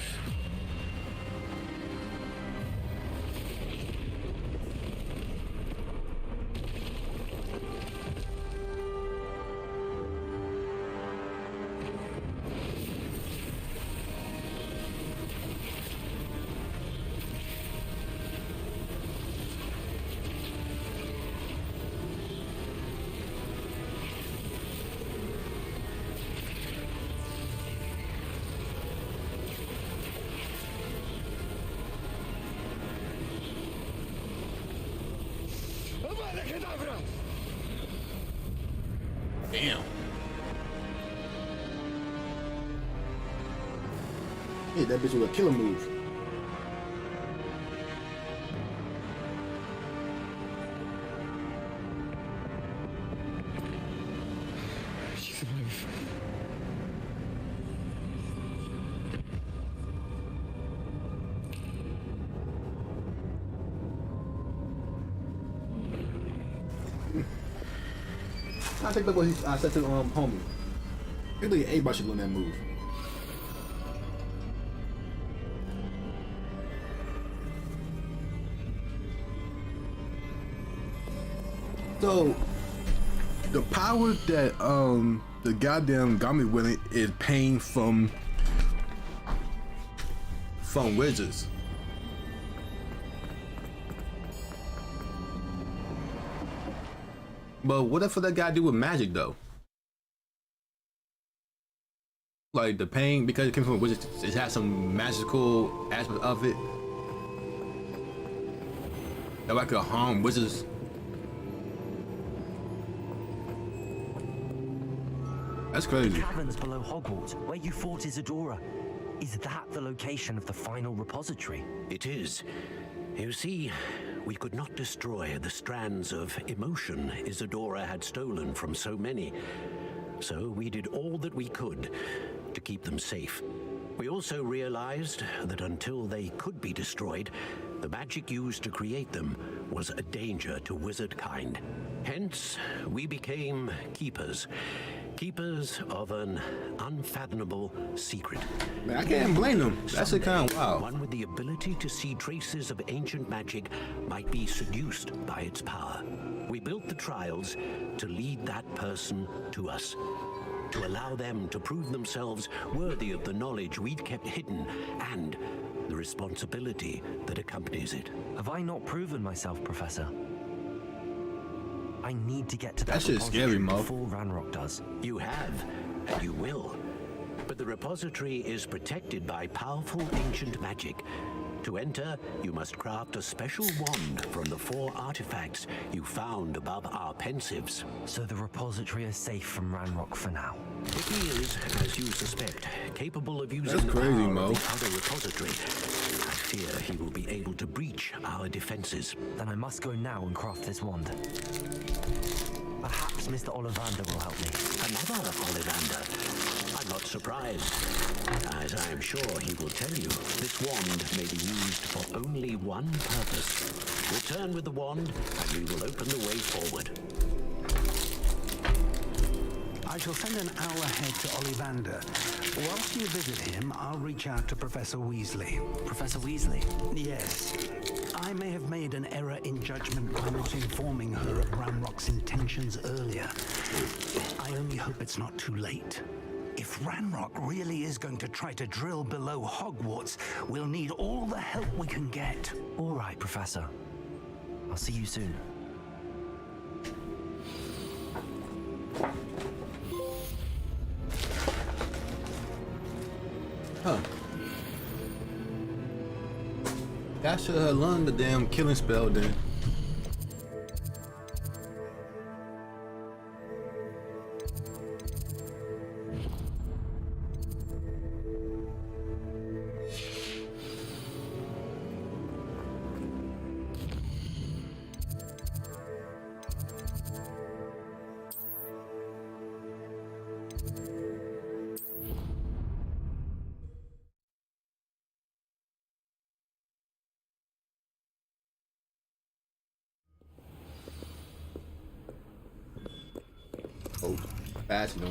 [SPEAKER 17] Damn. Hit that bitch with a killer move. take back what I said to homie. I think everybody should learn that move. So the power that the goddamn got me winning is pain from wizards. But what if that got to do with magic though? Like the pain, because it came from wizards, it has some magical aspect of it. That I could harm wizards. That's crazy.
[SPEAKER 4] The caverns below Hogwarts, where you fought Isadora. Is that the location of the final repository?
[SPEAKER 14] It is. You see, we could not destroy the strands of emotion Isadora had stolen from so many. So we did all that we could to keep them safe. We also realized that until they could be destroyed, the magic used to create them was a danger to wizard kind. Hence, we became keepers. Keepers of an unfathomable secret.
[SPEAKER 17] Man, I can't blame them. That's a kind of wild.
[SPEAKER 14] One with the ability to see traces of ancient magic might be seduced by its power. We built the trials to lead that person to us, to allow them to prove themselves worthy of the knowledge we'd kept hidden and the responsibility that accompanies it.
[SPEAKER 4] Have I not proven myself, Professor? I need to get to that
[SPEAKER 17] That shit's scary, Mo.
[SPEAKER 4] before Ranrock does.
[SPEAKER 14] You have, and you will. But the repository is protected by powerful ancient magic. To enter, you must craft a special wand from the 4 artifacts you found above our pensives.
[SPEAKER 4] So the repository is safe from Ranrock for now.
[SPEAKER 14] If he is, as you suspect, capable of using
[SPEAKER 17] That's
[SPEAKER 14] the
[SPEAKER 17] crazy,
[SPEAKER 14] power
[SPEAKER 17] Mo.
[SPEAKER 14] of the other repository, I fear he will be able to breach our defenses.
[SPEAKER 4] Then I must go now and craft this wand. Perhaps Mr. Ollivander will help me.
[SPEAKER 14] Another Ollivander? I'm not surprised, as I am sure he will tell you. This wand may be used for only one purpose. Return with the wand, and we will open the way forward.
[SPEAKER 18] I shall send an owl ahead to Ollivander. Whilst you visit him, I'll reach out to Professor Weasley.
[SPEAKER 4] Professor Weasley?
[SPEAKER 18] Yes. I may have made an error in judgment by not informing her of Ranrock's intentions earlier. I only hope it's not too late. If Ranrock really is going to try to drill below Hogwarts, we'll need all the help we can get.
[SPEAKER 4] All right, Professor. I'll see you soon.
[SPEAKER 17] Huh. I should have learned the damn killing spell then. Oh, fast no.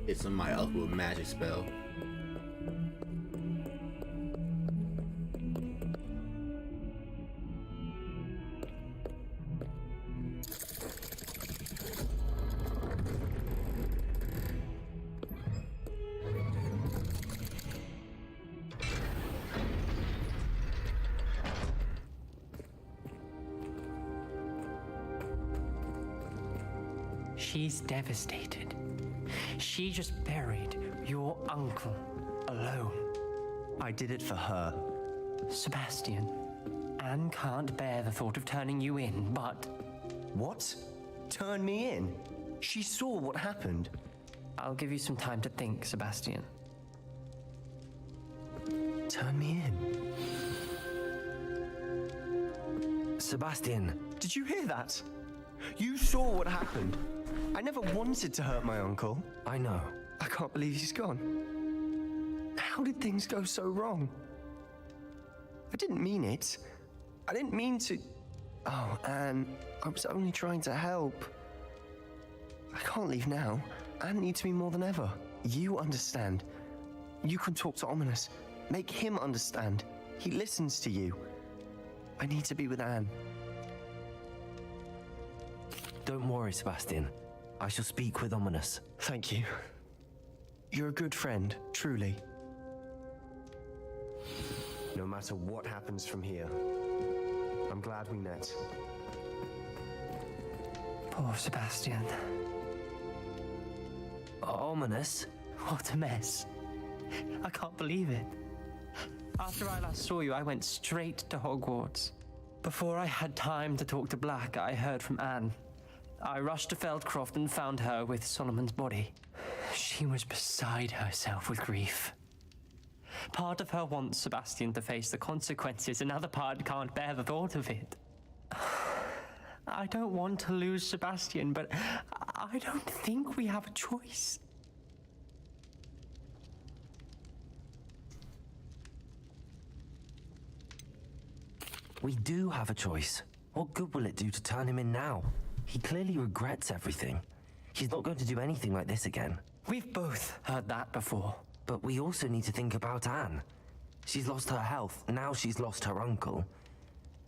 [SPEAKER 17] Hit somebody else with a magic spell.
[SPEAKER 8] She's devastated. She just buried your uncle alone.
[SPEAKER 12] I did it for her.
[SPEAKER 8] Sebastian, Anne can't bear the thought of turning you in, but...
[SPEAKER 12] What? Turn me in? She saw what happened.
[SPEAKER 8] I'll give you some time to think, Sebastian.
[SPEAKER 12] Turn me in?
[SPEAKER 4] Sebastian!
[SPEAKER 12] Did you hear that? You saw what happened. I never wanted to hurt my uncle.
[SPEAKER 4] I know.
[SPEAKER 12] I can't believe he's gone. How did things go so wrong? I didn't mean it. I didn't mean to... Oh, Anne, I was only trying to help. I can't leave now. Anne needs me more than ever. You understand. You can talk to Ominous. Make him understand. He listens to you. I need to be with Anne.
[SPEAKER 4] Don't worry, Sebastian. I shall speak with Ominous.
[SPEAKER 12] Thank you. You're a good friend, truly. No matter what happens from here, I'm glad we met.
[SPEAKER 5] Poor Sebastian.
[SPEAKER 4] Ominous?
[SPEAKER 5] What a mess. I can't believe it. After I last saw you, I went straight to Hogwarts. Before I had time to talk to Black, I heard from Anne. I rushed to Feldcroft and found her with Solomon's body. She was beside herself with grief. Part of her wants Sebastian to face the consequences, another part can't bear the thought of it. I don't want to lose Sebastian, but I don't think we have a choice.
[SPEAKER 4] We do have a choice. What good will it do to turn him in now? He clearly regrets everything. He's not going to do anything like this again.
[SPEAKER 5] We've both heard that before.
[SPEAKER 4] But we also need to think about Anne. She's lost her health, now she's lost her uncle.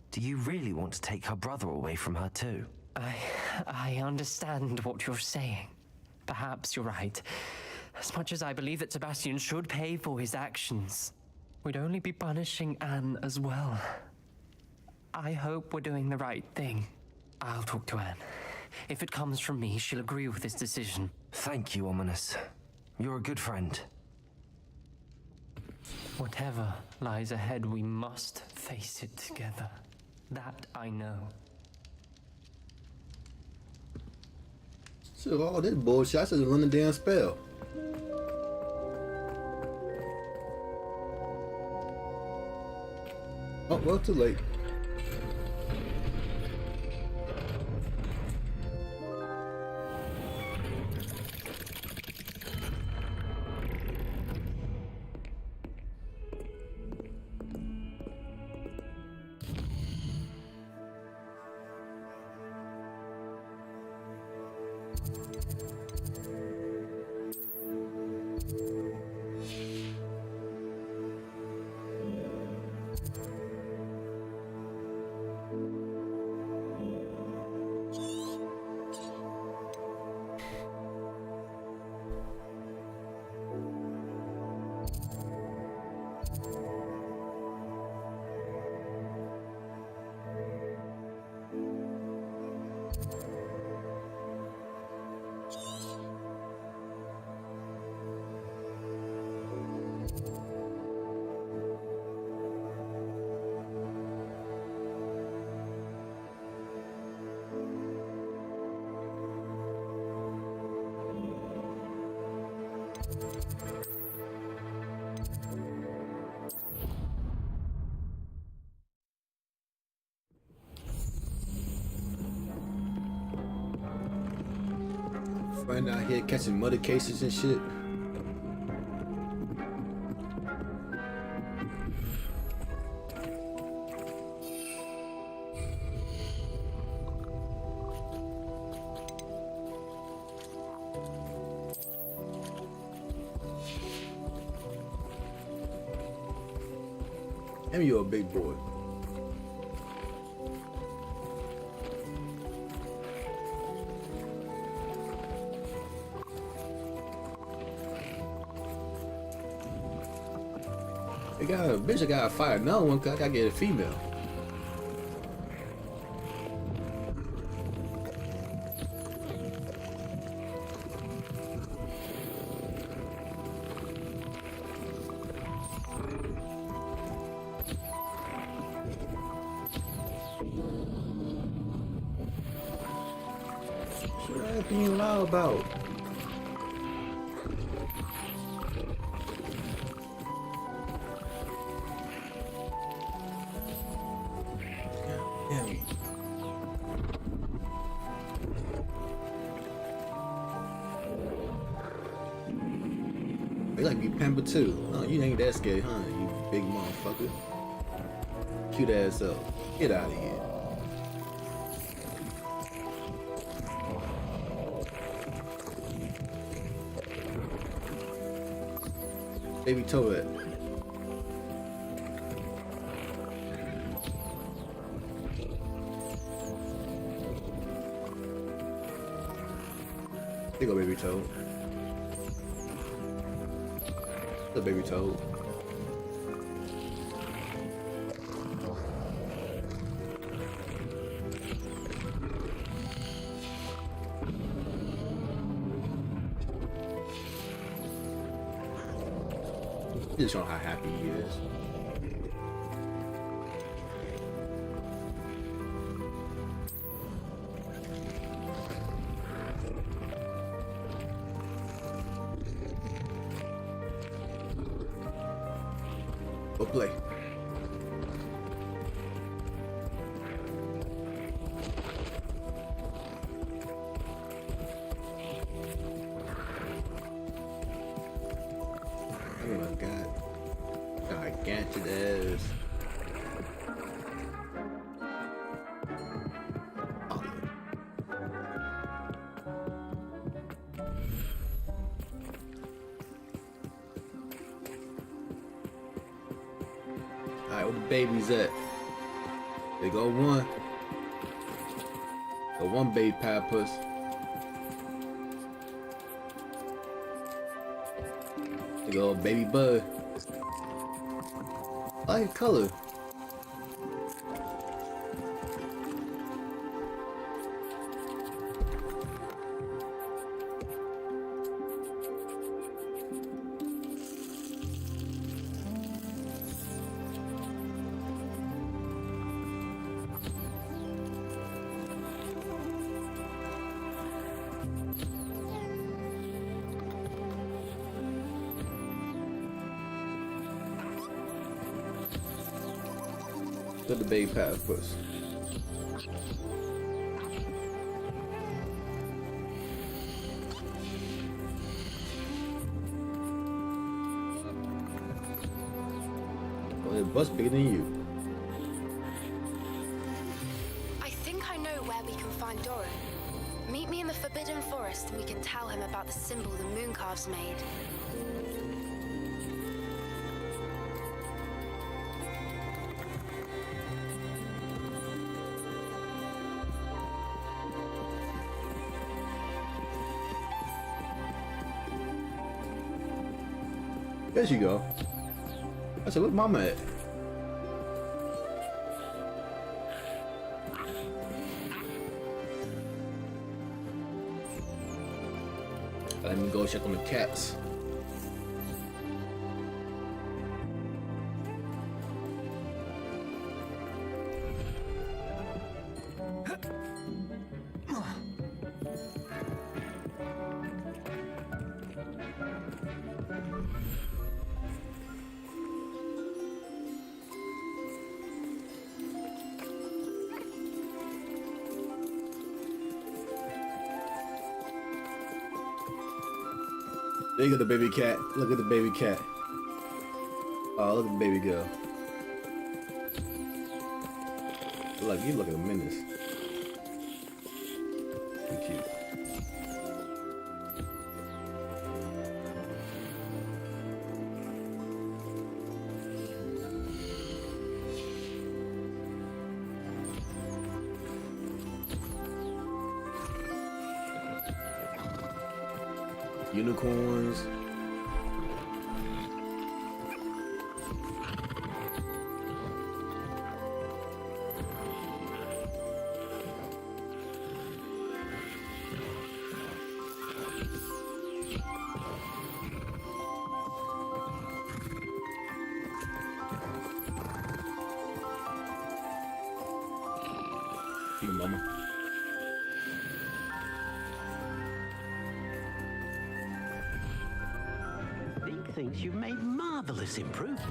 [SPEAKER 4] Do you really want to take her brother away from her too?
[SPEAKER 5] I understand what you're saying. Perhaps you're right. As much as I believe that Sebastian should pay for his actions, we'd only be punishing Anne as well. I hope we're doing the right thing. I'll talk to Anne. If it comes from me, she'll agree with this decision.
[SPEAKER 4] Thank you, Ominous. You're a good friend.
[SPEAKER 5] Whatever lies ahead, we must face it together. That I know.
[SPEAKER 17] So all this bullshit, I should run the damn spell. Oh, well, too late. Friend out here catching murder cases and shit. Damn, you're a big boy. They got a bitch. I gotta fight another one. 'Cause I gotta get a female. What are you loud about? They like me pampered too. Oh, you ain't that scared, huh? You big motherfucker. Cute ass up. Get out of here. Baby toe it. There you go, baby toe. The baby toe. Just showing how happy he is. Go play. Oh my god. Gigantic ass. Alright, where the babies at? They go one. Go one baby platypus. They go baby bud. I like the color. Look at the baby platypus. Oh, their butt's bigger than you.
[SPEAKER 6] I think I know where we can find Doran. Meet me in the Forbidden Forest and we can tell him about the symbol the Mooncalves made.
[SPEAKER 17] There you go. I said, where's mama at? Let me go check on the cats. There you go, the baby cat. Look at the baby cat. Oh, look at the baby girl. Look, you look at a menace. Too cute. Unicorns. You mama.
[SPEAKER 14] Link thinks you've made marvelous improvements.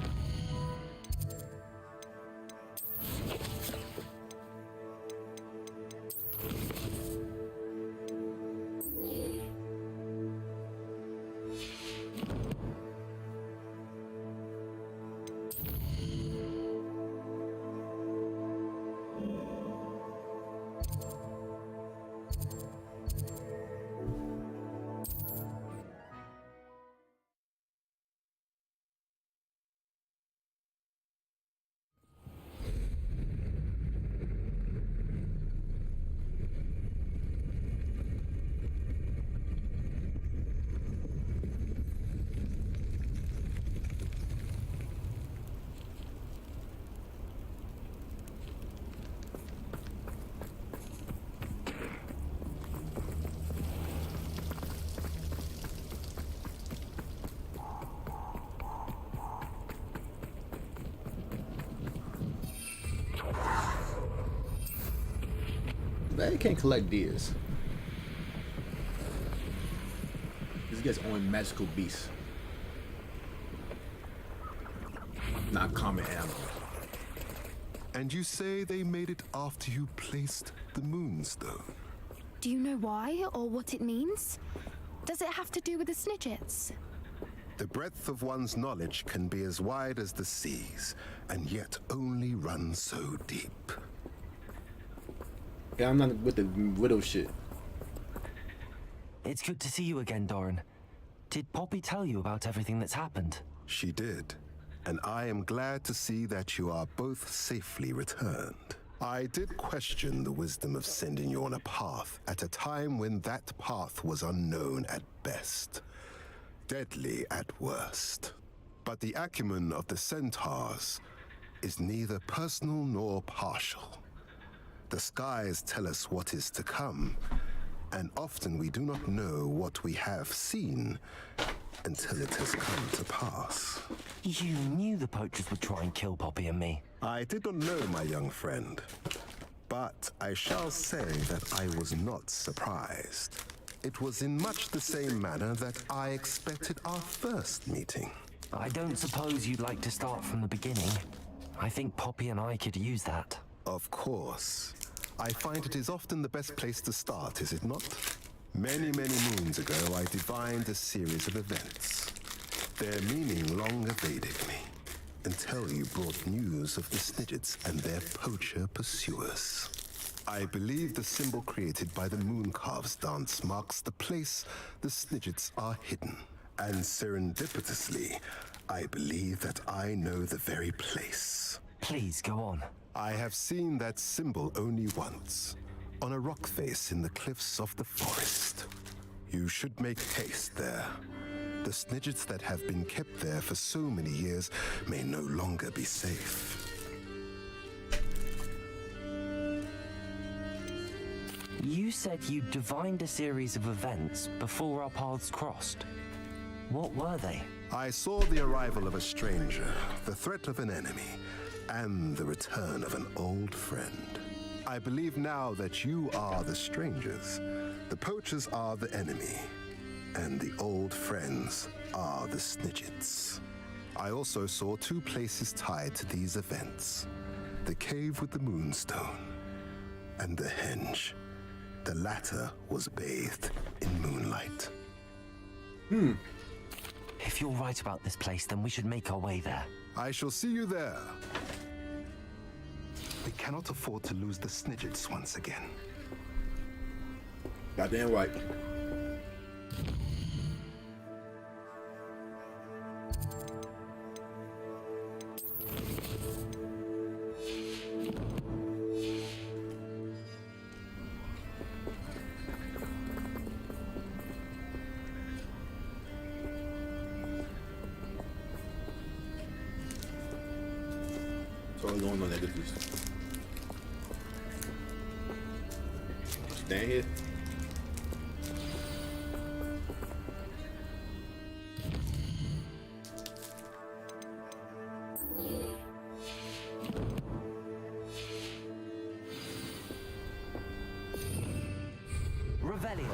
[SPEAKER 17] They can't collect deers. This guy's only magical beasts. Not common animal.
[SPEAKER 21] And you say they made it after you placed the moonstone?
[SPEAKER 6] Do you know why or what it means? Does it have to do with the Snidgets?
[SPEAKER 21] The breadth of one's knowledge can be as wide as the seas, and yet only run so deep.
[SPEAKER 17] Yeah, I'm not with the widow shit.
[SPEAKER 4] It's good to see you again, Doran. Did Poppy tell you about everything that's happened?
[SPEAKER 21] She did, and I am glad to see that you are both safely returned. I did question the wisdom of sending you on a path at a time when that path was unknown at best, deadly at worst. But the acumen of the centaurs is neither personal nor partial. The skies tell us what is to come, and often we do not know what we have seen until it has come to pass.
[SPEAKER 4] You knew the poachers would try and kill Poppy and me.
[SPEAKER 21] I did not know, my young friend, but I shall say that I was not surprised. It was in much the same manner that I expected our first meeting.
[SPEAKER 4] I don't suppose you'd like to start from the beginning. I think Poppy and I could use that.
[SPEAKER 21] Of course. I find it is often the best place to start, is it not? Many, many moons ago, I divined a series of events. Their meaning long evaded me, until you brought news of the Snidgets and their poacher pursuers. I believe the symbol created by the Mooncalves dance marks the place the Snidgets are hidden. And serendipitously, I believe that I know the very place.
[SPEAKER 4] Please, go on.
[SPEAKER 21] I have seen that symbol only once, on a rock face in the cliffs of the forest. You should make haste there. The Snidgets that have been kept there for so many years may no longer be safe.
[SPEAKER 4] You said you divined a series of events before our paths crossed. What were they?
[SPEAKER 21] I saw the arrival of a stranger, the threat of an enemy, and the return of an old friend. I believe now that you are the strangers, the poachers are the enemy, and the old friends are the Snidgets. I also saw two places tied to these events: the cave with the moonstone and the henge. The latter was bathed in moonlight.
[SPEAKER 4] If you're right about this place, then we should make our way there.
[SPEAKER 21] I shall see you there. We cannot afford to lose the Snidgets once again.
[SPEAKER 17] Goddamn right. So I'm going on that difference. Stand here.
[SPEAKER 4] Revelio.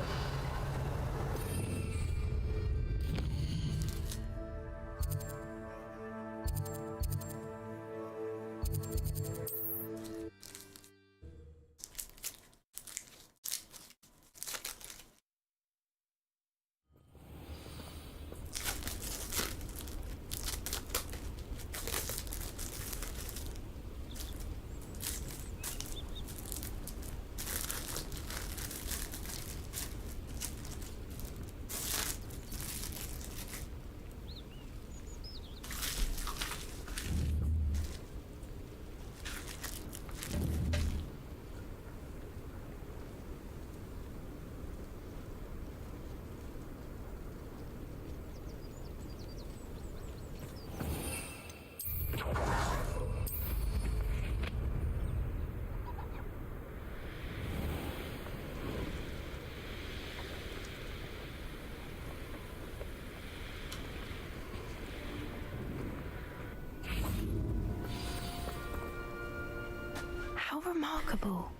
[SPEAKER 6] How remarkable.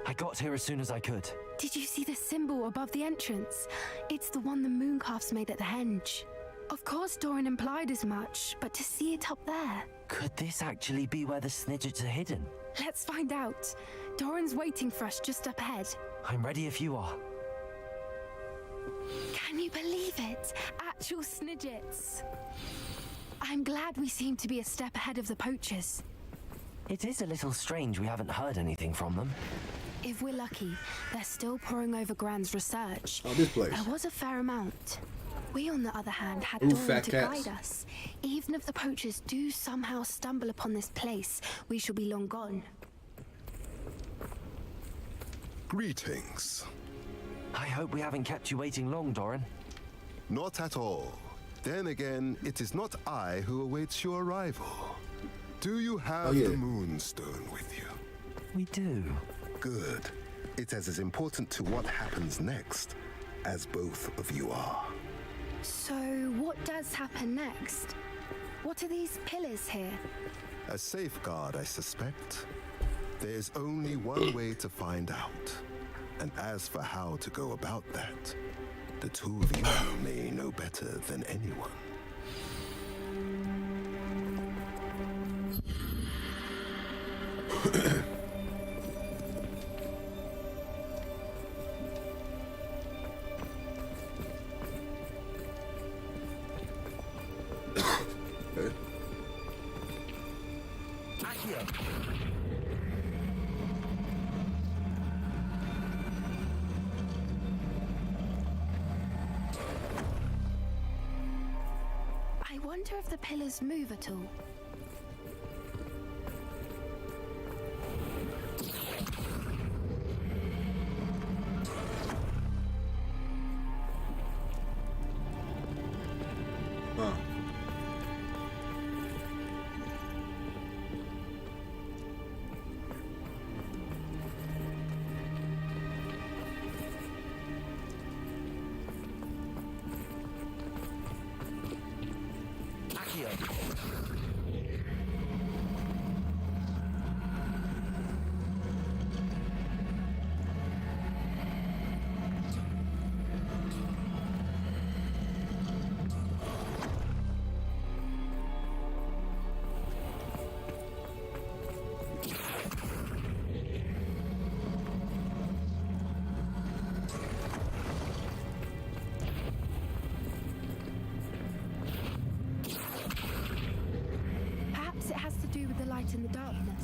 [SPEAKER 4] I got here as soon as I could.
[SPEAKER 6] Did you see the symbol above the entrance? It's the one the mooncalfs made at the henge. Of course Doran implied as much, but to see it up there...
[SPEAKER 4] Could this actually be where the Snidgets are hidden?
[SPEAKER 6] Let's find out. Doran's waiting for us just up ahead.
[SPEAKER 4] I'm ready if you are.
[SPEAKER 6] Can you believe it? Actual Snidgets. I'm glad we seem to be a step ahead of the poachers.
[SPEAKER 4] It is a little strange we haven't heard anything from them.
[SPEAKER 6] If we're lucky, they're still poring over Gran's research.
[SPEAKER 17] Oh, this place.
[SPEAKER 6] There was a fair amount. We, on the other hand, had
[SPEAKER 17] Ooh,
[SPEAKER 6] Doran
[SPEAKER 17] fat
[SPEAKER 6] to
[SPEAKER 17] cats.
[SPEAKER 6] guide us. Even if the poachers do somehow stumble upon this place, we shall be long gone.
[SPEAKER 21] Greetings.
[SPEAKER 4] I hope we haven't kept you waiting long, Doran.
[SPEAKER 21] Not at all. Then again, it is not I who awaits your arrival. Do you have the Moonstone with you?
[SPEAKER 4] We do.
[SPEAKER 21] Good. It is as important to what happens next as both of you are.
[SPEAKER 6] So, what does happen next? What are these pillars here?
[SPEAKER 21] A safeguard, I suspect. There's only one way to find out. And as for how to go about that, the two of you may know better than anyone.
[SPEAKER 6] I wonder if the pillars move at all. Perhaps it has to do with the light and the darkness.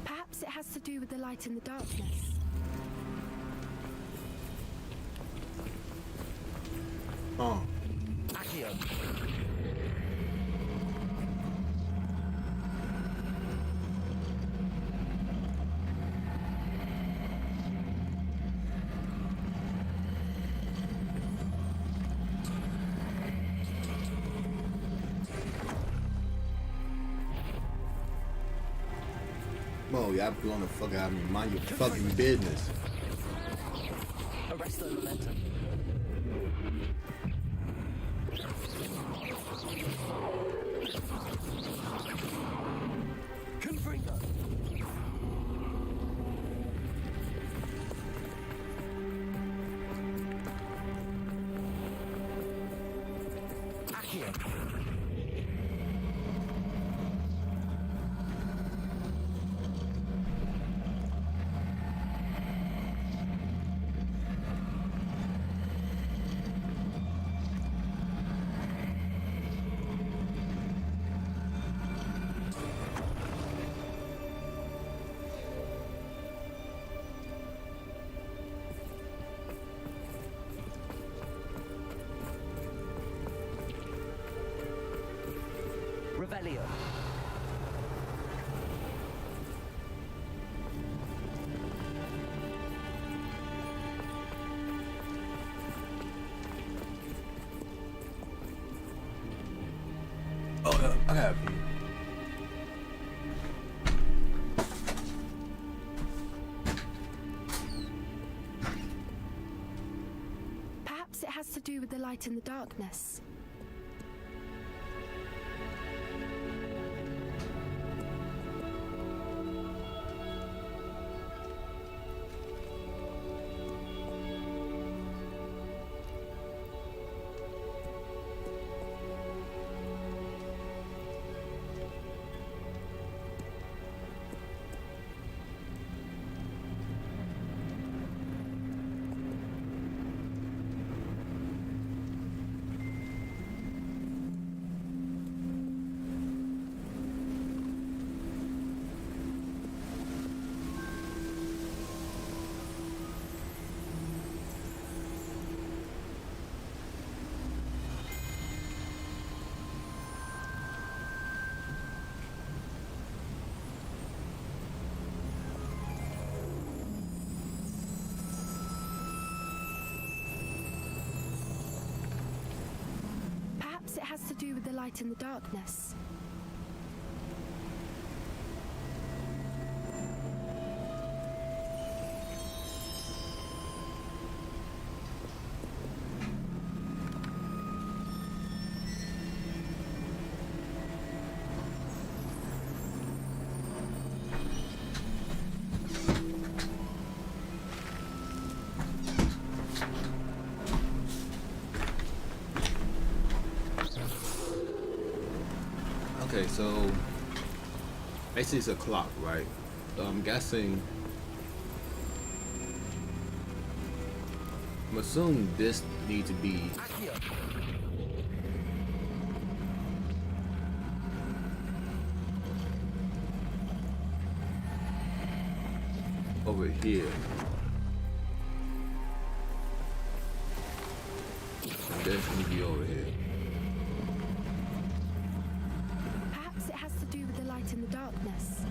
[SPEAKER 6] Perhaps it has to do with the light and the darkness.
[SPEAKER 17] Oh. Oh, y'all blowing the fuck out of me. Mind your fucking business.
[SPEAKER 5] Arrest the momentum. Confringo. Accio.
[SPEAKER 4] Revelio.
[SPEAKER 17] Oh, I gotta pee.
[SPEAKER 6] Perhaps it has to do with the light in the darkness. Perhaps it has to do with the light in the darkness.
[SPEAKER 2] Okay, so basically it's a clock, right? So I'm guessing, I'm assuming this needs to be over here. And this needs to be over here.
[SPEAKER 6] Perhaps it has to do with the light in the darkness.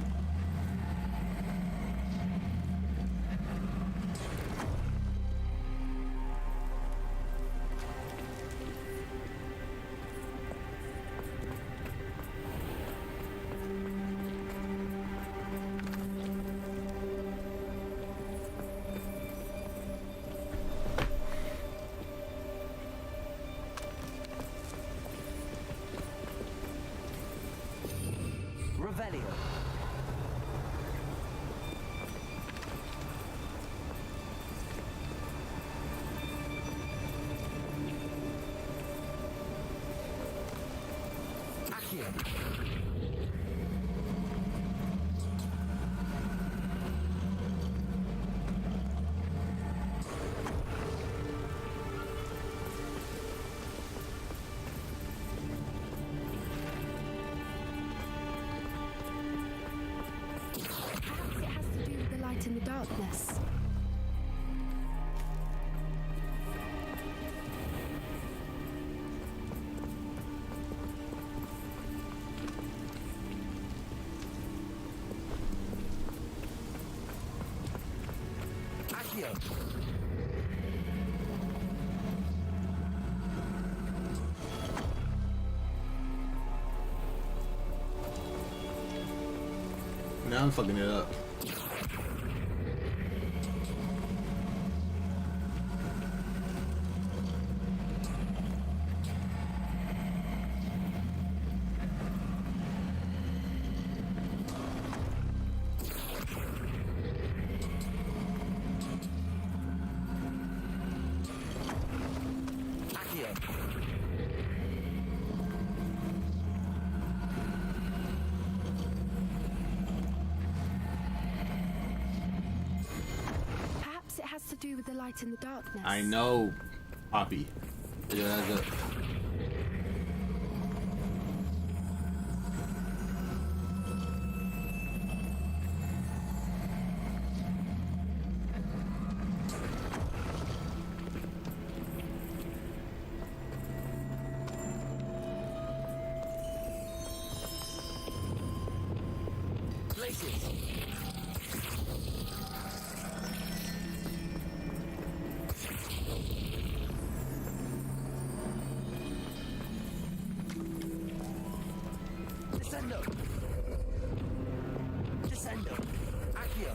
[SPEAKER 4] Revelio. Accio.
[SPEAKER 6] In the darkness.
[SPEAKER 4] Accio.
[SPEAKER 2] Now I'm fucking it up.
[SPEAKER 6] Perhaps it has to do with the light in the darkness.
[SPEAKER 2] I know, Poppy.
[SPEAKER 5] places. Descendo. Descendo. Accio.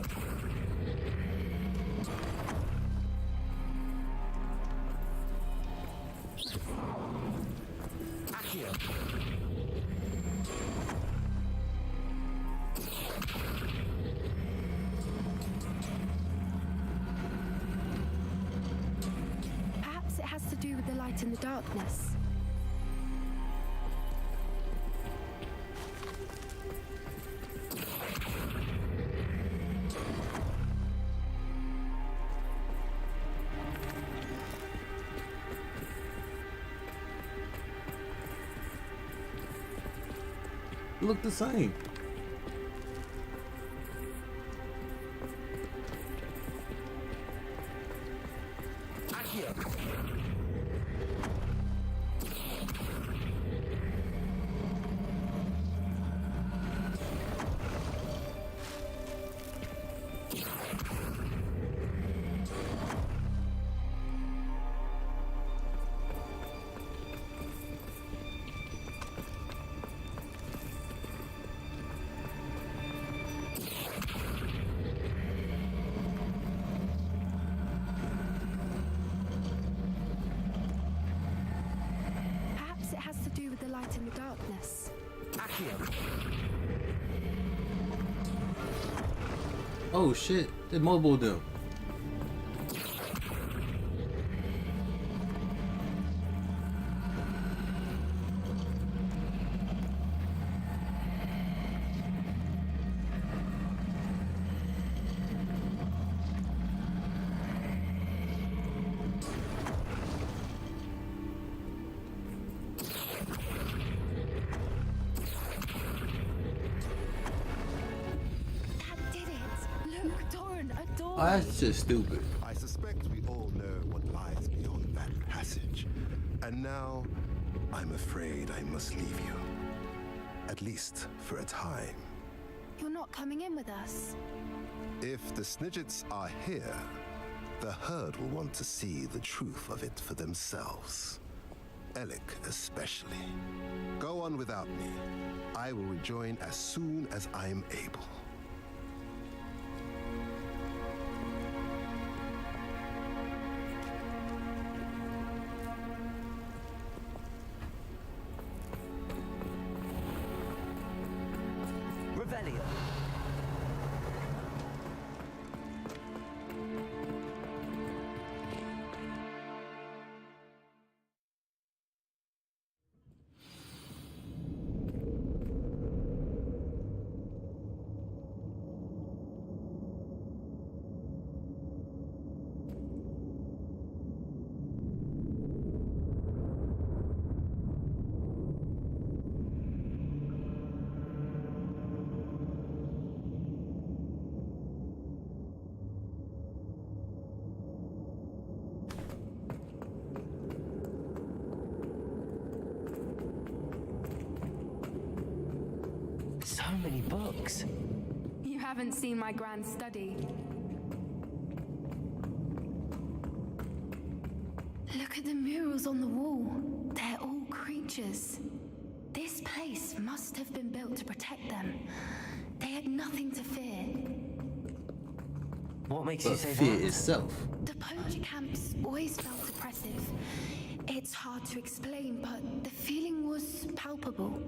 [SPEAKER 5] Accio.
[SPEAKER 6] Perhaps it has to do with the light in the darkness.
[SPEAKER 17] Look the same. Perhaps it has to do with the light in the darkness. Oh shit, they mobile them. Oh, that's just stupid.
[SPEAKER 21] I suspect we all know what lies beyond that passage. And now, I'm afraid I must leave you. At least for a time.
[SPEAKER 6] You're not coming in with us.
[SPEAKER 21] If the Snidgets are here, the herd will want to see the truth of it for themselves. Alec especially. Go on without me. I will rejoin as soon as I am able.
[SPEAKER 5] So many books.
[SPEAKER 6] You haven't seen my grand study. Look at the murals on the wall. They're all creatures. This place must have been built to protect them. They had nothing to fear.
[SPEAKER 5] What makes you say
[SPEAKER 17] fear
[SPEAKER 5] that?
[SPEAKER 17] itself.
[SPEAKER 6] The poacher camps always felt oppressive. It's hard to explain, but the feeling was palpable.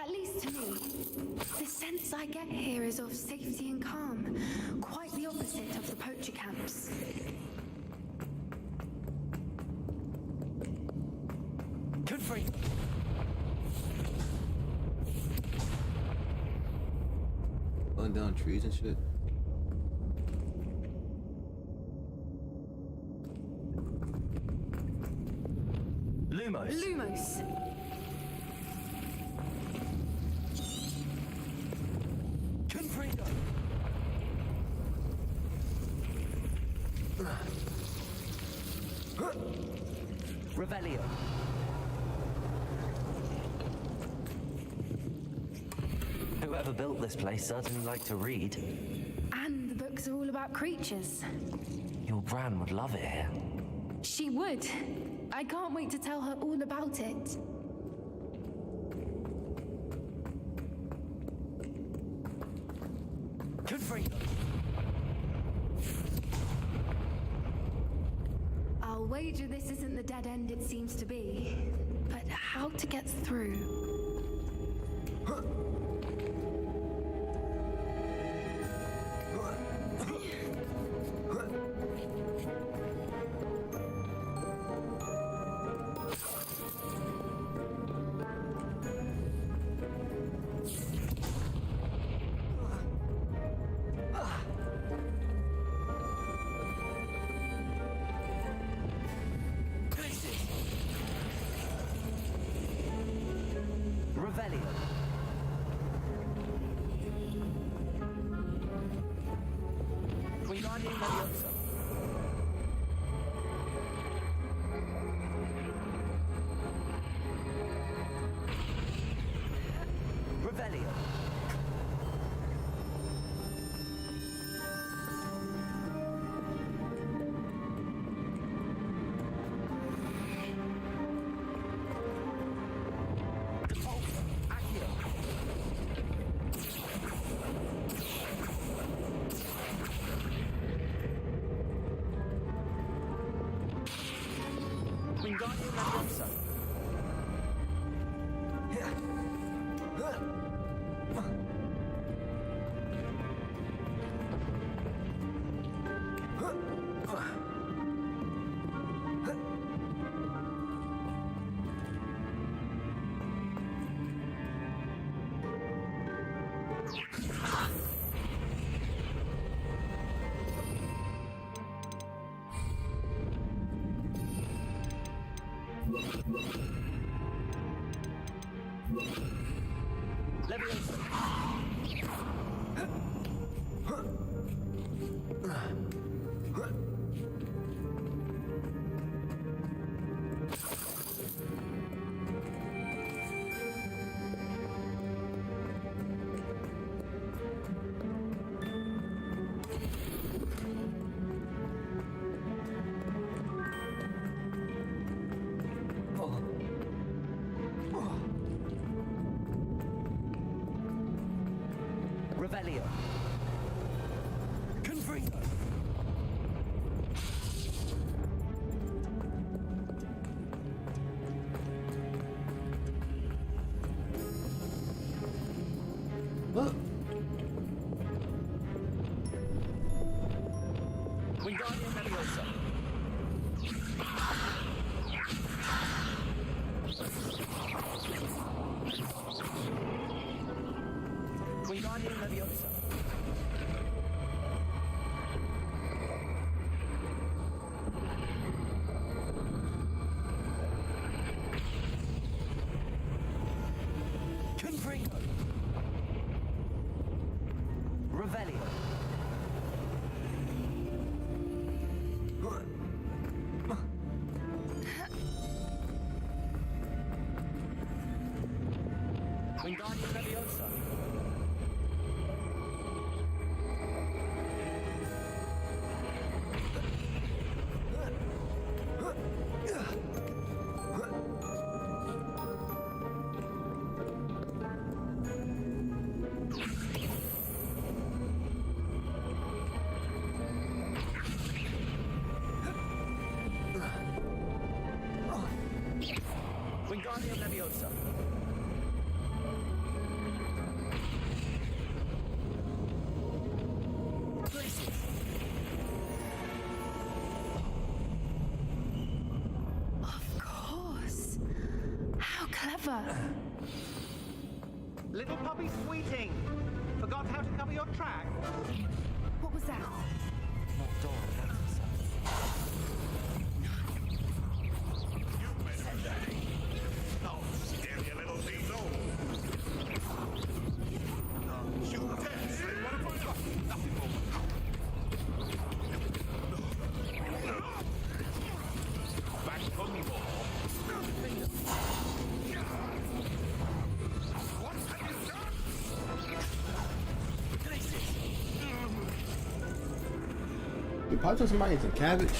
[SPEAKER 6] At least to me. The sense I get here is of safety and calm. Quite the opposite of the poacher camps.
[SPEAKER 5] Good for you.
[SPEAKER 17] Cutting down trees and shit.
[SPEAKER 5] Lumos.
[SPEAKER 6] Lumos.
[SPEAKER 5] Confredo. Revelio.
[SPEAKER 4] Whoever built this place certainly liked to read.
[SPEAKER 6] And the books are all about creatures.
[SPEAKER 4] Your Bran would love it here.
[SPEAKER 6] She would. I can't wait to tell her all about it. I'll wager this isn't the dead end it seems to be. But how to get through?
[SPEAKER 4] Revelio. Confringo.
[SPEAKER 17] What?
[SPEAKER 4] Wingardium Leviosa. Wingardium Leviosa. Confringo. Revelio. Wingardium Leviosa. Wingardium Leviosa. Places.
[SPEAKER 6] Of course. How clever.
[SPEAKER 1] Little puppy sweeting. Forgot how to cover your track?
[SPEAKER 6] What was that?
[SPEAKER 4] Not Dora, that's
[SPEAKER 13] Oh, scare you little diesel. Shoot test. Nothing more. Back for more. What have you done?
[SPEAKER 17] You probably took somebody some cabbage.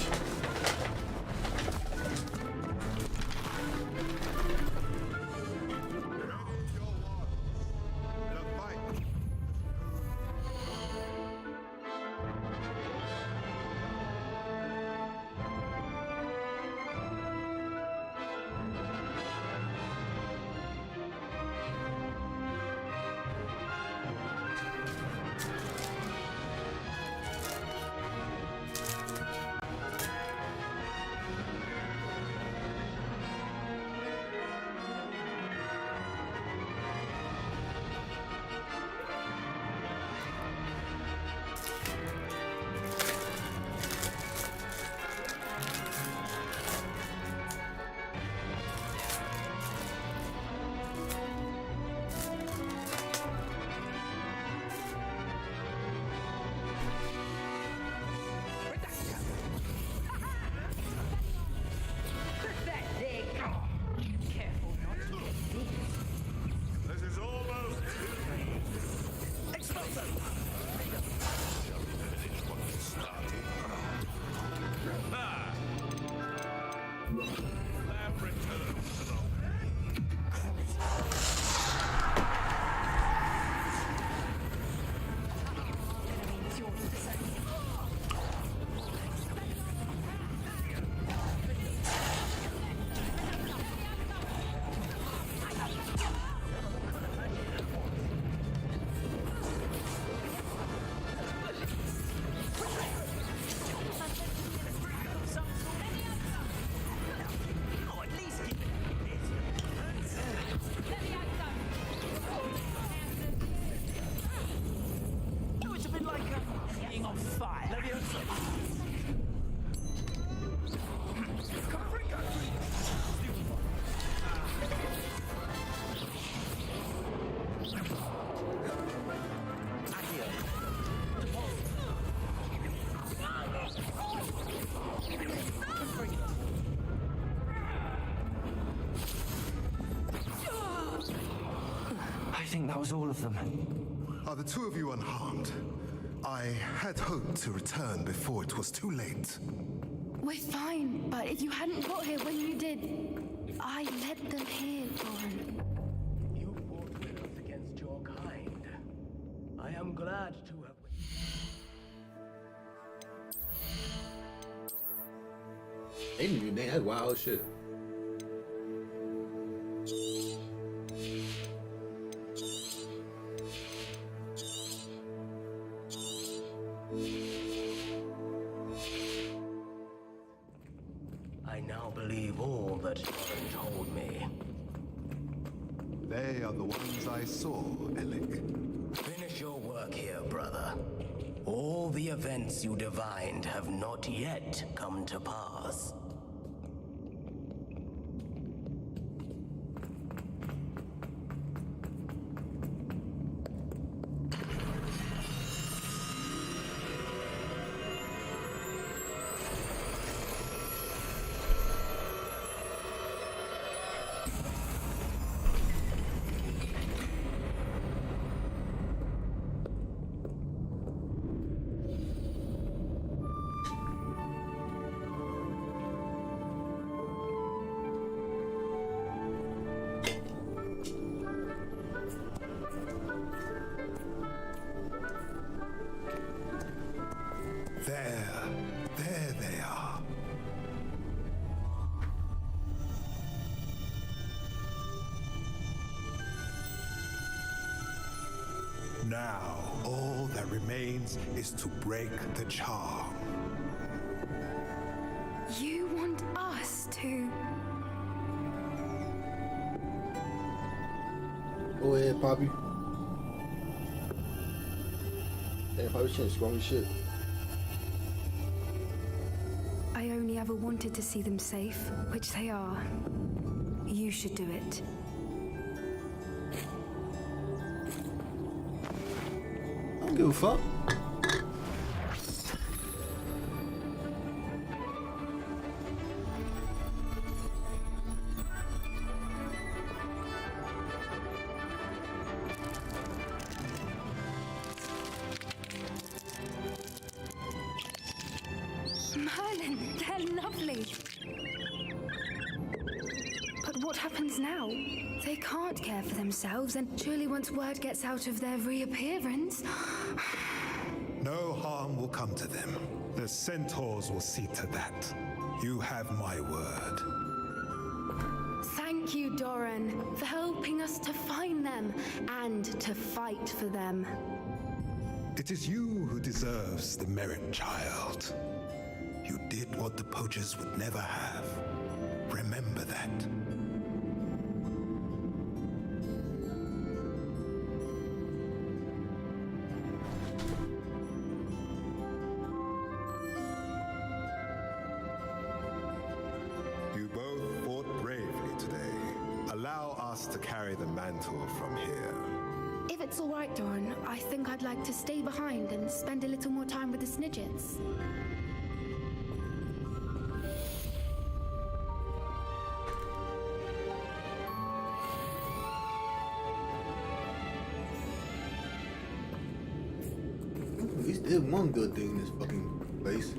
[SPEAKER 4] I think that was all of them.
[SPEAKER 21] Are the two of you unharmed? I had hoped to return before it was too late.
[SPEAKER 6] We're fine, but if you hadn't got here when you did, I led them here, Doran.
[SPEAKER 9] You fought with us against your kind. I am glad to have...
[SPEAKER 17] Damn, that's wild shit.
[SPEAKER 9] I now believe all that Doran told me.
[SPEAKER 21] They are the ones I saw, Elik.
[SPEAKER 9] Finish your work here, brother. All the events you divined have not yet come to pass.
[SPEAKER 21] There they are. Now, all that remains is to break the charm.
[SPEAKER 6] You want us to...
[SPEAKER 17] Go ahead, Poppy. Damn, Poppy shit, strong as shit.
[SPEAKER 6] I only ever wanted to see them safe, which they are. You should do it.
[SPEAKER 17] I don't give a fuck.
[SPEAKER 6] okay. But what happens now? They can't care for themselves, and surely once word gets out of their reappearance...
[SPEAKER 21] No harm will come to them. The centaurs will see to that. You have my word.
[SPEAKER 6] Thank you, Doran, for helping us to find them and to fight for them.
[SPEAKER 21] It is you who deserves the merit, child. You did what the poachers would never have. Remember that. You both fought bravely today. Allow us to carry the mantle from here.
[SPEAKER 6] If it's all right, Doran, I think I'd like to stay behind and spend a little more time with the Snidgets.
[SPEAKER 17] At least there's one good thing in this fucking place.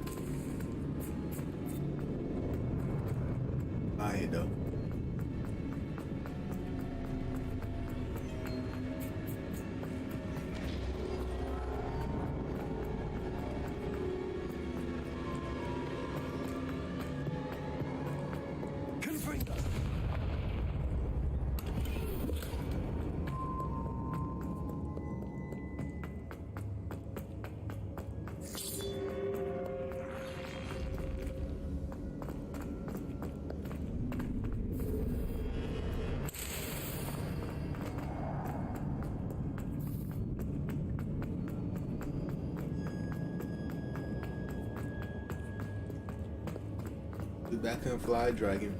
[SPEAKER 17] I ain't though. The back and fly dragon.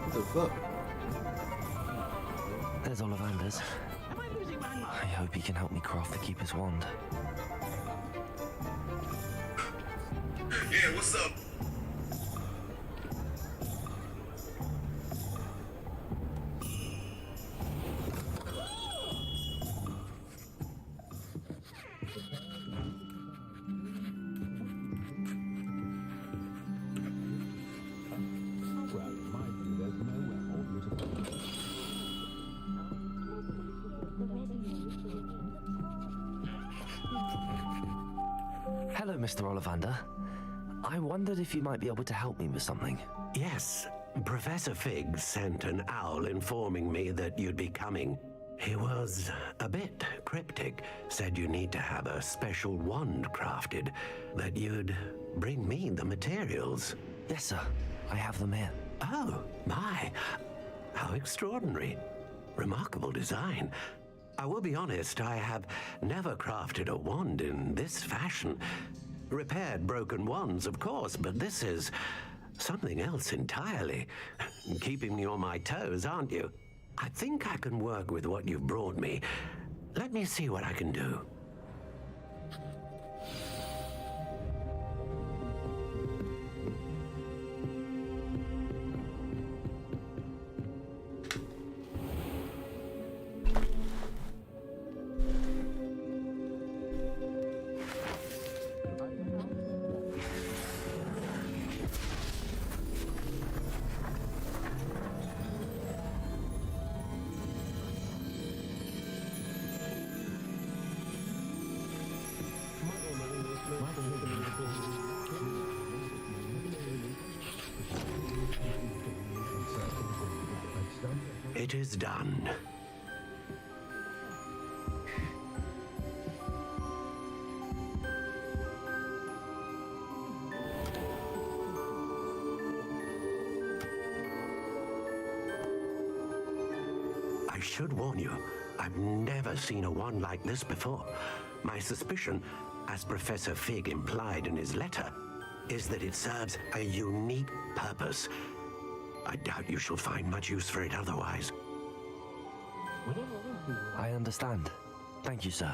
[SPEAKER 17] What the fuck?
[SPEAKER 4] There's Ollivander's. I hope he can help me craft the Keeper's wand.
[SPEAKER 13] Yeah, what's up?
[SPEAKER 4] Hello, Mr. Ollivander. I wondered if you might be able to help me with something.
[SPEAKER 14] Yes, Professor Fig sent an owl informing me that you'd be coming. He was a bit cryptic, said you need to have a special wand crafted, that you'd bring me the materials.
[SPEAKER 4] Yes, sir. I have them here.
[SPEAKER 14] Oh, my. How extraordinary. Remarkable design. I will be honest, I have never crafted a wand in this fashion. Repaired broken wands, of course, but this is something else entirely. Keeping me on my toes, aren't you? I think I can work with what you've brought me. Let me see what I can do. It is done. I should warn you, I've never seen a wand like this before. My suspicion, as Professor Fig implied in his letter, is that it serves a unique purpose. I doubt you shall find much use for it otherwise.
[SPEAKER 4] I understand. Thank you, sir.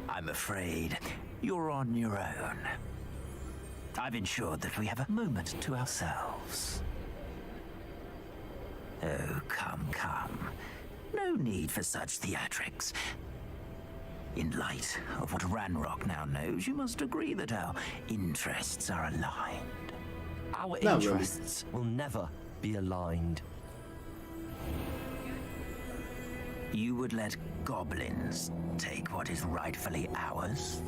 [SPEAKER 10] I'm afraid you're on your own. I've ensured that we have a moment to ourselves. Oh, come, come. No need for such theatrics. In light of what Ranrock now knows, you must agree that our interests are aligned.
[SPEAKER 4] Our
[SPEAKER 17] Not
[SPEAKER 4] interests will never be aligned.
[SPEAKER 10] You would let goblins take what is rightfully ours?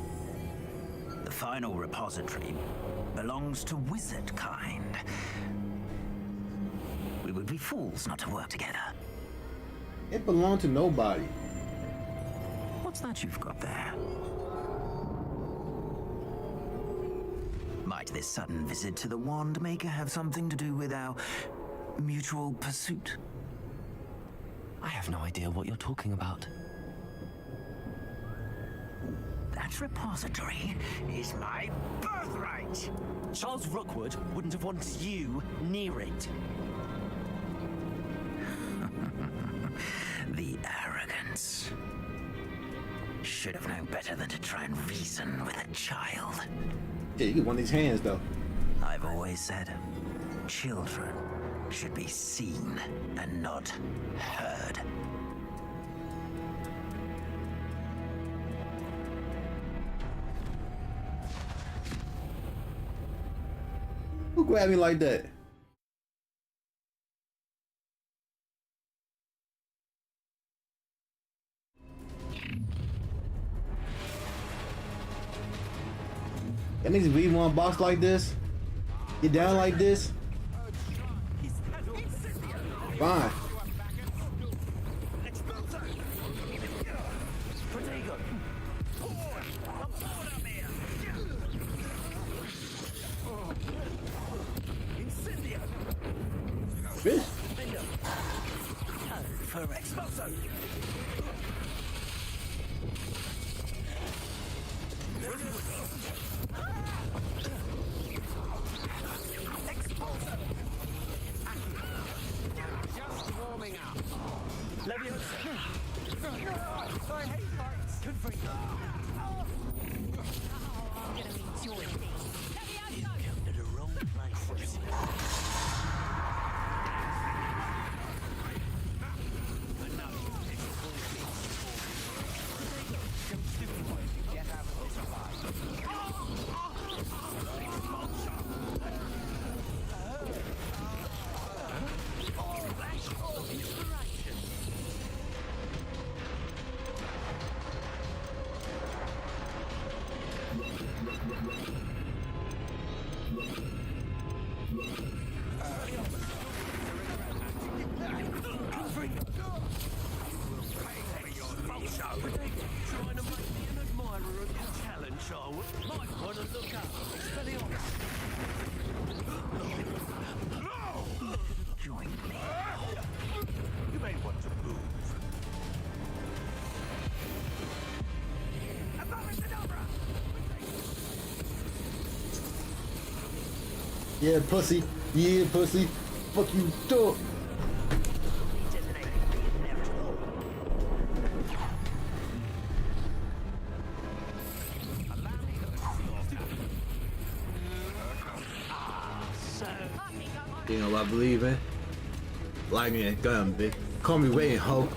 [SPEAKER 10] The final repository belongs to wizard kind. We would be fools not to work together.
[SPEAKER 17] It belonged to nobody.
[SPEAKER 10] What's that you've got there? Might this sudden visit to the Wand Maker have something to do with our mutual pursuit?
[SPEAKER 4] I have no idea what you're talking about.
[SPEAKER 10] That repository is my birthright!
[SPEAKER 4] Charles Rookwood wouldn't have wanted you near it.
[SPEAKER 10] The arrogance. Should have known better than to try and reason with a child.
[SPEAKER 17] Yeah, you get one of these hands, though.
[SPEAKER 10] I've always said, children should be seen and not heard.
[SPEAKER 17] Who grabbed me like that? That niggas leave one box like this? Get down like this? Fine. Bitch.
[SPEAKER 10] For Expulso.
[SPEAKER 13] Just warming up.
[SPEAKER 10] Leviosa. I hate fights. Good for you. I'm gonna enjoy it. You come to the wrong place.
[SPEAKER 14] Trying to make me an admirer of your challenge, Charwood. Might want to look up. No!
[SPEAKER 10] Join me.
[SPEAKER 13] You may want to move.
[SPEAKER 17] Yeah, pussy. Yeah, pussy. Fuck you, dog. You know what I believe in? Lightning and gun, bitch. Call me waiting, ho.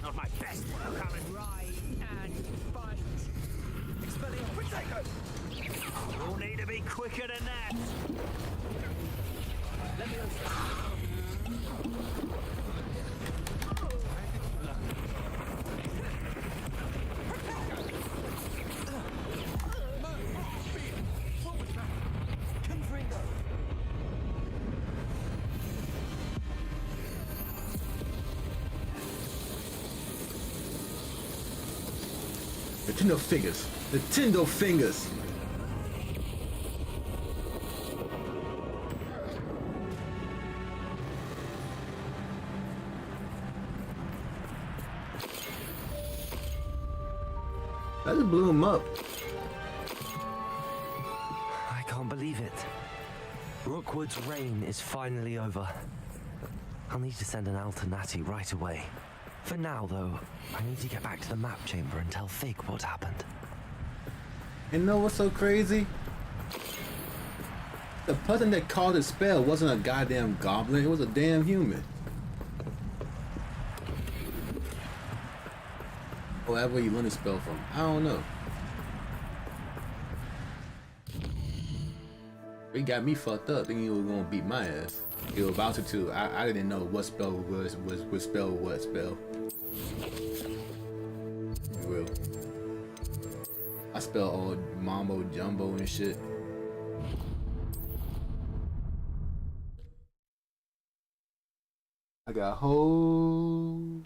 [SPEAKER 10] Not my best work, I'm right and bite. Expelliarmus. You'll need to be quicker than that. Let me
[SPEAKER 17] Nintendo fingers. Nintendo fingers. That just blew him up.
[SPEAKER 4] I can't believe it. Rookwood's reign is finally over. I'll need to send an Alternati right away. For now, though, I need to get back to the map chamber and tell Fig what happened.
[SPEAKER 17] You know what's so crazy? The person that called the spell wasn't a goddamn goblin, it was a damn human. Wherever you learned the spell from, I don't know. He got me fucked up thinking he was gonna beat my ass. He was about to. I didn't know what spell was spell what spell. Real. I spell all mambo jumbo and shit. I got a whole.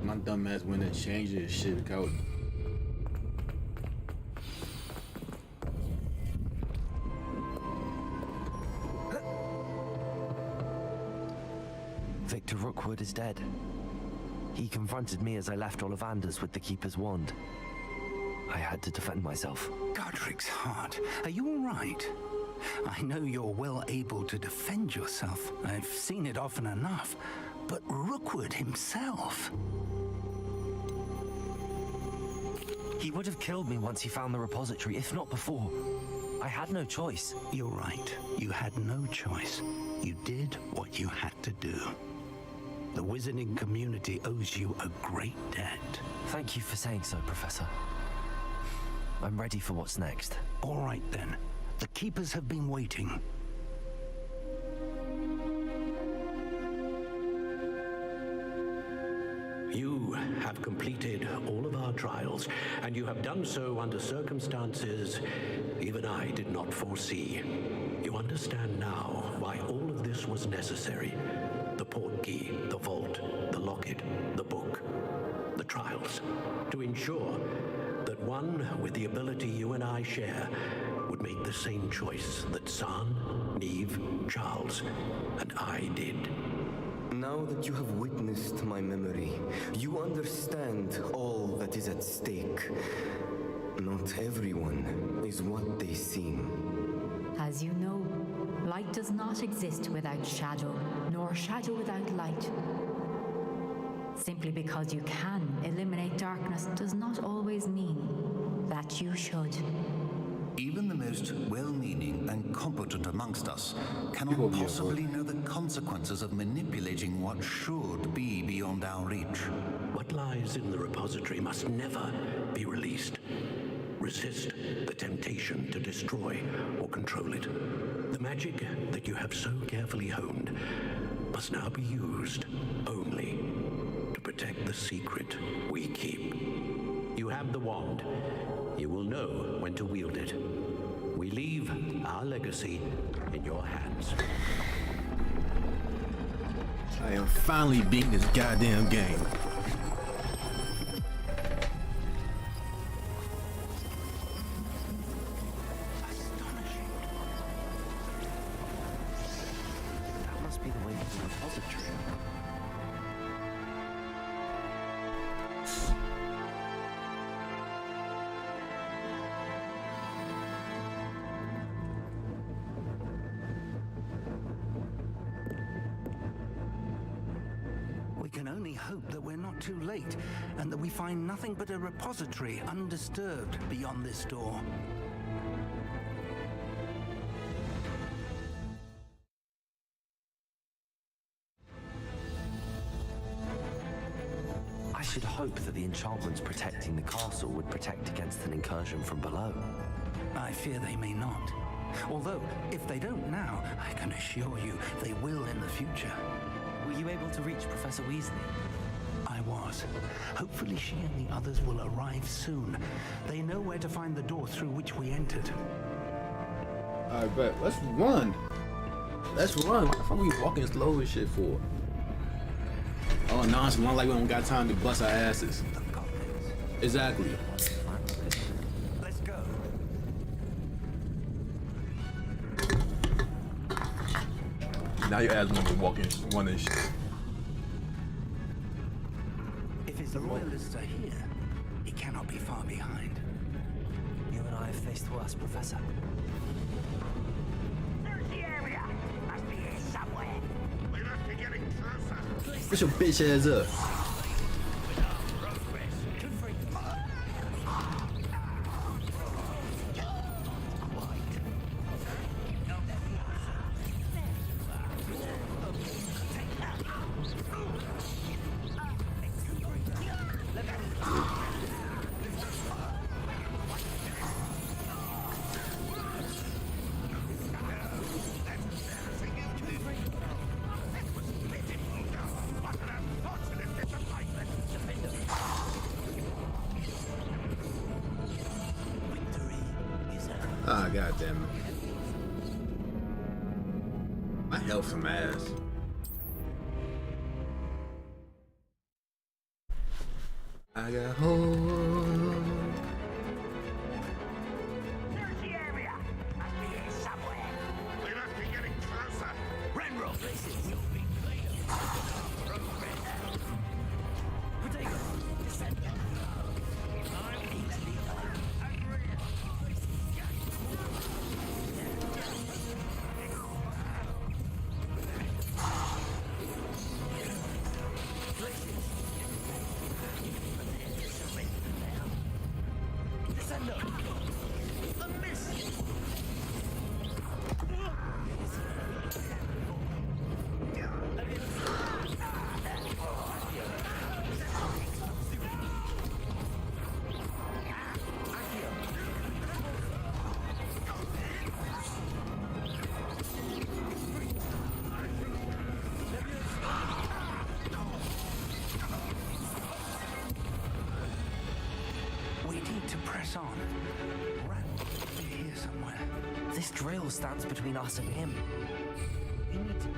[SPEAKER 17] My dumb ass went and changed this shit because
[SPEAKER 4] Victor Rookwood is dead. He confronted me as I left Ollivander's with the Keeper's wand. I had to defend myself.
[SPEAKER 18] Godric's heart, are you all right? I know you're well able to defend yourself. I've seen it often enough. But Rookwood himself...
[SPEAKER 4] He would have killed me once he found the repository, if not before. I had no choice.
[SPEAKER 18] You're right. You had no choice. You did what you had to do. The wizarding community owes you a great debt.
[SPEAKER 4] Thank you for saying so, Professor. I'm ready for what's next.
[SPEAKER 18] All right, then. The Keepers have been waiting. You have completed all of our trials, and you have done so under circumstances even I did not foresee. You understand now why all of this was necessary. The portkey, the vault, the locket, the book, the trials. To ensure that one with the ability you and I share would make the same choice that San, Neve, Charles, and I did.
[SPEAKER 19] Now that you have witnessed my memory, you understand all that is at stake. Not everyone is what they seem.
[SPEAKER 15] As you know, light does not exist without shadow, nor shadow without light. Simply because you can eliminate darkness does not always mean that you should.
[SPEAKER 22] Even the most well-meaning and competent amongst us cannot possibly know the consequences of manipulating what should be beyond our reach.
[SPEAKER 14] What lies in the repository must never be released. Resist the temptation to destroy or control it. The magic that you have so carefully honed must now be used only to protect the secret we keep. You have the wand. You will know when to wield it. We leave our legacy in your hands.
[SPEAKER 17] I am finally beating this goddamn game.
[SPEAKER 4] That must must be the way to the repository.
[SPEAKER 18] We can only hope that we're not too late, and that we find nothing but a repository undisturbed beyond this door.
[SPEAKER 4] I should hope that the enchantments protecting the castle would protect against an incursion from below.
[SPEAKER 18] I fear they may not. Although, if they don't now, I can assure you they will in the future.
[SPEAKER 5] Were you able to reach Professor Weasley?
[SPEAKER 18] I was. Hopefully she and the others will arrive soon. They know where to find the door through which we entered.
[SPEAKER 17] Alright, bet. Let's run. Let's run. What the fuck are we walking slow as shit for? Oh, nonsense. Not like we don't got time to bust our asses. Exactly.
[SPEAKER 18] Let's go.
[SPEAKER 17] Now your ass want to walk in, running shit.
[SPEAKER 18] If his loyalists are here, he cannot be far behind.
[SPEAKER 4] You and I have faced worse, Professor.
[SPEAKER 13] Search the area. Must be here somewhere. We must be getting closer.
[SPEAKER 17] Push your bitch ass up. Ah, god damn it. My health some ass. I got hold.
[SPEAKER 13] Search the area. Must be here somewhere. We must be getting closer. Renroll, places. You'll be later. Potato. Descend. I'm easily
[SPEAKER 18] On. Rat here somewhere.
[SPEAKER 4] This drill stands between us and him. We need to...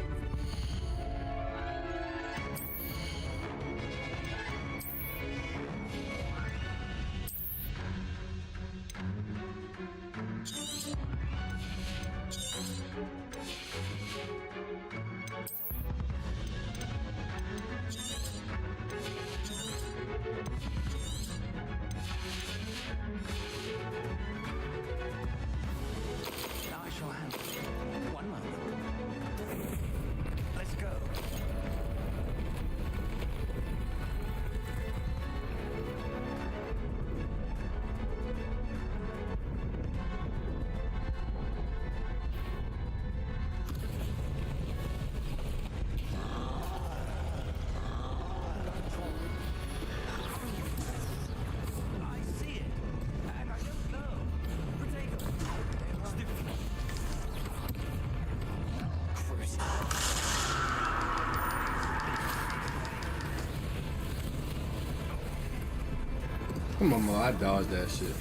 [SPEAKER 18] One moment. Let's go.
[SPEAKER 17] Come on, Mo, I dodged that shit.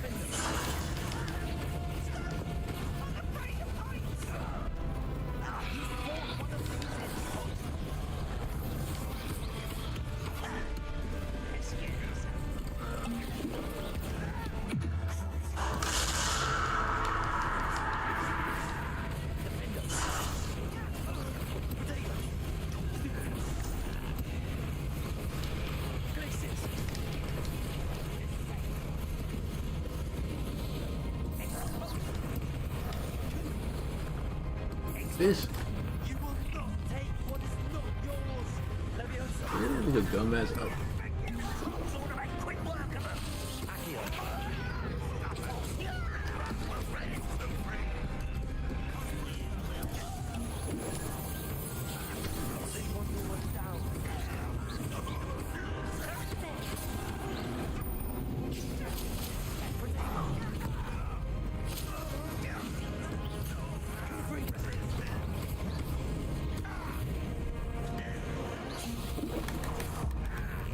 [SPEAKER 17] This. This is a dumbass up.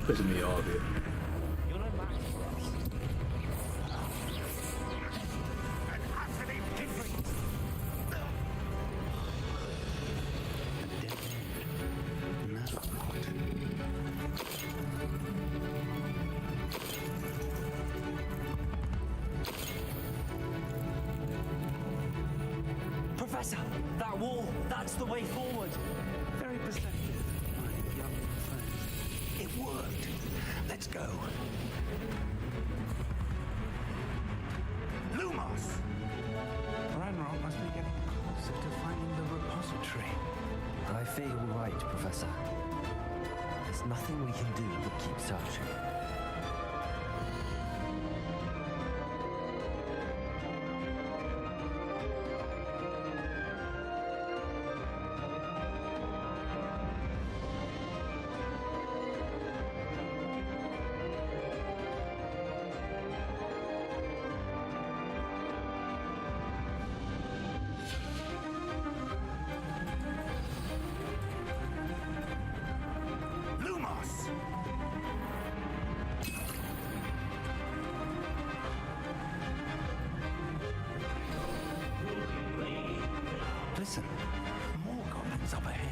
[SPEAKER 17] Pissing me off here.
[SPEAKER 4] Professor, that wall, that's the way forward.
[SPEAKER 18] Very perceptive, my young friend. It worked. Let's go. Lumos! Ranrock must be getting closer to finding the repository.
[SPEAKER 4] I fear you're right, Professor. There's nothing we can do but keep searching.
[SPEAKER 18] Listen, more goblins up ahead.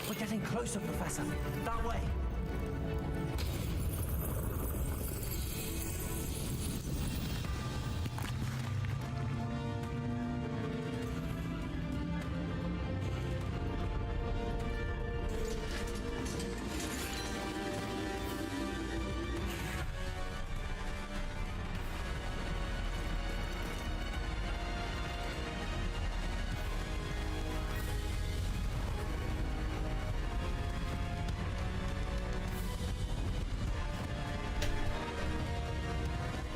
[SPEAKER 4] We're getting closer, Professor. That way.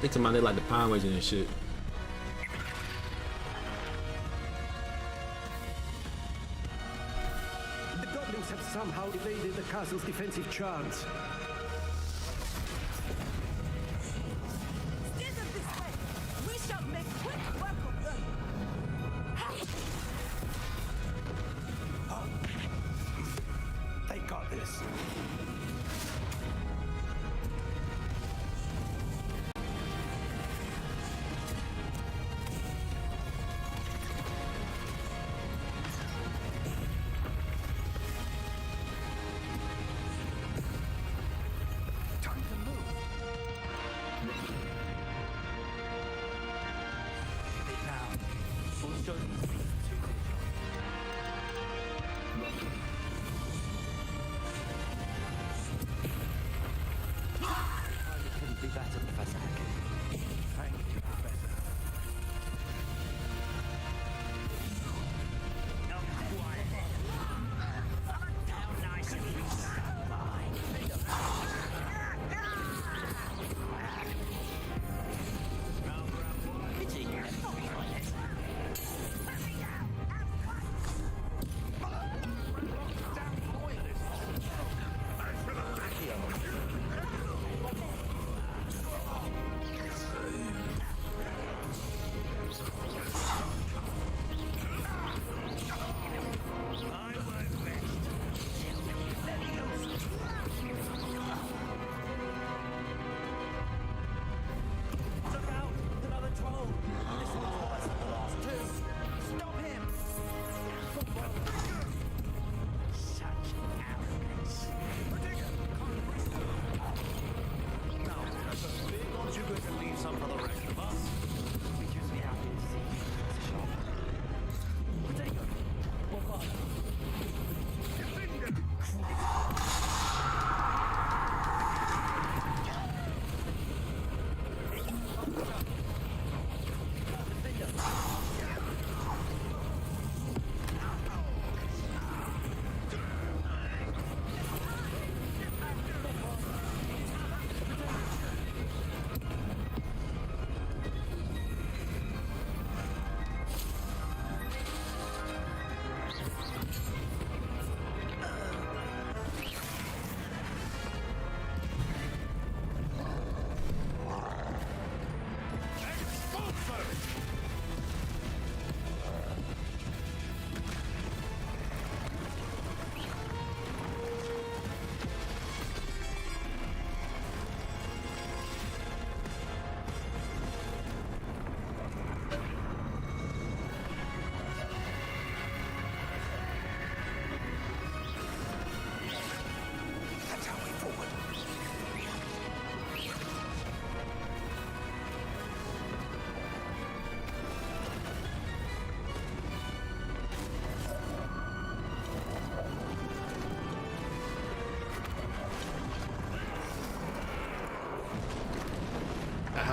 [SPEAKER 17] They talking about they like the Pine Wagon and shit.
[SPEAKER 7] The goblins have somehow evaded the castle's defensive charms.
[SPEAKER 11] Steer them this way. We shall make quick work of them.
[SPEAKER 7] They got this.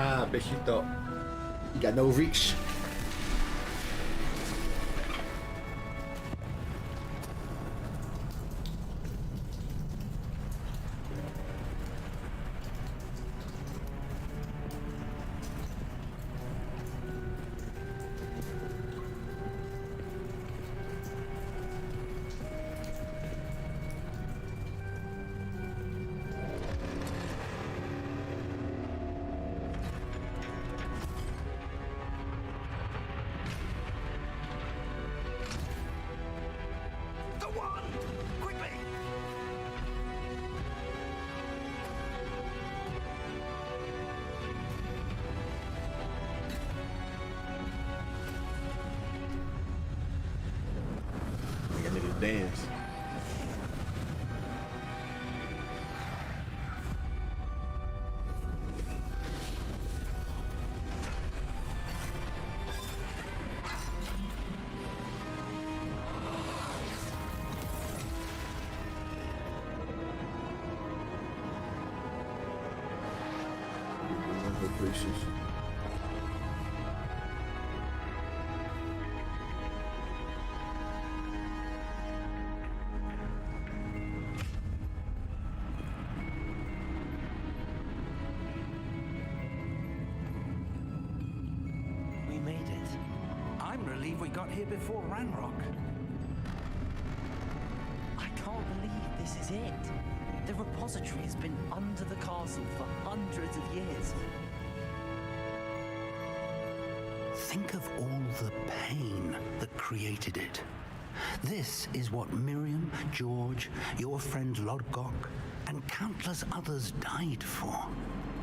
[SPEAKER 17] I bet you thought you got no reach. Dance.
[SPEAKER 18] We got here before Ranrock.
[SPEAKER 4] I can't believe this is it. The repository has been under the castle for hundreds of years.
[SPEAKER 18] Think of all the pain that created it. This is what Miriam, George, your friend Lodgok, and countless others died for.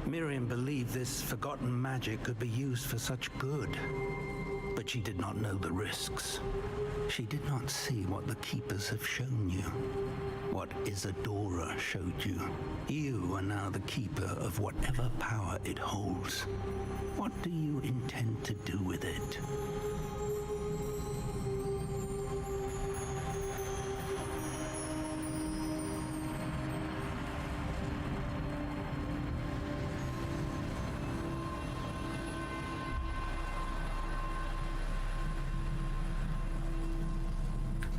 [SPEAKER 18] Miriam believed this forgotten magic could be used for such good. But she did not know the risks. She did not see what the Keepers have shown you. What Isadora showed you. You are now the Keeper of whatever power it holds. What do you intend to do with it?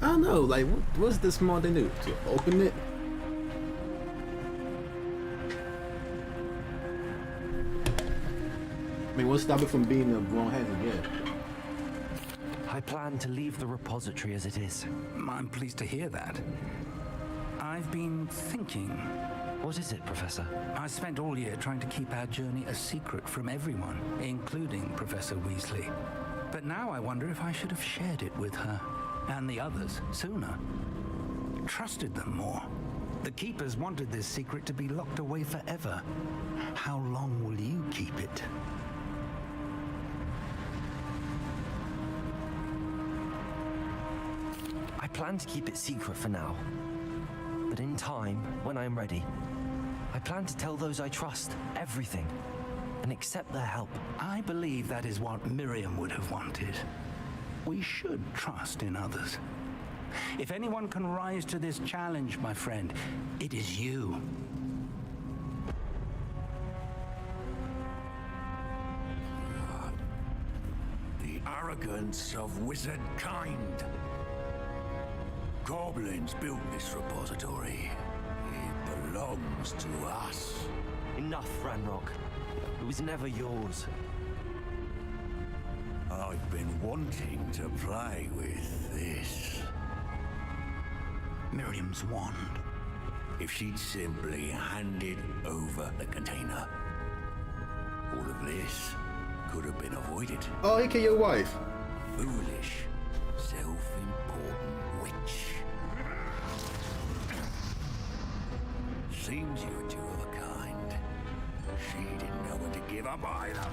[SPEAKER 17] I don't know, like, what's the smart thing to do? To open it? I mean, what's stopping it from being a wrong hands again?
[SPEAKER 4] I plan to leave the repository as it is.
[SPEAKER 18] I'm pleased to hear that. I've been thinking.
[SPEAKER 4] What is it, Professor?
[SPEAKER 18] I spent all year trying to keep our journey a secret from everyone, including Professor Weasley. But now I wonder if I should have shared it with her. And the others sooner. Trusted them more. The Keepers wanted this secret to be locked away forever. How long will you keep it?
[SPEAKER 4] I plan to keep it secret for now. But in time, when I am ready, I plan to tell those I trust everything and accept their help.
[SPEAKER 18] I believe that is what Miriam would have wanted. We should trust in others. If anyone can rise to this challenge, my friend, it is you.
[SPEAKER 22] The arrogance of wizard kind. Goblins built this repository. It belongs to us.
[SPEAKER 4] Enough, Ranrock. It was never yours.
[SPEAKER 22] I've been wanting to play with this.
[SPEAKER 18] Miriam's wand.
[SPEAKER 22] If she'd simply handed over the container, all of this could have been avoided.
[SPEAKER 17] Oh, he killed your wife.
[SPEAKER 22] Foolish, self-important witch. Seems you're two of a kind. She didn't know when to give up either.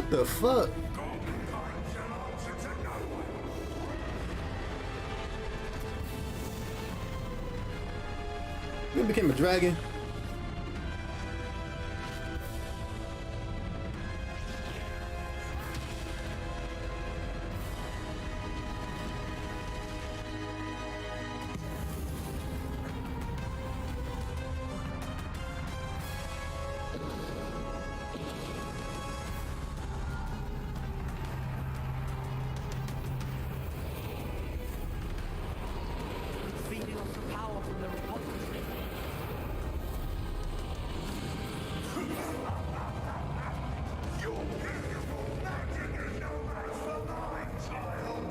[SPEAKER 17] What the fuck? You became a dragon?
[SPEAKER 5] Feeding off the power from the repository.
[SPEAKER 13] Your beautiful magic is no match for mine, child.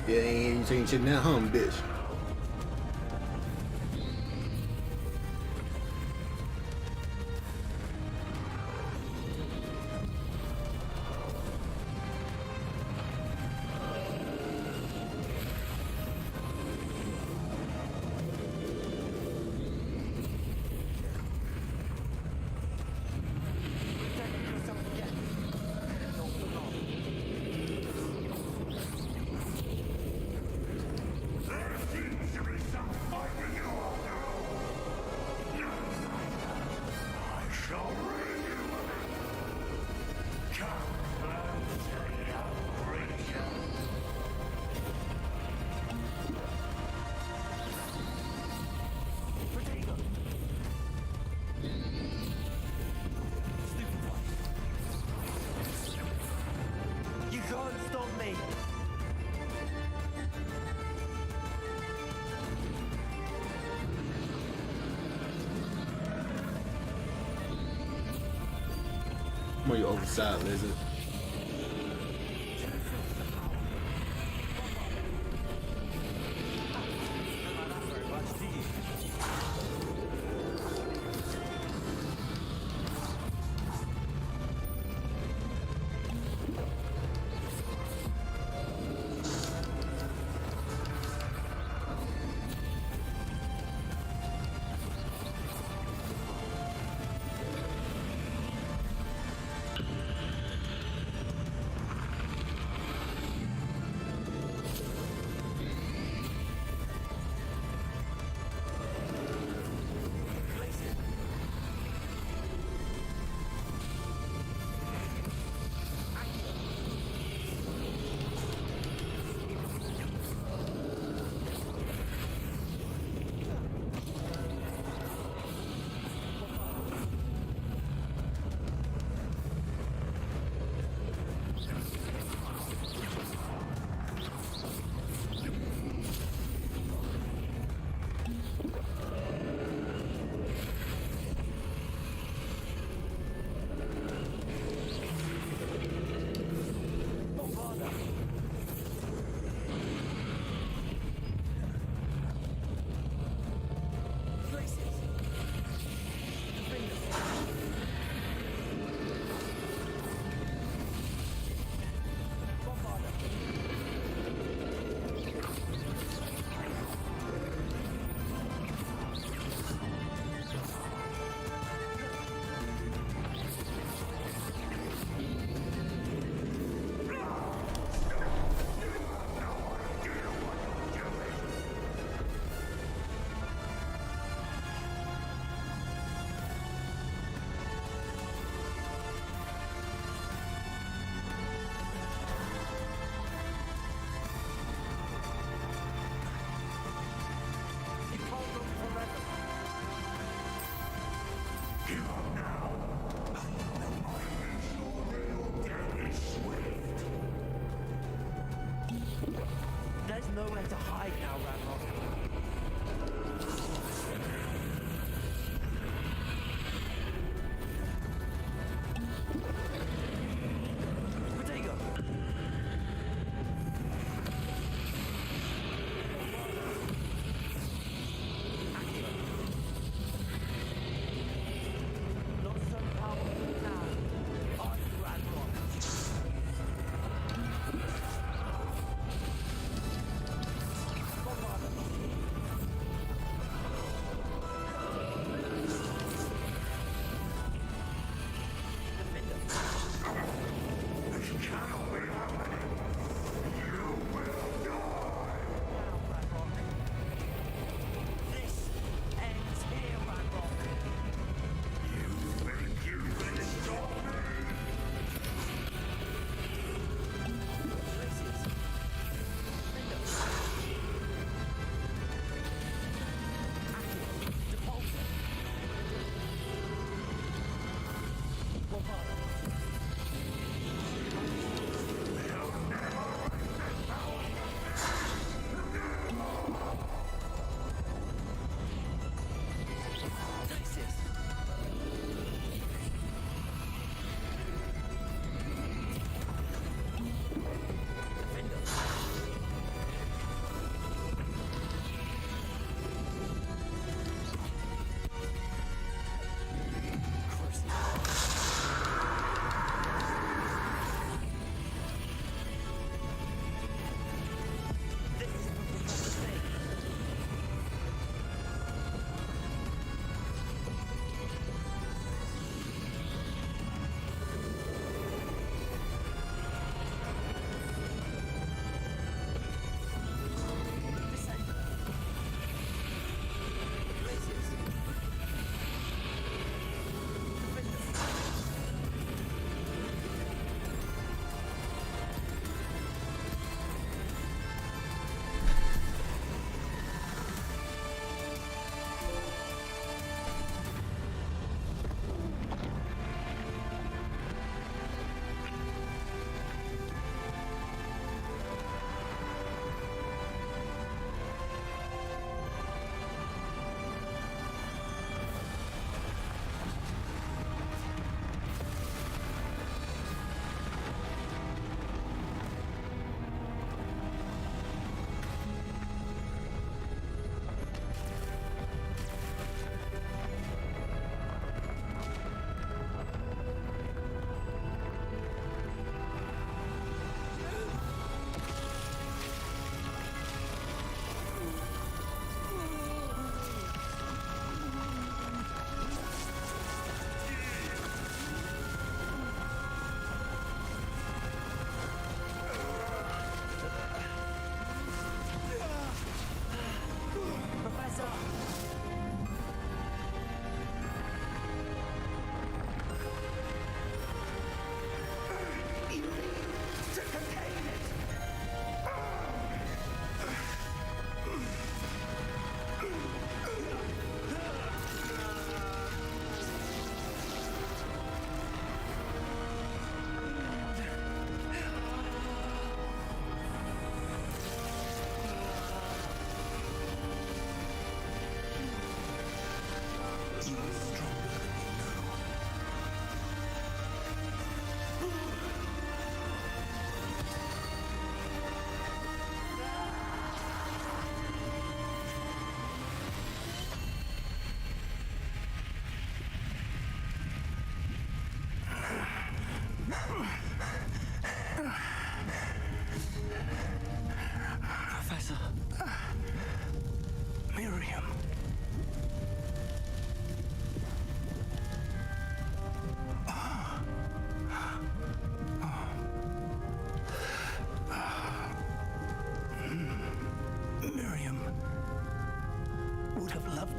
[SPEAKER 17] Yeah, ain't saying shit now, huh, bitch?
[SPEAKER 5] You can't stop me.
[SPEAKER 17] Come on, you oversized lizard.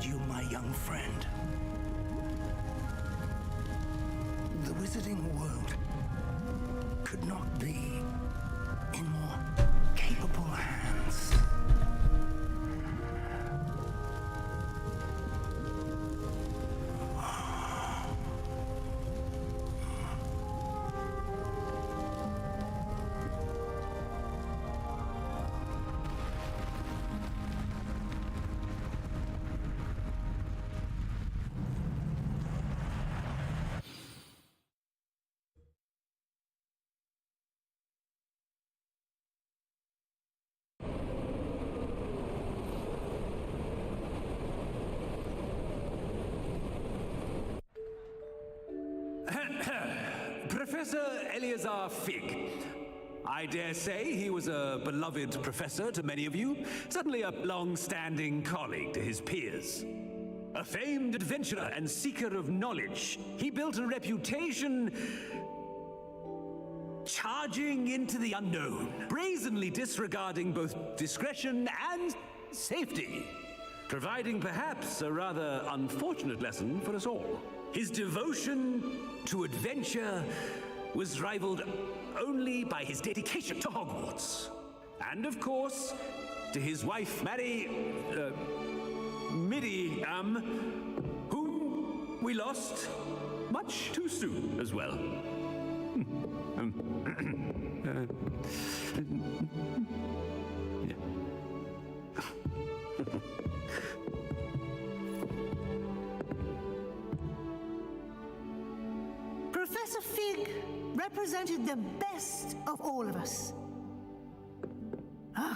[SPEAKER 10] need you, my young friend. The wizarding world could not be in more capable hands.
[SPEAKER 3] Professor Eleazar Fig. I dare say he was a beloved professor to many of you, certainly a long-standing colleague to his peers. A famed adventurer and seeker of knowledge, he built a reputation charging into the unknown, brazenly disregarding both discretion and safety, providing perhaps a rather unfortunate lesson for us all. His devotion to adventure was rivaled only by his dedication to Hogwarts. And of course, to his wife, Miriam, whom we lost much too soon as well.
[SPEAKER 16] Professor Fig represented the best of all of us.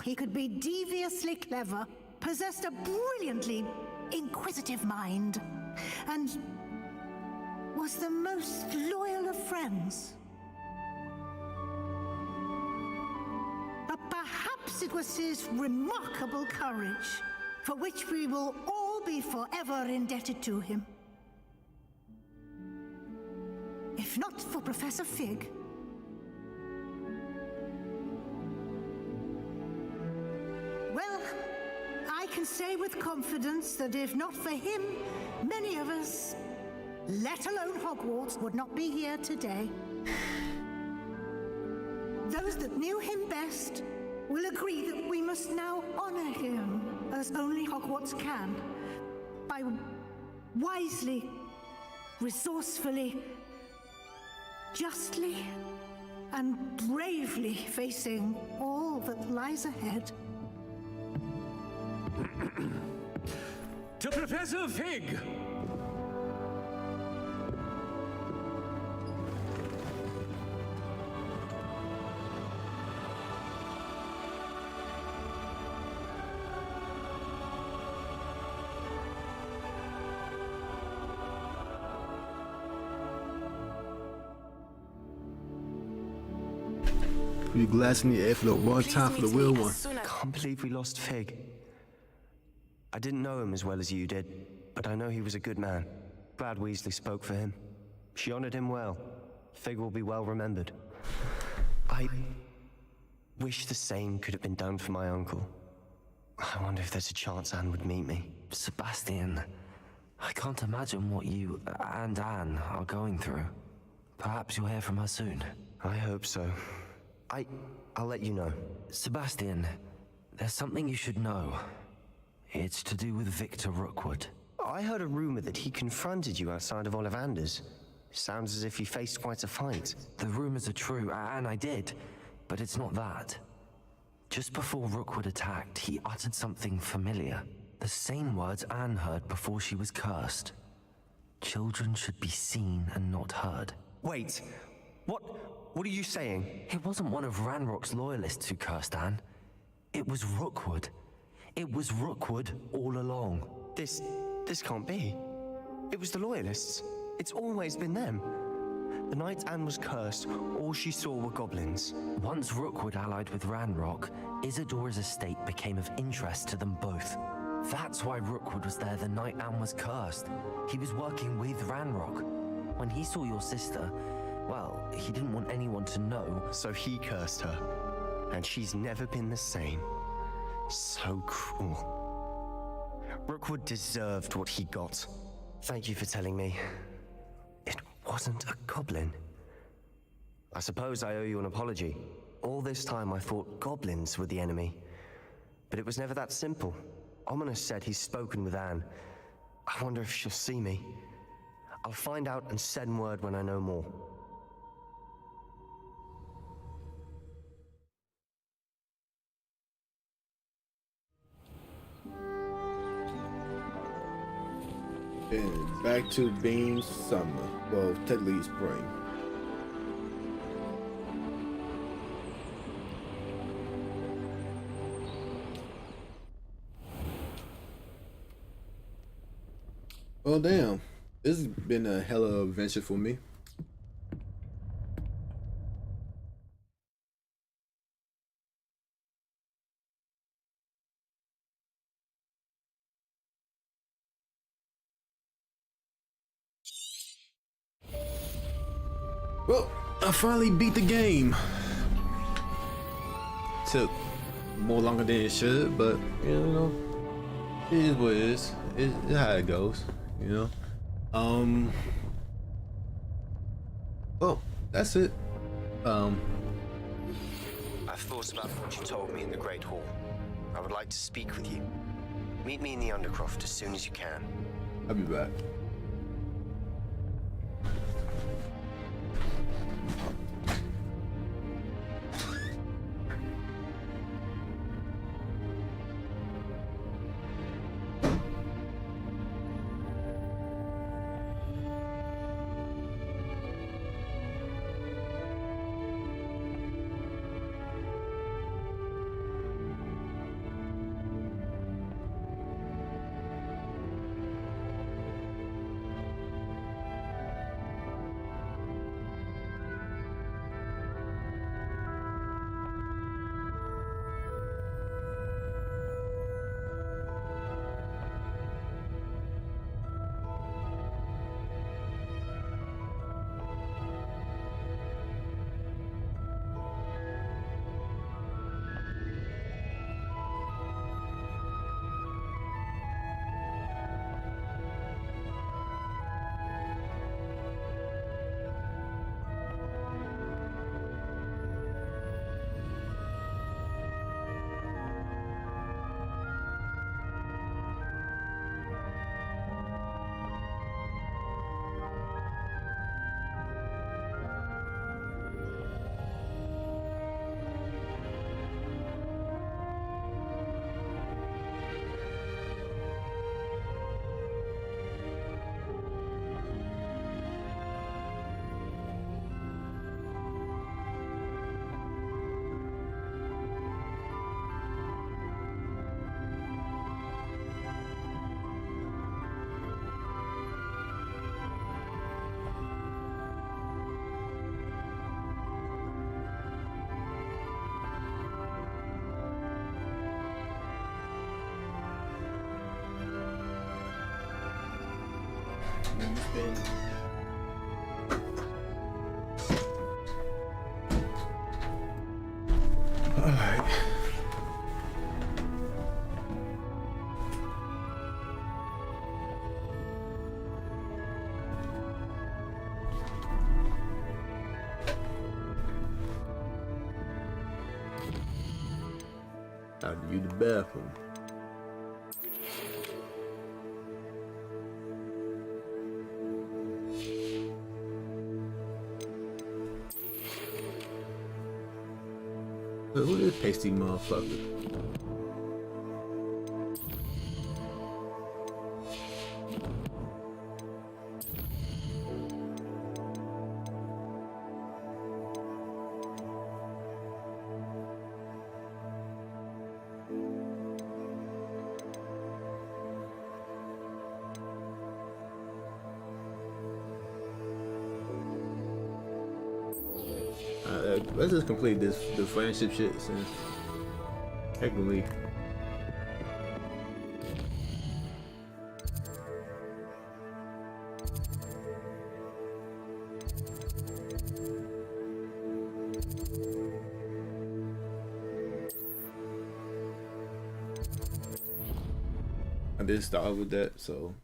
[SPEAKER 16] He could be deviously clever, possessed a brilliantly inquisitive mind, and was the most loyal of friends. But perhaps it was his remarkable courage, for which we will all be forever indebted to him. If not for Professor Fig, well, I can say with confidence that if not for him, many of us, let alone Hogwarts, would not be here today. Those that knew him best will agree that we must now honor him as only Hogwarts can, by wisely, resourcefully, justly and bravely facing all that lies ahead.
[SPEAKER 3] To Professor Fig!
[SPEAKER 17] Put your glass in the air for the one time for the real one.
[SPEAKER 12] Can't believe we lost Fig. I didn't know him as well as you did, but I know he was a good man. Glad Weasley spoke for him. She honored him well. Fig will be well remembered. I wish the same could have been done for my uncle. I wonder if there's a chance Anne would meet me.
[SPEAKER 4] Sebastian, I can't imagine what you and Anne are going through. Perhaps you'll hear from her soon.
[SPEAKER 12] I hope so. I'll let you know.
[SPEAKER 4] Sebastian, there's something you should know. It's to do with Victor Rookwood.
[SPEAKER 12] I heard a rumor that he confronted you outside of Ollivander's. Sounds as if you faced quite a fight.
[SPEAKER 4] The rumors are true, and I did, but it's not that. Just before Rookwood attacked, he uttered something familiar. The same words Anne heard before she was cursed. Children should be seen and not heard.
[SPEAKER 12] Wait, what are you saying?
[SPEAKER 4] It wasn't one of Ranrock's loyalists who cursed Anne. It was Rookwood. It was Rookwood all along.
[SPEAKER 12] This can't be. It was the loyalists. It's always been them. The night Anne was cursed, all she saw were goblins.
[SPEAKER 4] Once Rookwood allied with Ranrock, Isadora's estate became of interest to them both. That's why Rookwood was there the night Anne was cursed. He was working with Ranrock. When he saw your sister, well, he didn't want anyone to know.
[SPEAKER 12] So he cursed her. And she's never been the same. So cruel. Rookwood deserved what he got. Thank you for telling me. It wasn't a goblin. I suppose I owe you an apology. All this time I thought goblins were the enemy. But it was never that simple. Ominous said he's spoken with Anne. I wonder if she'll see me. I'll find out and send word when I know more.
[SPEAKER 17] And back to being summer. Well, technically spring. Well, damn. This has been a hell of an adventure for me. Well, I finally beat the game. Took more longer than it should, but you know, it is what it is. It's how it goes, you know. Well, that's it.
[SPEAKER 12] I've thought about what you told me in the Great Hall. I would like to speak with you. Meet me in the Undercroft as soon as you can.
[SPEAKER 17] I'll be back. Alright. I'll use the bathroom. Who is pasty motherfucker? Let's just complete the friendship shit since heck with me. I did start with that, so.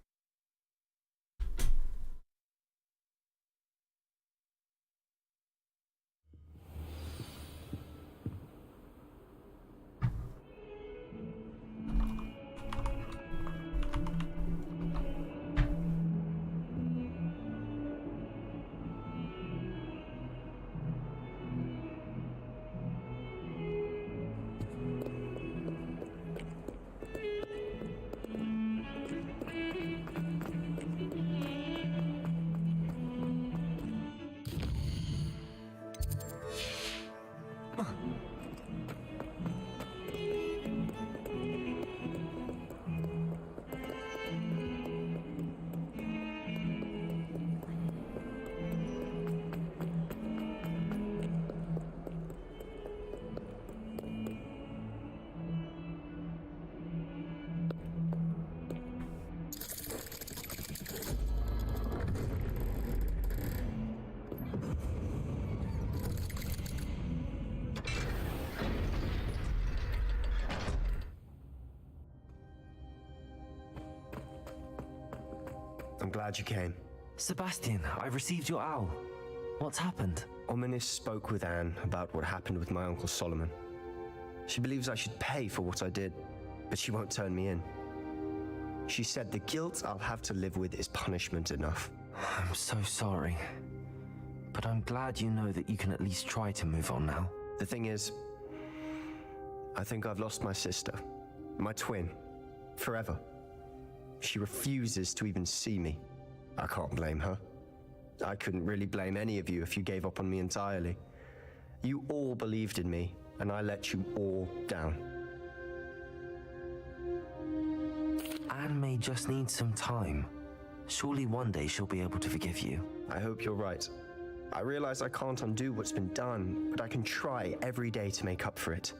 [SPEAKER 12] I'm glad you came.
[SPEAKER 4] Sebastian, I received your owl. What's happened?
[SPEAKER 12] Ominis spoke with Anne about what happened with my Uncle Solomon. She believes I should pay for what I did, but she won't turn me in. She said the guilt I'll have to live with is punishment enough.
[SPEAKER 4] I'm so sorry. But I'm glad you know that you can at least try to move on now.
[SPEAKER 12] The thing is, I think I've lost my sister, my twin, forever. She refuses to even see me. I can't blame her. I couldn't really blame any of you if you gave up on me entirely. You all believed in me, and I let you all down.
[SPEAKER 4] Anne may just need some time. Surely one day she'll be able to forgive you.
[SPEAKER 12] I hope you're right. I realize I can't undo what's been done, but I can try every day to make up for it.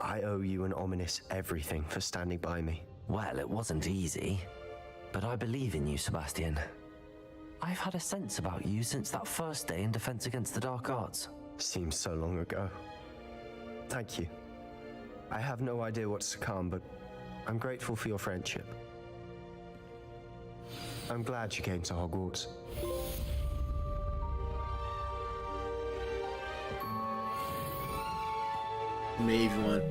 [SPEAKER 12] I owe you and Ominis everything for standing by me.
[SPEAKER 4] Well, it wasn't easy, but I believe in you, Sebastian. I've had a sense about you since that first day in Defense Against the Dark Arts.
[SPEAKER 12] Seems so long ago. Thank you. I have no idea what's to come, but I'm grateful for your friendship. I'm glad you came to Hogwarts.
[SPEAKER 17] Made one.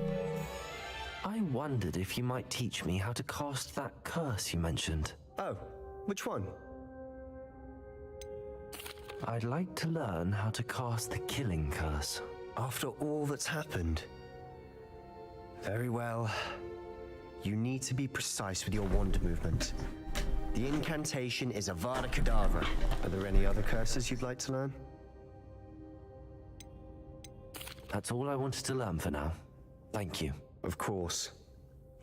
[SPEAKER 4] I wondered if you might teach me how to cast that curse you mentioned.
[SPEAKER 12] Oh, which one?
[SPEAKER 4] I'd like to learn how to cast the killing curse.
[SPEAKER 12] After all that's happened? Very well. You need to be precise with your wand movement. The incantation is Avada Kedavra. Are there any other curses you'd like to learn?
[SPEAKER 4] That's all I wanted to learn for now. Thank you.
[SPEAKER 12] Of course.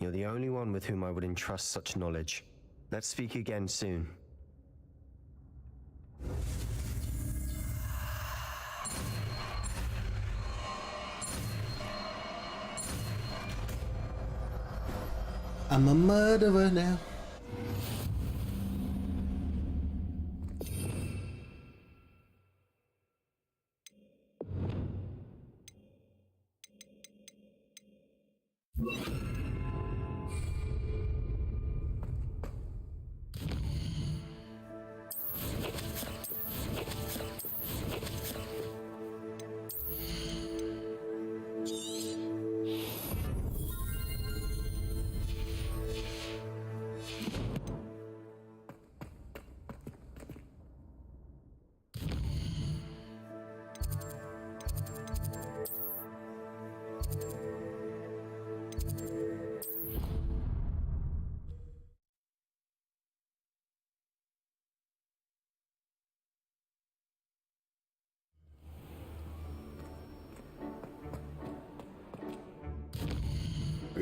[SPEAKER 12] You're the only one with whom I would entrust such knowledge. Let's speak again soon.
[SPEAKER 17] I'm a murderer now.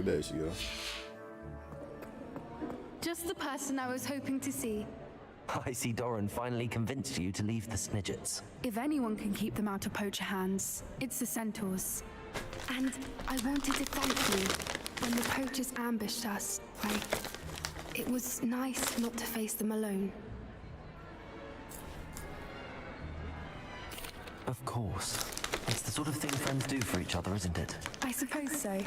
[SPEAKER 17] There she go.
[SPEAKER 6] Just the person I was hoping to see.
[SPEAKER 4] I see Doran finally convinced you to leave the Snidgets.
[SPEAKER 6] If anyone can keep them out of poacher hands, it's the centaurs. And I wanted to thank you. When the poachers ambushed us, it was nice not to face them alone.
[SPEAKER 4] Of course. It's the sort of thing friends do for each other, isn't it?
[SPEAKER 6] I suppose so.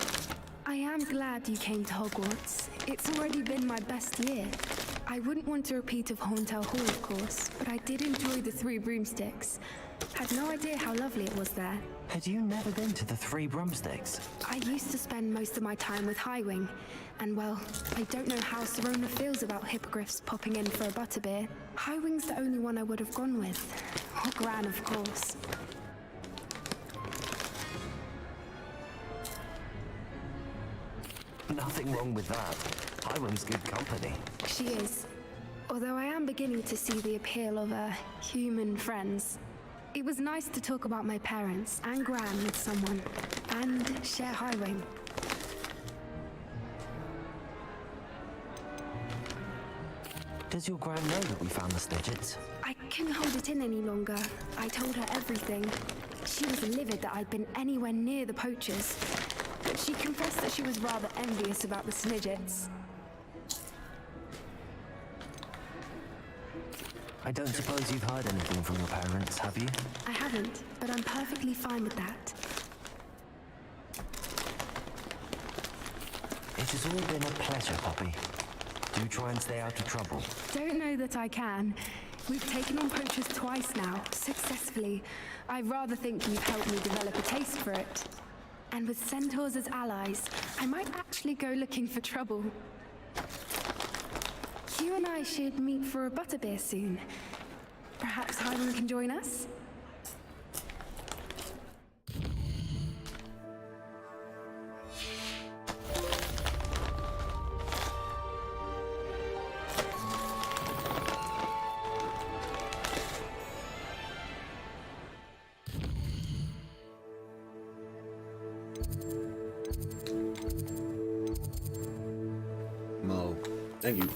[SPEAKER 6] I am glad you came to Hogwarts. It's already been my best year. I wouldn't want a repeat of Hauntel Hall, of course, but I did enjoy the Three Broomsticks. Had no idea how lovely it was there.
[SPEAKER 4] Had you never been to the Three Broomsticks?
[SPEAKER 6] I used to spend most of my time with Highwing, and well, I don't know how Serona feels about hippogriffs popping in for a butterbeer. Highwing's the only one I would have gone with. Or Gran, of course.
[SPEAKER 4] Nothing wrong with that. Highwing's good company.
[SPEAKER 6] She is. Although I am beginning to see the appeal of, human friends. It was nice to talk about my parents and Gran with someone, and share Highwing.
[SPEAKER 4] Does your Gran know that we found the Snidgets?
[SPEAKER 6] I couldn't hold it in any longer. I told her everything. She was livid that I'd been anywhere near the poachers. But she confessed that she was rather envious about the Snidgets.
[SPEAKER 4] I don't suppose you've heard anything from your parents, have you?
[SPEAKER 6] I haven't, but I'm perfectly fine with that.
[SPEAKER 4] It has all been a pleasure, Poppy. Do try and stay out of trouble.
[SPEAKER 6] Don't know that I can. We've taken on poachers twice now, successfully. I rather think you've helped me develop a taste for it. And with centaurs as allies, I might actually go looking for trouble. You and I should meet for a butterbeer soon. Perhaps Highwing can join us?
[SPEAKER 17] Mo, thank you.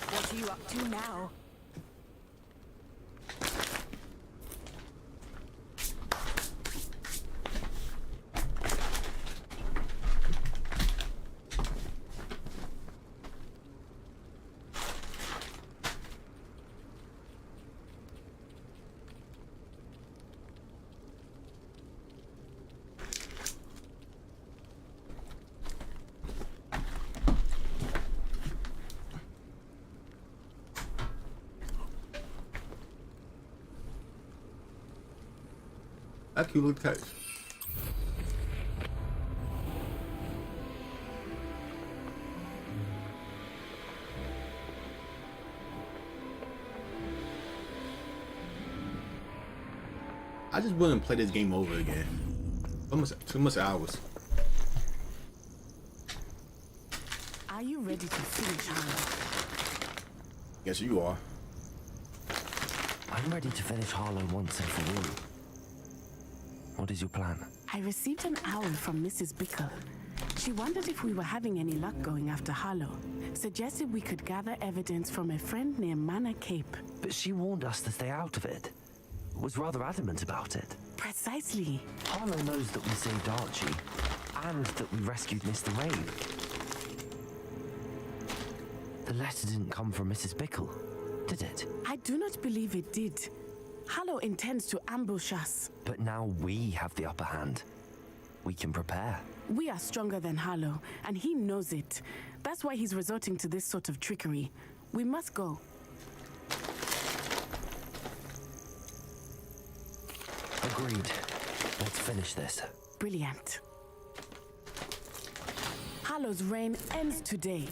[SPEAKER 8] What are you up to now?
[SPEAKER 17] That cute little text. I just wouldn't play this game over again. Almost too much hours.
[SPEAKER 8] Are you ready to finish, Harlow?
[SPEAKER 17] Yes, you are.
[SPEAKER 4] I'm ready to finish Harlow once and for all. What is your plan?
[SPEAKER 8] I received an owl from Mrs. Bickle. She wondered if we were having any luck going after Harlow. Suggested we could gather evidence from a friend near Manor Cape.
[SPEAKER 4] But she warned us to stay out of it. Was rather adamant about it.
[SPEAKER 8] Precisely.
[SPEAKER 4] Harlow knows that we saved Archie, and that we rescued Mr. Rain. The letter didn't come from Mrs. Bickle, did it?
[SPEAKER 8] I do not believe it did. Harlow intends to ambush us.
[SPEAKER 4] But now we have the upper hand. We can prepare.
[SPEAKER 8] We are stronger than Harlow, and he knows it. That's why he's resorting to this sort of trickery. We must go.
[SPEAKER 4] Agreed. Let's finish this.
[SPEAKER 8] Brilliant. Harlow's reign ends today.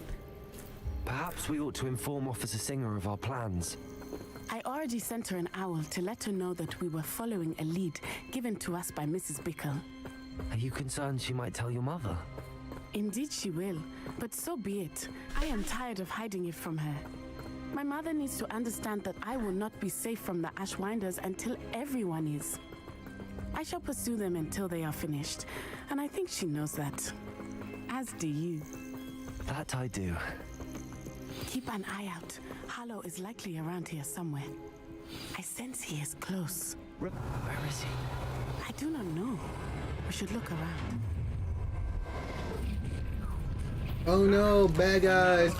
[SPEAKER 4] Perhaps we ought to inform Officer Singer of our plans.
[SPEAKER 8] I already sent her an owl to let her know that we were following a lead given to us by Mrs. Bickle.
[SPEAKER 4] Are you concerned she might tell your mother?
[SPEAKER 8] Indeed she will, but so be it. I am tired of hiding it from her. My mother needs to understand that I will not be safe from the Ashwinders until everyone is. I shall pursue them until they are finished, and I think she knows that. As do you.
[SPEAKER 4] That I do.
[SPEAKER 8] Keep an eye out. Harlow is likely around here somewhere. I sense he is close.
[SPEAKER 4] Where is he?
[SPEAKER 8] I do not know. We should look around.
[SPEAKER 17] Oh no, bad guys.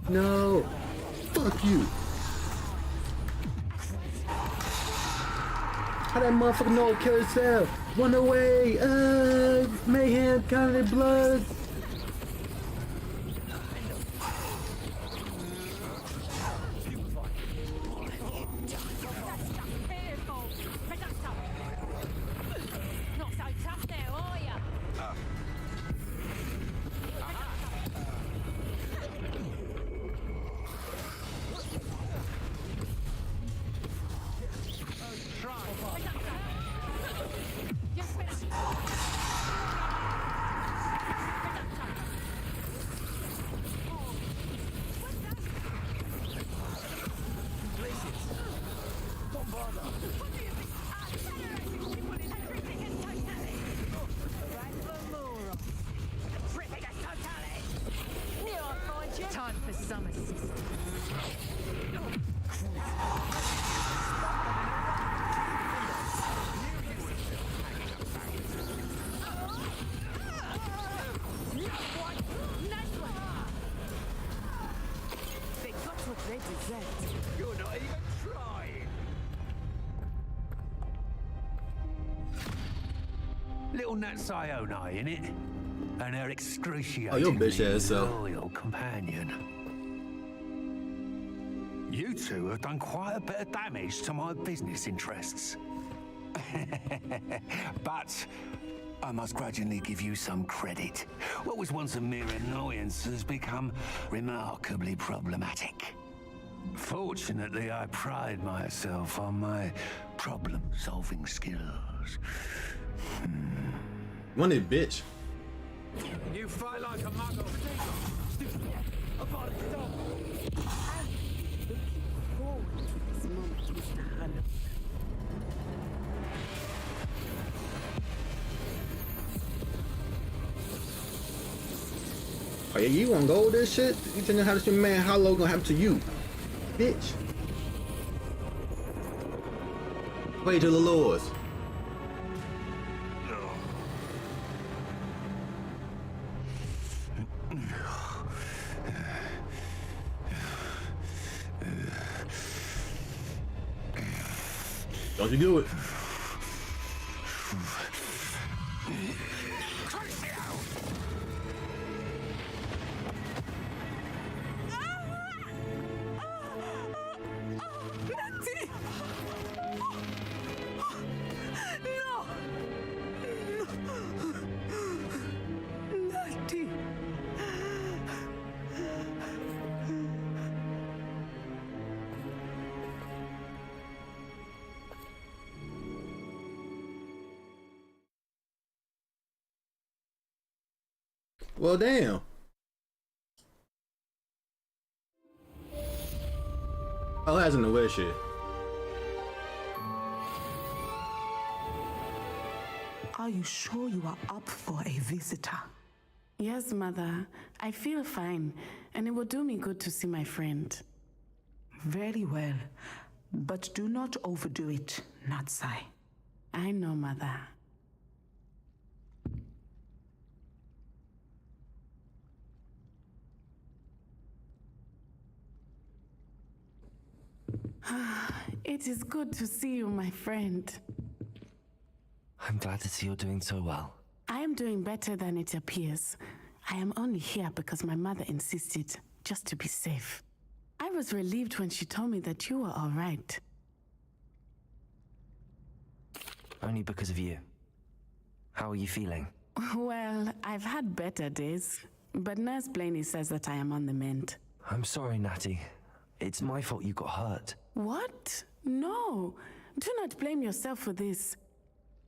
[SPEAKER 17] No. Fuck you. How that motherfucker know to kill himself? Run away. Mayhem, counted blood.
[SPEAKER 2] Time for some assistance.
[SPEAKER 8] They got what they deserved.
[SPEAKER 2] You're not even trying.
[SPEAKER 18] Little Nat Sione, innit? And her excruciatingly
[SPEAKER 17] Oh, your bitch ass up.
[SPEAKER 18] loyal companion. You two have done quite a bit of damage to my business interests. But I must grudgingly give you some credit. What was once a mere annoyance has become remarkably problematic. Fortunately, I pride myself on my problem-solving skills.
[SPEAKER 17] Wanted bitch.
[SPEAKER 2] You fight like a muggle. About it, dog.
[SPEAKER 8] Forward to this moment, Mr. Harlow.
[SPEAKER 17] Oh yeah, you wanna go with this shit? You telling how this your man Hollow gonna happen to you, bitch? Pray to the Lords. Don't you do it? Well, damn. Oh, that's in the way shit.
[SPEAKER 8] Are you sure you are up for a visitor? Yes, Mother. I feel fine, and it will do me good to see my friend.
[SPEAKER 20] Very well. But do not overdo it, Natsai.
[SPEAKER 8] I know, Mother. It is good to see you, my friend.
[SPEAKER 4] I'm glad to see you're doing so well.
[SPEAKER 8] I am doing better than it appears. I am only here because my mother insisted, just to be safe. I was relieved when she told me that you were all right.
[SPEAKER 4] Only because of you. How are you feeling?
[SPEAKER 8] Well, I've had better days, but Nurse Blaney says that I am on the mend.
[SPEAKER 4] I'm sorry, Natty. It's my fault you got hurt.
[SPEAKER 8] What? No. Do not blame yourself for this.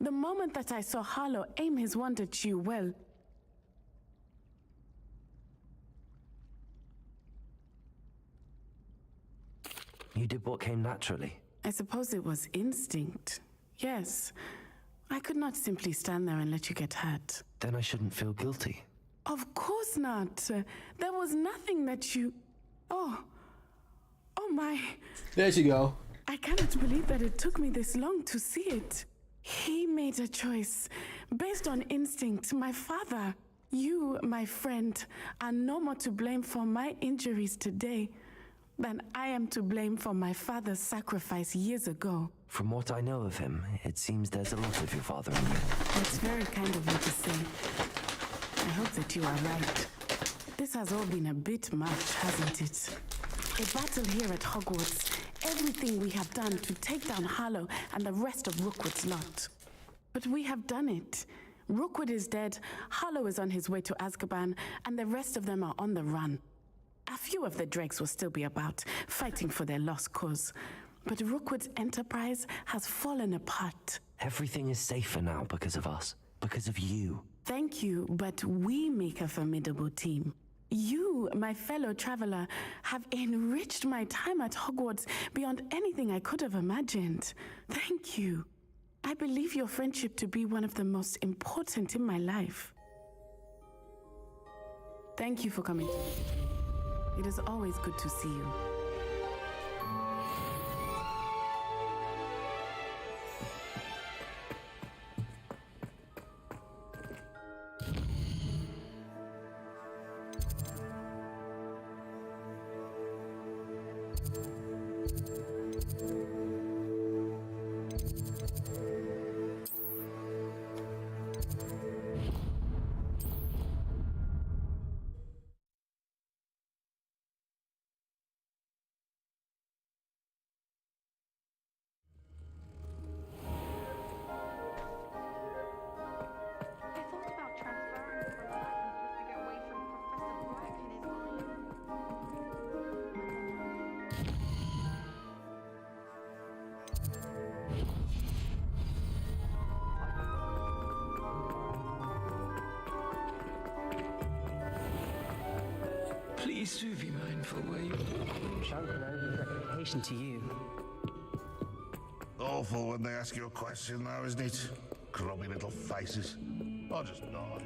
[SPEAKER 8] The moment that I saw Harlow aim his wand at you, well...
[SPEAKER 4] You did what came naturally.
[SPEAKER 8] I suppose it was instinct. Yes. I could not simply stand there and let you get hurt.
[SPEAKER 4] Then I shouldn't feel guilty.
[SPEAKER 8] Of course not. There was nothing that you... Oh my.
[SPEAKER 17] There you go.
[SPEAKER 8] I cannot believe that it took me this long to see it. He made a choice based on instinct. My father, you, my friend, are no more to blame for my injuries today than I am to blame for my father's sacrifice years ago.
[SPEAKER 4] From what I know of him, it seems there's a lot of your father in you.
[SPEAKER 8] That's very kind of you to say. I hope that you are right. This has all been a bit much, hasn't it? A battle here at Hogwarts. Everything we have done to take down Harlow and the rest of Rookwood's lot. But we have done it. Rookwood is dead, Harlow is on his way to Azkaban, and the rest of them are on the run. A few of the dregs will still be about, fighting for their lost cause. But Rookwood's enterprise has fallen apart.
[SPEAKER 4] Everything is safer now because of us. Because of you.
[SPEAKER 8] Thank you, but we make a formidable team. You, my fellow traveler, have enriched my time at Hogwarts beyond anything I could have imagined. Thank you. I believe your friendship to be one of the most important in my life. Thank you for coming. It is always good to see you.
[SPEAKER 1] Please do be mindful where you are.
[SPEAKER 5] Shan't know his reputation to you.
[SPEAKER 13] Awful when they ask you a question, though, isn't it? Grubby little faces. I'll just nod.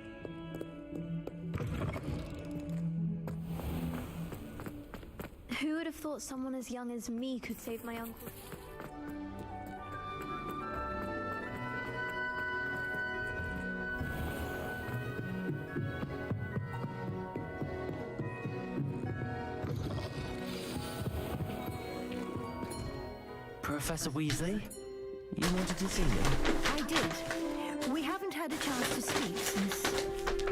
[SPEAKER 9] Who would have thought someone as young as me could save my uncle?
[SPEAKER 4] Professor Weasley? You wanted to see me?
[SPEAKER 16] I did. We haven't had a chance to speak since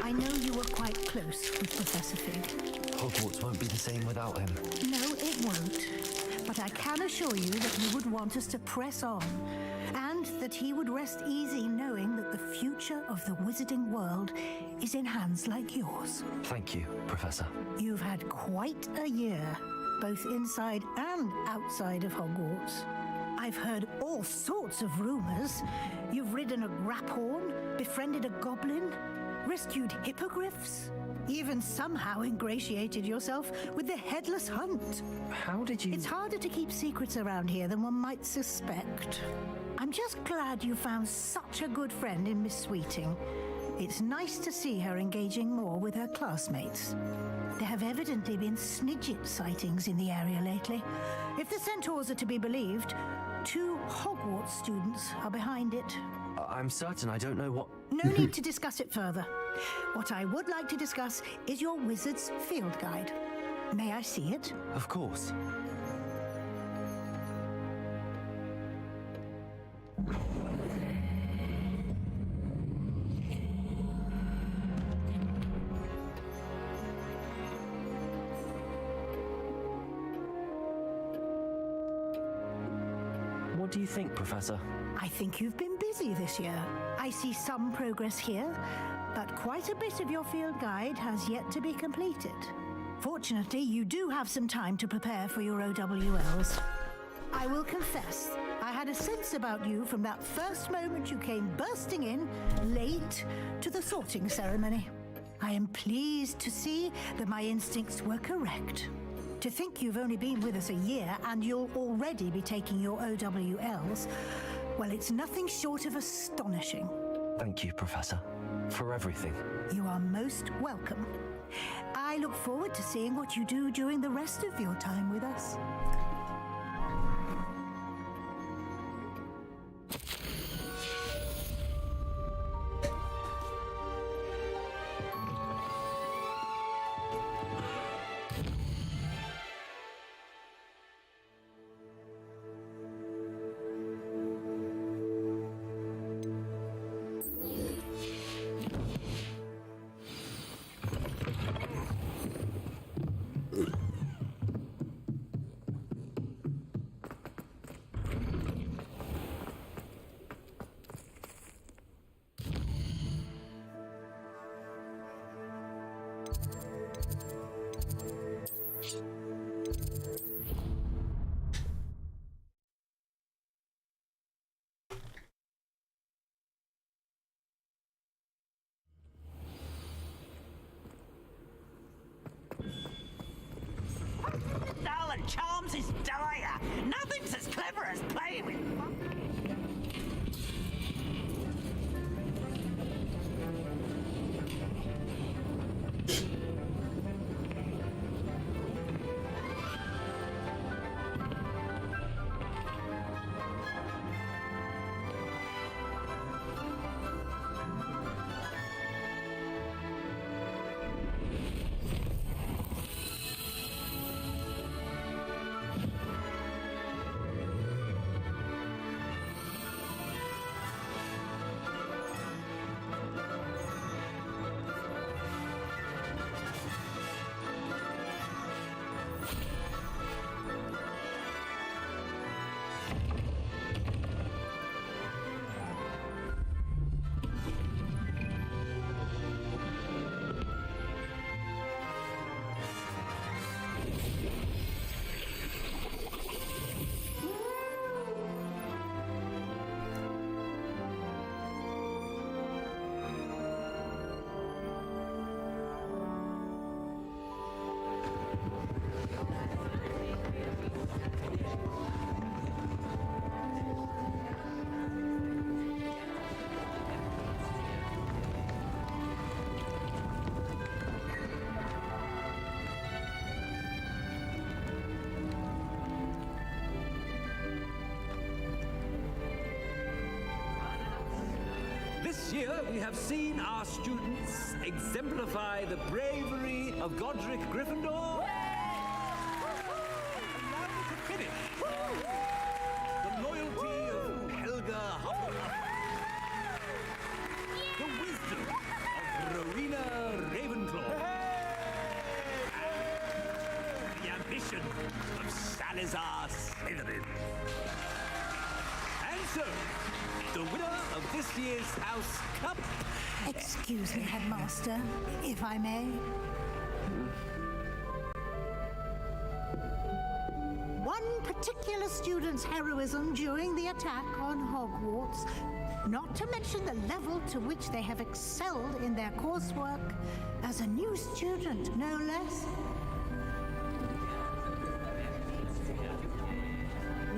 [SPEAKER 16] I know you were quite close with Professor Fig.
[SPEAKER 4] Hogwarts won't be the same without him.
[SPEAKER 16] No, it won't. But I can assure you that he would want us to press on, and that he would rest easy knowing that the future of the wizarding world is in hands like yours.
[SPEAKER 4] Thank you, Professor.
[SPEAKER 16] You've had quite a year, both inside and outside of Hogwarts. I've heard all sorts of rumors. You've ridden a graphorn, befriended a goblin, rescued hippogriffs, even somehow ingratiated yourself with the Headless Hunt.
[SPEAKER 4] How did you...
[SPEAKER 16] It's harder to keep secrets around here than one might suspect. I'm just glad you found such a good friend in Miss Sweeting. It's nice to see her engaging more with her classmates. There have evidently been Snidget sightings in the area lately. If the centaurs are to be believed, 2 Hogwarts students are behind it.
[SPEAKER 4] I'm certain I don't know what...
[SPEAKER 16] No need to discuss it further. What I would like to discuss is your wizard's field guide. May I see it?
[SPEAKER 4] Of course. What do you think, Professor?
[SPEAKER 16] I think you've been busy this year. I see some progress here, but quite a bit of your field guide has yet to be completed. Fortunately, you do have some time to prepare for your OWLs. I will confess, I had a sense about you from that first moment you came bursting in, late, to the sorting ceremony. I am pleased to see that my instincts were correct. To think you've only been with us a year and you'll already be taking your OWLs, well, it's nothing short of astonishing.
[SPEAKER 4] Thank you, Professor, for everything.
[SPEAKER 16] You are most welcome. I look forward to seeing what you do during the rest of your time with us.
[SPEAKER 10] Darling Charms is dire. Nothing's as clever as playing with.
[SPEAKER 3] This year, we have seen our students exemplify the bravery of Godric Gryffindor. And now to finish, the loyalty of Helga Hufflepuff. The wisdom of Rowena Ravenclaw. And the ambition of Salazar Slytherin. And so, the winner of this year's House Cup.
[SPEAKER 16] Excuse me, Headmaster, if I may. One particular student's heroism during the attack on Hogwarts, not to mention the level to which they have excelled in their coursework, as a new student, no less.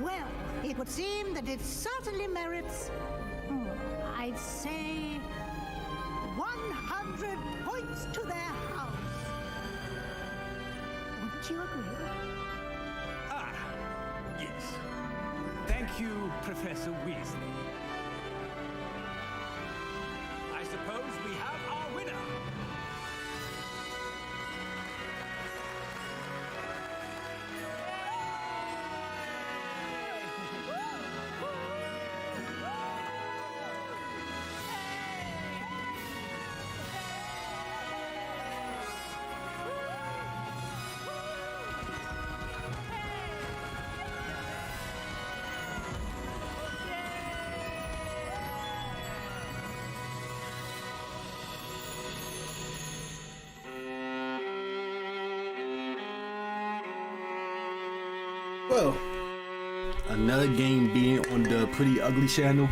[SPEAKER 16] Well, it would seem that it certainly merits, I'd say, 100 points to their house. Wouldn't you agree?
[SPEAKER 3] Ah, yes. Thank you, Professor Weasley. I suppose we have our winner.
[SPEAKER 17] Well, another game being on the Pretty Ugly channel,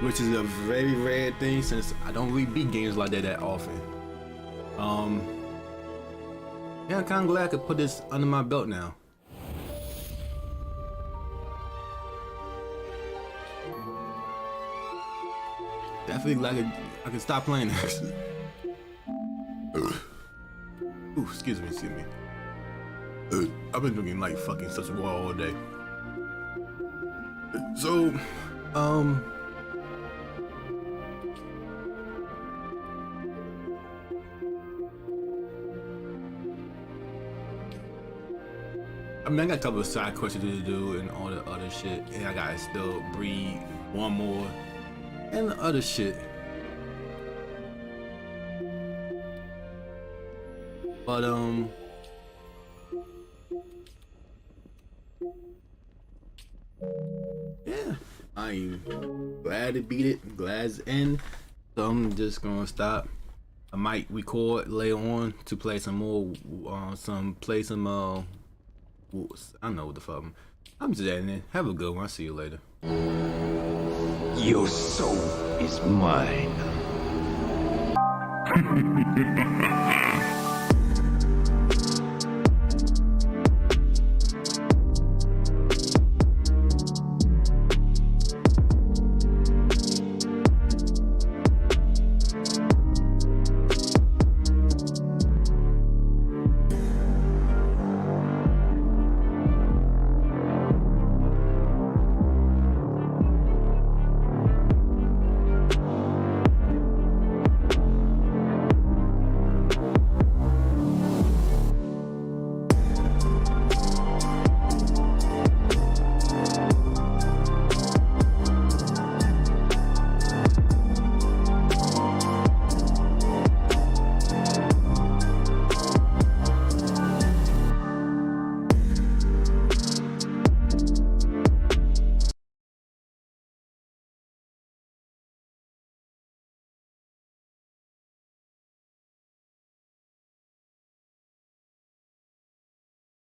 [SPEAKER 17] which is a very rare thing since I don't really beat games like that often. Yeah, I'm kind of glad I could put this under my belt now. Definitely glad I could stop playing this. Ooh, excuse me. I've been drinking like fucking such water all day. So, I mean, I got a couple of side questions to do and all the other shit, and I gotta still breed one more and the other shit. But yeah, I'm glad to beat it. Glad it's in. So I'm just gonna stop. I might record later on to play some more, I know what the fuck. I'm just ending it. Have a good one. I'll see you later.
[SPEAKER 13] Your soul is mine.